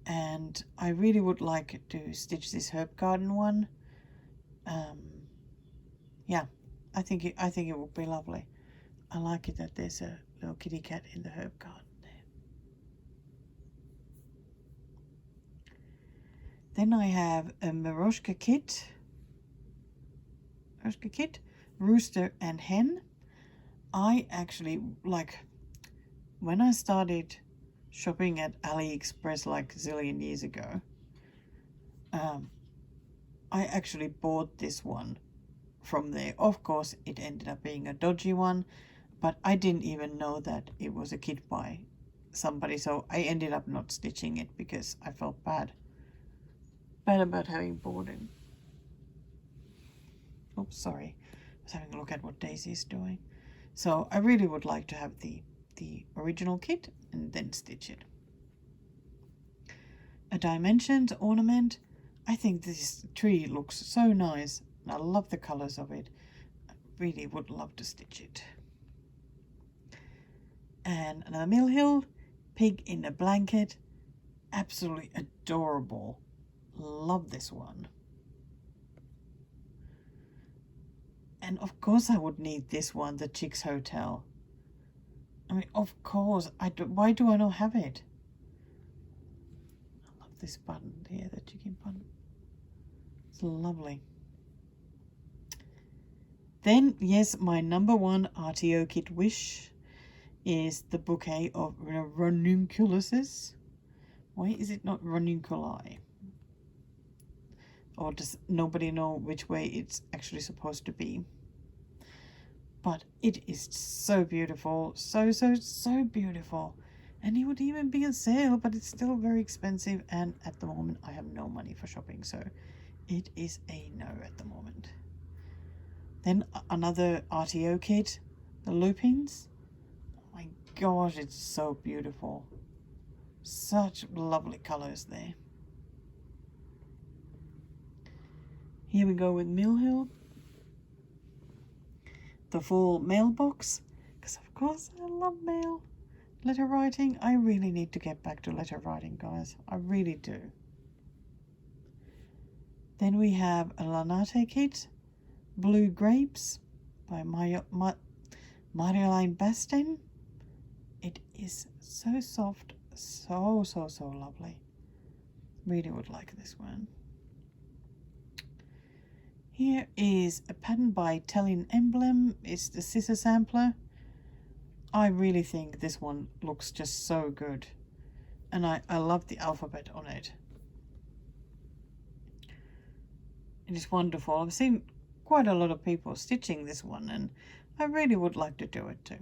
And I really would like to stitch this herb garden one. Yeah, I think it would be lovely. I like it that there's a little kitty cat in the herb garden there. Then I have a Maroshka kit, rooster and hen. I actually, like, when I started shopping at AliExpress like a zillion years ago, I actually bought this one from there. Of course, it ended up being a dodgy one, but I didn't even know that it was a kit by somebody, so I ended up not stitching it because I felt bad about having bought it. Oops, sorry. I was having a look at what Daisy's doing. So I really would like to have the original kit and then stitch it. A dimensions ornament. I think this tree looks so nice. I love the colors of it. I really would love to stitch it. And another Mill Hill, pig in a blanket. Absolutely adorable. Love this one. And of course I would need this one, the Chicks Hotel. I mean, of course. Why do I not have it? I love this button here, the chicken button. It's lovely. Then, yes, my number one RTO kit wish is the bouquet of ranunculuses. Why is it not ranunculi? Or does nobody know which way it's actually supposed to be? But it is so beautiful. So beautiful. And it would even be on sale, but it's still very expensive. And at the moment, I have no money for shopping. So it is a no at the moment. Then another RTO kit, the loopings. Oh my gosh, it's so beautiful. Such lovely colors there. Here we go with Mill Hill. The full mailbox, because of course I love mail. Letter writing. I really need to get back to letter writing, guys. I really do. Then we have a Lanate kit, Blue Grapes by Marjolein Basten. It is so soft, so lovely. Really would like this one. Here is a pattern by Tellin Emblem. It's the scissor sampler. I really think this one looks just so good. And I love the alphabet on it. It is wonderful. I've seen quite a lot of people stitching this one and I really would like to do it too.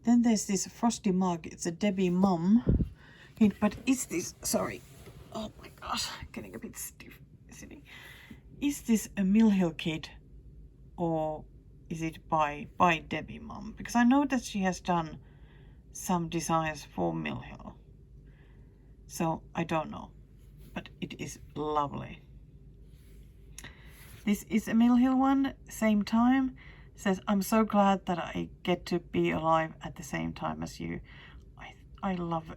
Then there's this frosty mug. It's a Debbie Mum. But is this, sorry. Oh my gosh, getting a bit stiff. Is this a Mill Hill kit or is it by Debbie Mum? Because I know that she has done some designs for Mill Hill. So I don't know, but it is lovely. This is a Mill Hill one, same time. It says, I'm so glad that I get to be alive at the same time as you. I love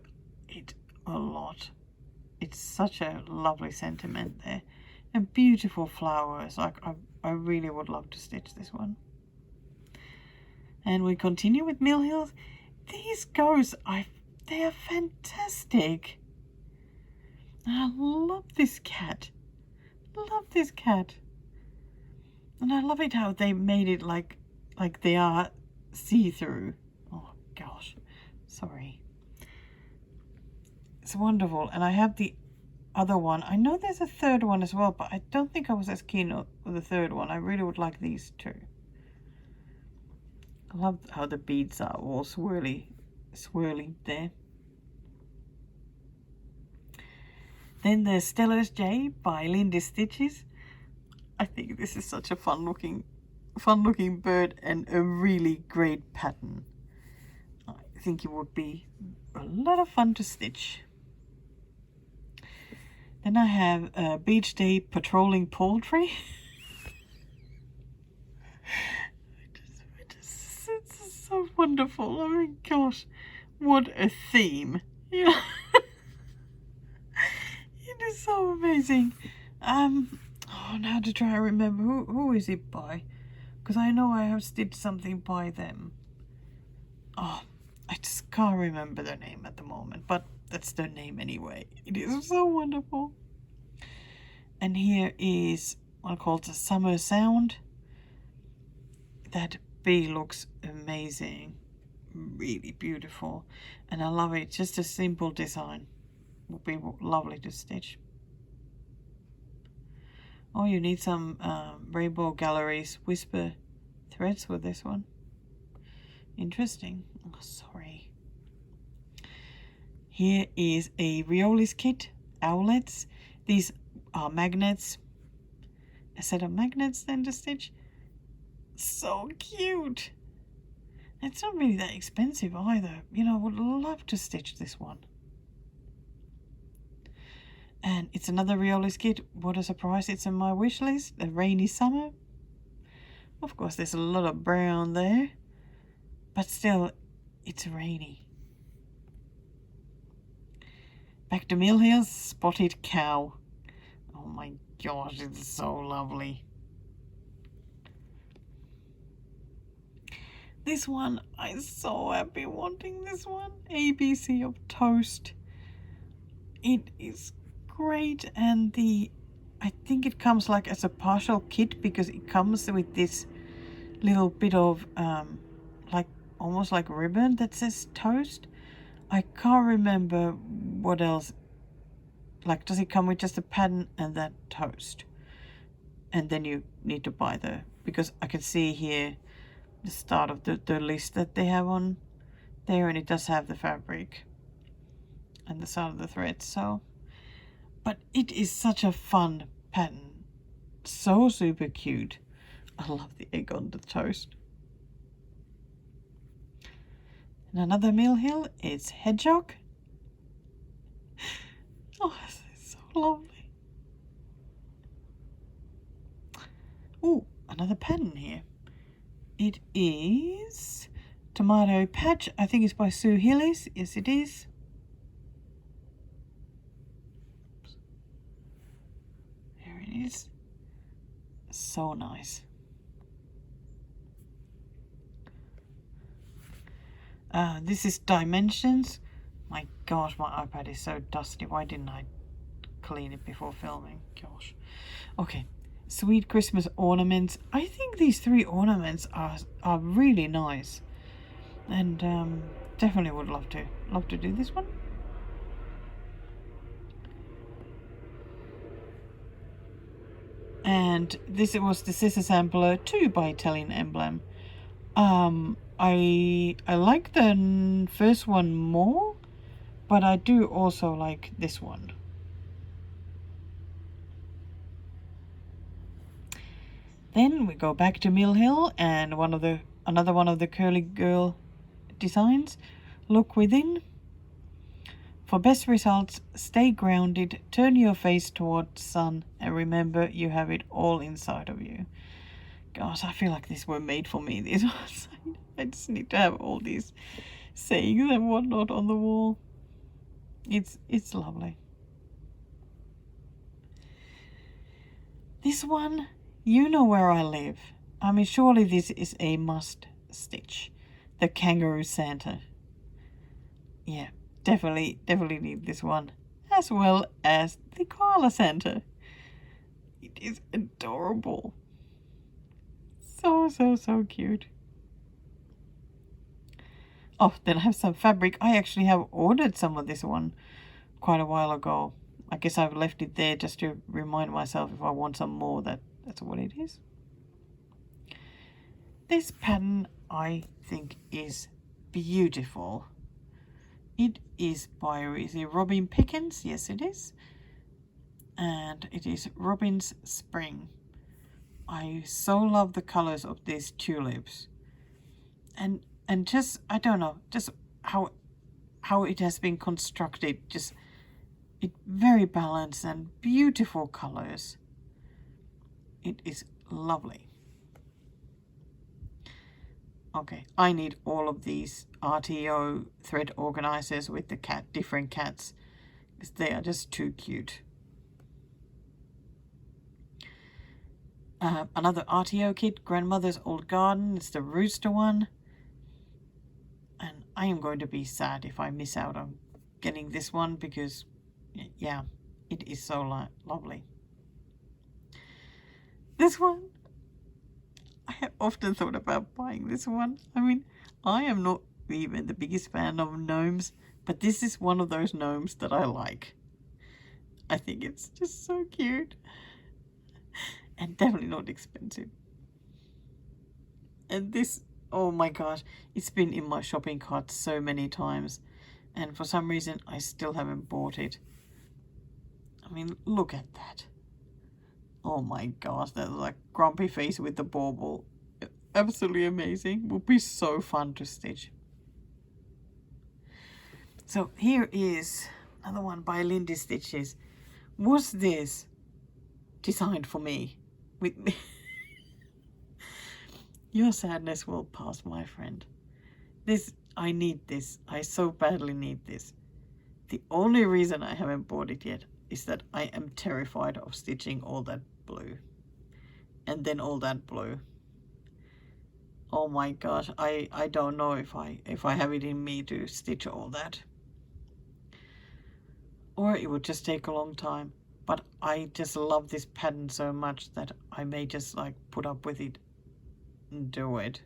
it a lot. It's such a lovely sentiment there. And beautiful flowers. Like I really would love to stitch this one. And we continue with Mill Hills. These ghosts, they are fantastic. I love this cat. Love this cat. And I love it how they made it like they are see-through. Oh gosh, sorry. It's wonderful. And I have the other one. I know there's a third one as well, but I don't think I was as keen with the third one. I really would like these two. I love how the beads are all swirly there. Then there's Stellar's J by Lindy Stitches. I think this is such a fun looking bird and a really great pattern. I think it would be a lot of fun to stitch. Then I have a beach day patrolling poultry. It's so wonderful. I mean, gosh, what a theme. Yeah. It is so amazing. Oh, now to try and remember who is it by, because I know I have stitched something by them. Oh, I just can't remember their name at the moment, but that's their name anyway. It is so wonderful. And here is one called the Summer Sound. That bee looks amazing, really beautiful, and I love it. Just a simple design would be lovely to stitch. Oh, you need some Rainbow Galleries Whisper threads with this one. Interesting. Oh, sorry. Here is a Riolis kit, owlets. These are magnets. A set of magnets then to stitch. So cute. It's not really that expensive either. You know, I would love to stitch this one. And it's another Riolis kit. What a surprise. It's on my wish list. A rainy summer. Of course, there's a lot of brown there. But still, it's rainy. Back to Mill Hills, Spotted Cow. Oh my gosh, it's so lovely. This one, I'm so happy wanting this one. ABC of Toast. It is great, and I think it comes like as a partial kit because it comes with this little bit of like almost like ribbon that says Toast. I can't remember what else. Like, does it come with just a pattern and that Toast? And then you need to buy because I can see here the start of the list that they have on there, and it does have the fabric and the start of the thread. So, but it is such a fun pattern, so super cute. I love the egg on the toast. And another Mill Hill is Hedgehog. Oh, this is so lovely. Oh, another pattern here. It is Tomato Patch. I think it's by Sue Hillis. Yes, it is. There it is. So nice. This is Dimensions. My gosh, my iPad is so dusty. Why didn't I clean it before filming? Gosh. Okay. Sweet Christmas ornaments. I think these 3 ornaments are really nice, and definitely would love to do this one. And this was the Scissor Sampler 2 by Telling Emblem. I like the first one more, but I do also like this one. Then we go back to Mill Hill and another one of the Curly Girl designs. Look within. For best results, stay grounded, turn your face towards sun, and remember you have it all inside of you. Gosh, I feel like these were made for me. These ones. I just need to have all these sayings and whatnot on the wall. It's lovely. This one, you know where I live. I mean, surely this is a must stitch. The Kangaroo Santa. Yeah, definitely need this one. As well as the Koala Santa. It is adorable. So cute. Oh, then I have some fabric. I actually have ordered some of this one quite a while ago. I guess I've left it there just to remind myself if I want some more that's what it is. This pattern I think is beautiful. It is by Robin Pickens. Yes, it is. And it is Robin's Spring. I so love the colors of these tulips. And just, I don't know, just how how it has been constructed. Just it very balanced and beautiful colors. It is lovely. Okay, I need all of these RTO thread organizers with the different cats, because they are just too cute. Another RTO kit, Grandmother's Old Garden. It's the rooster one. And I am going to be sad if I miss out on getting this one, because, yeah, it is so lovely. This one, I have often thought about buying this one. I mean, I am not even the biggest fan of gnomes, but this is one of those gnomes that I like. I think it's just so cute. And definitely not expensive. And this, oh my gosh, it's been in my shopping cart so many times. And for some reason, I still haven't bought it. I mean, look at that. Oh my gosh, that's like grumpy face with the bauble. Absolutely amazing. Would be so fun to stitch. So here is another one by Lindy Stitches. Was this designed for me? With me? Your sadness will pass, my friend. I need this. I so badly need this. The only reason I haven't bought it yet is that I am terrified of stitching all that blue. And then all that blue. Oh my gosh, I don't know if I have it in me to stitch all that. Or it would just take a long time. But I just love this pattern so much that I may just like put up with it and do it.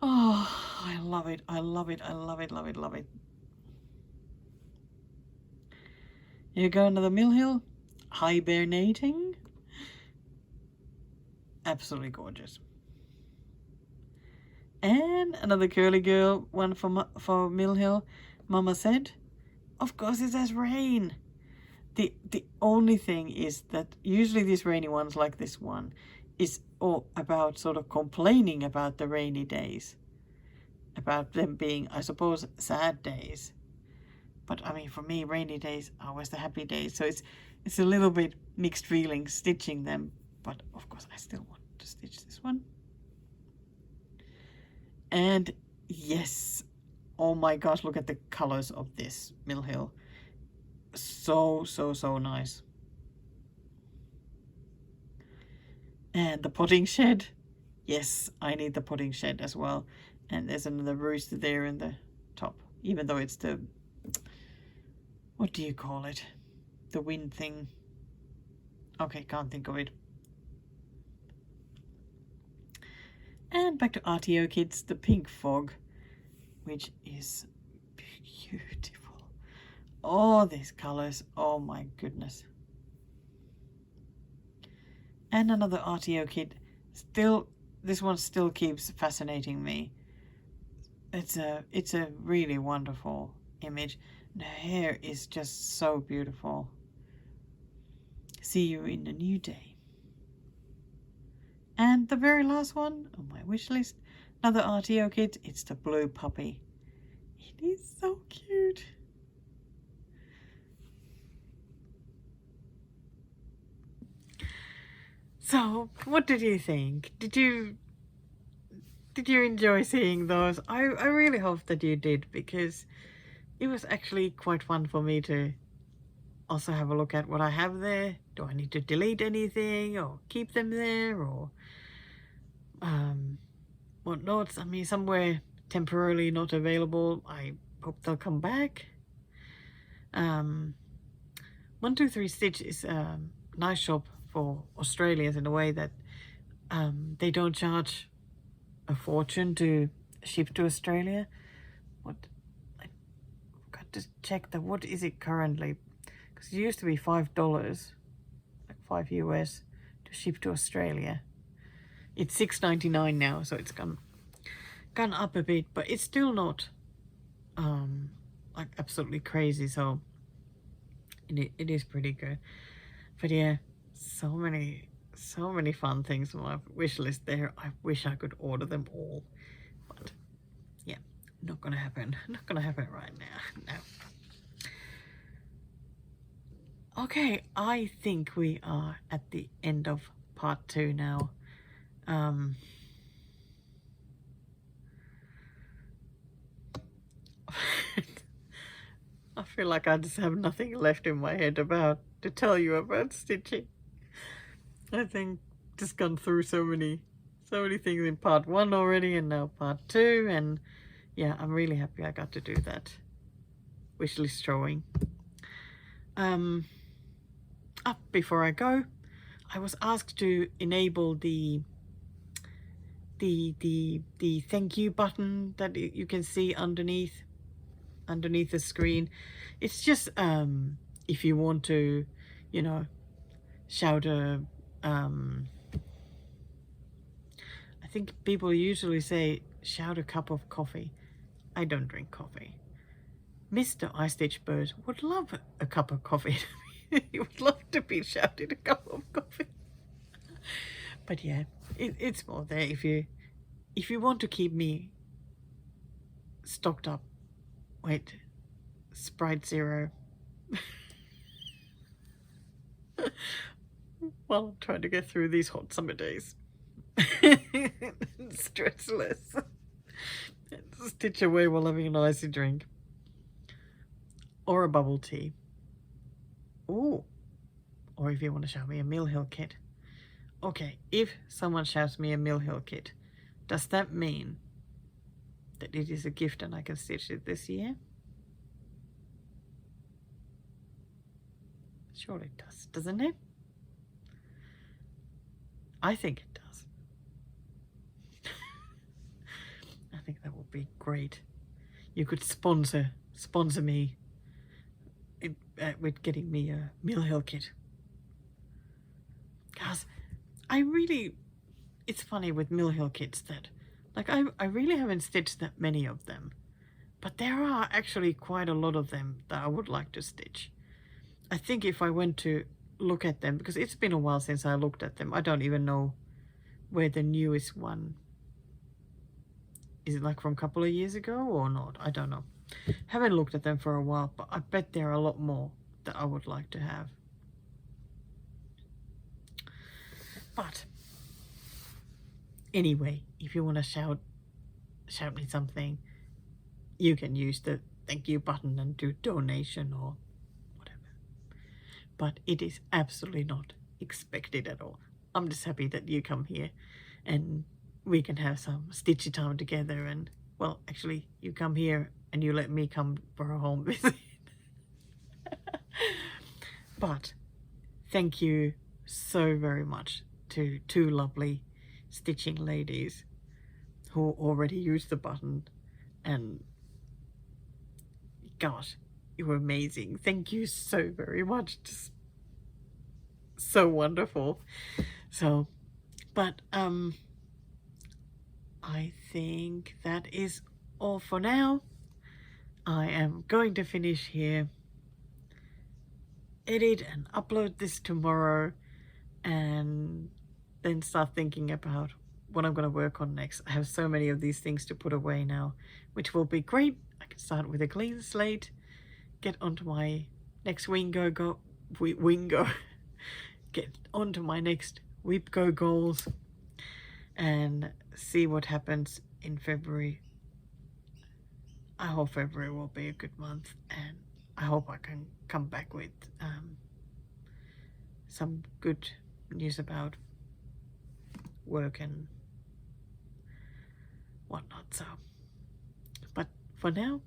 Oh, I love it. I love it. I love it. Love it. Love it. Here you go, another Mill Hill. Hibernating. Absolutely gorgeous. And another curly girl one for Mill Hill. Mama said, of course it has rain. The only thing is that usually these rainy ones like this one is all about sort of complaining about the rainy days. About them being, I suppose, sad days. But I mean, for me, rainy days are always the happy days. So it's a little bit mixed feelings stitching them. But of course, I still want to stitch this one. And yes, oh my gosh, look at the colors of this Mill Hill. So nice. And the potting shed. Yes, I need the potting shed as well. And there's another rooster there in the top. Even though it's the, what do you call it? The wind thing. Okay, can't think of it. And back to RTO Kids, the pink fog, which is beautiful. Oh, these colors. Oh my goodness. And another RTO kit. Still, this one still keeps fascinating me. It's a really wonderful image. The hair is just so beautiful. See you in a new day. And the very last one on my wish list, another RTO kit. It's the blue puppy. It is so cute. So, what did you think? Did you enjoy seeing those? I really hope that you did, because it was actually quite fun for me to also have a look at what I have there. Do I need to delete anything or keep them there, or what notes? I mean, somewhere temporarily not available. I hope they'll come back. 123 Stitch is a nice shop for Australians in a way that they don't charge a fortune to ship to Australia. What, I got to check that. What is it currently? Because it used to be $5, like $5 US, to ship to Australia. It's $6.99 now, so it's gone up a bit, but it's still not like absolutely crazy. So it is pretty good. But yeah, so many fun things on my wish list there. I wish I could order them all, but yeah, Not gonna happen. Not gonna happen right now. No. Okay, I think we are at the end of part 2 now. I feel like I just have nothing left in my head to tell you about stitching. I think just gone through so many things in part 1 already, and now part 2, and yeah, I'm really happy I got to do that wish list drawing. Before I go, I was asked to enable the thank you button that you can see underneath the screen. It's just if you want to, you know, shout a I think people usually say shout a cup of coffee. I don't drink coffee. Mr. I Stitch Bird would love a cup of coffee. He would love to be shouted a cup of coffee. But yeah, it's more there if you want to keep me stocked up. Wait, Sprite Zero. While I'm trying to get through these hot summer days. Stressless. Stitch away while having an icy drink. Or a bubble tea. Ooh. Or if you want to shout me a Mill Hill kit. Okay, if someone shouts me a Mill Hill kit, does that mean that it is a gift and I can stitch it this year? Surely it does, doesn't it? I think it does. I think that would be great. You could sponsor me with getting me a Mill Hill kit. Guys, it's funny with Mill Hill kits that, like, I really haven't stitched that many of them, but there are actually quite a lot of them that I would like to stitch. I think if I went to look at them, because it's been a while since I looked at them, I don't even know where the newest one is. It like from a couple of years ago or not? I don't know. Haven't looked at them for a while, but I bet there are a lot more that I would like to have. But anyway, if you want to shout me something, you can use the thank you button and do donation or whatever. But it is absolutely not expected at all. I'm just happy that you come here and we can have some stitchy time together. And well, actually, you come here and you let me come for a home visit. But thank you so very much to 2 lovely stitching ladies who already used the button, and gosh, you were amazing. Thank you so very much. Just so wonderful. So, but I think that is all for now. I am going to finish here, edit and upload this tomorrow, and then start thinking about what I'm going to work on next. I have so many of these things to put away now, which will be great. I can start with a clean slate, get onto my next get onto my next Whip Go goals, and see what happens in February. I hope February will be a good month, and I hope I can come back with some good news about work and whatnot. So, but for now,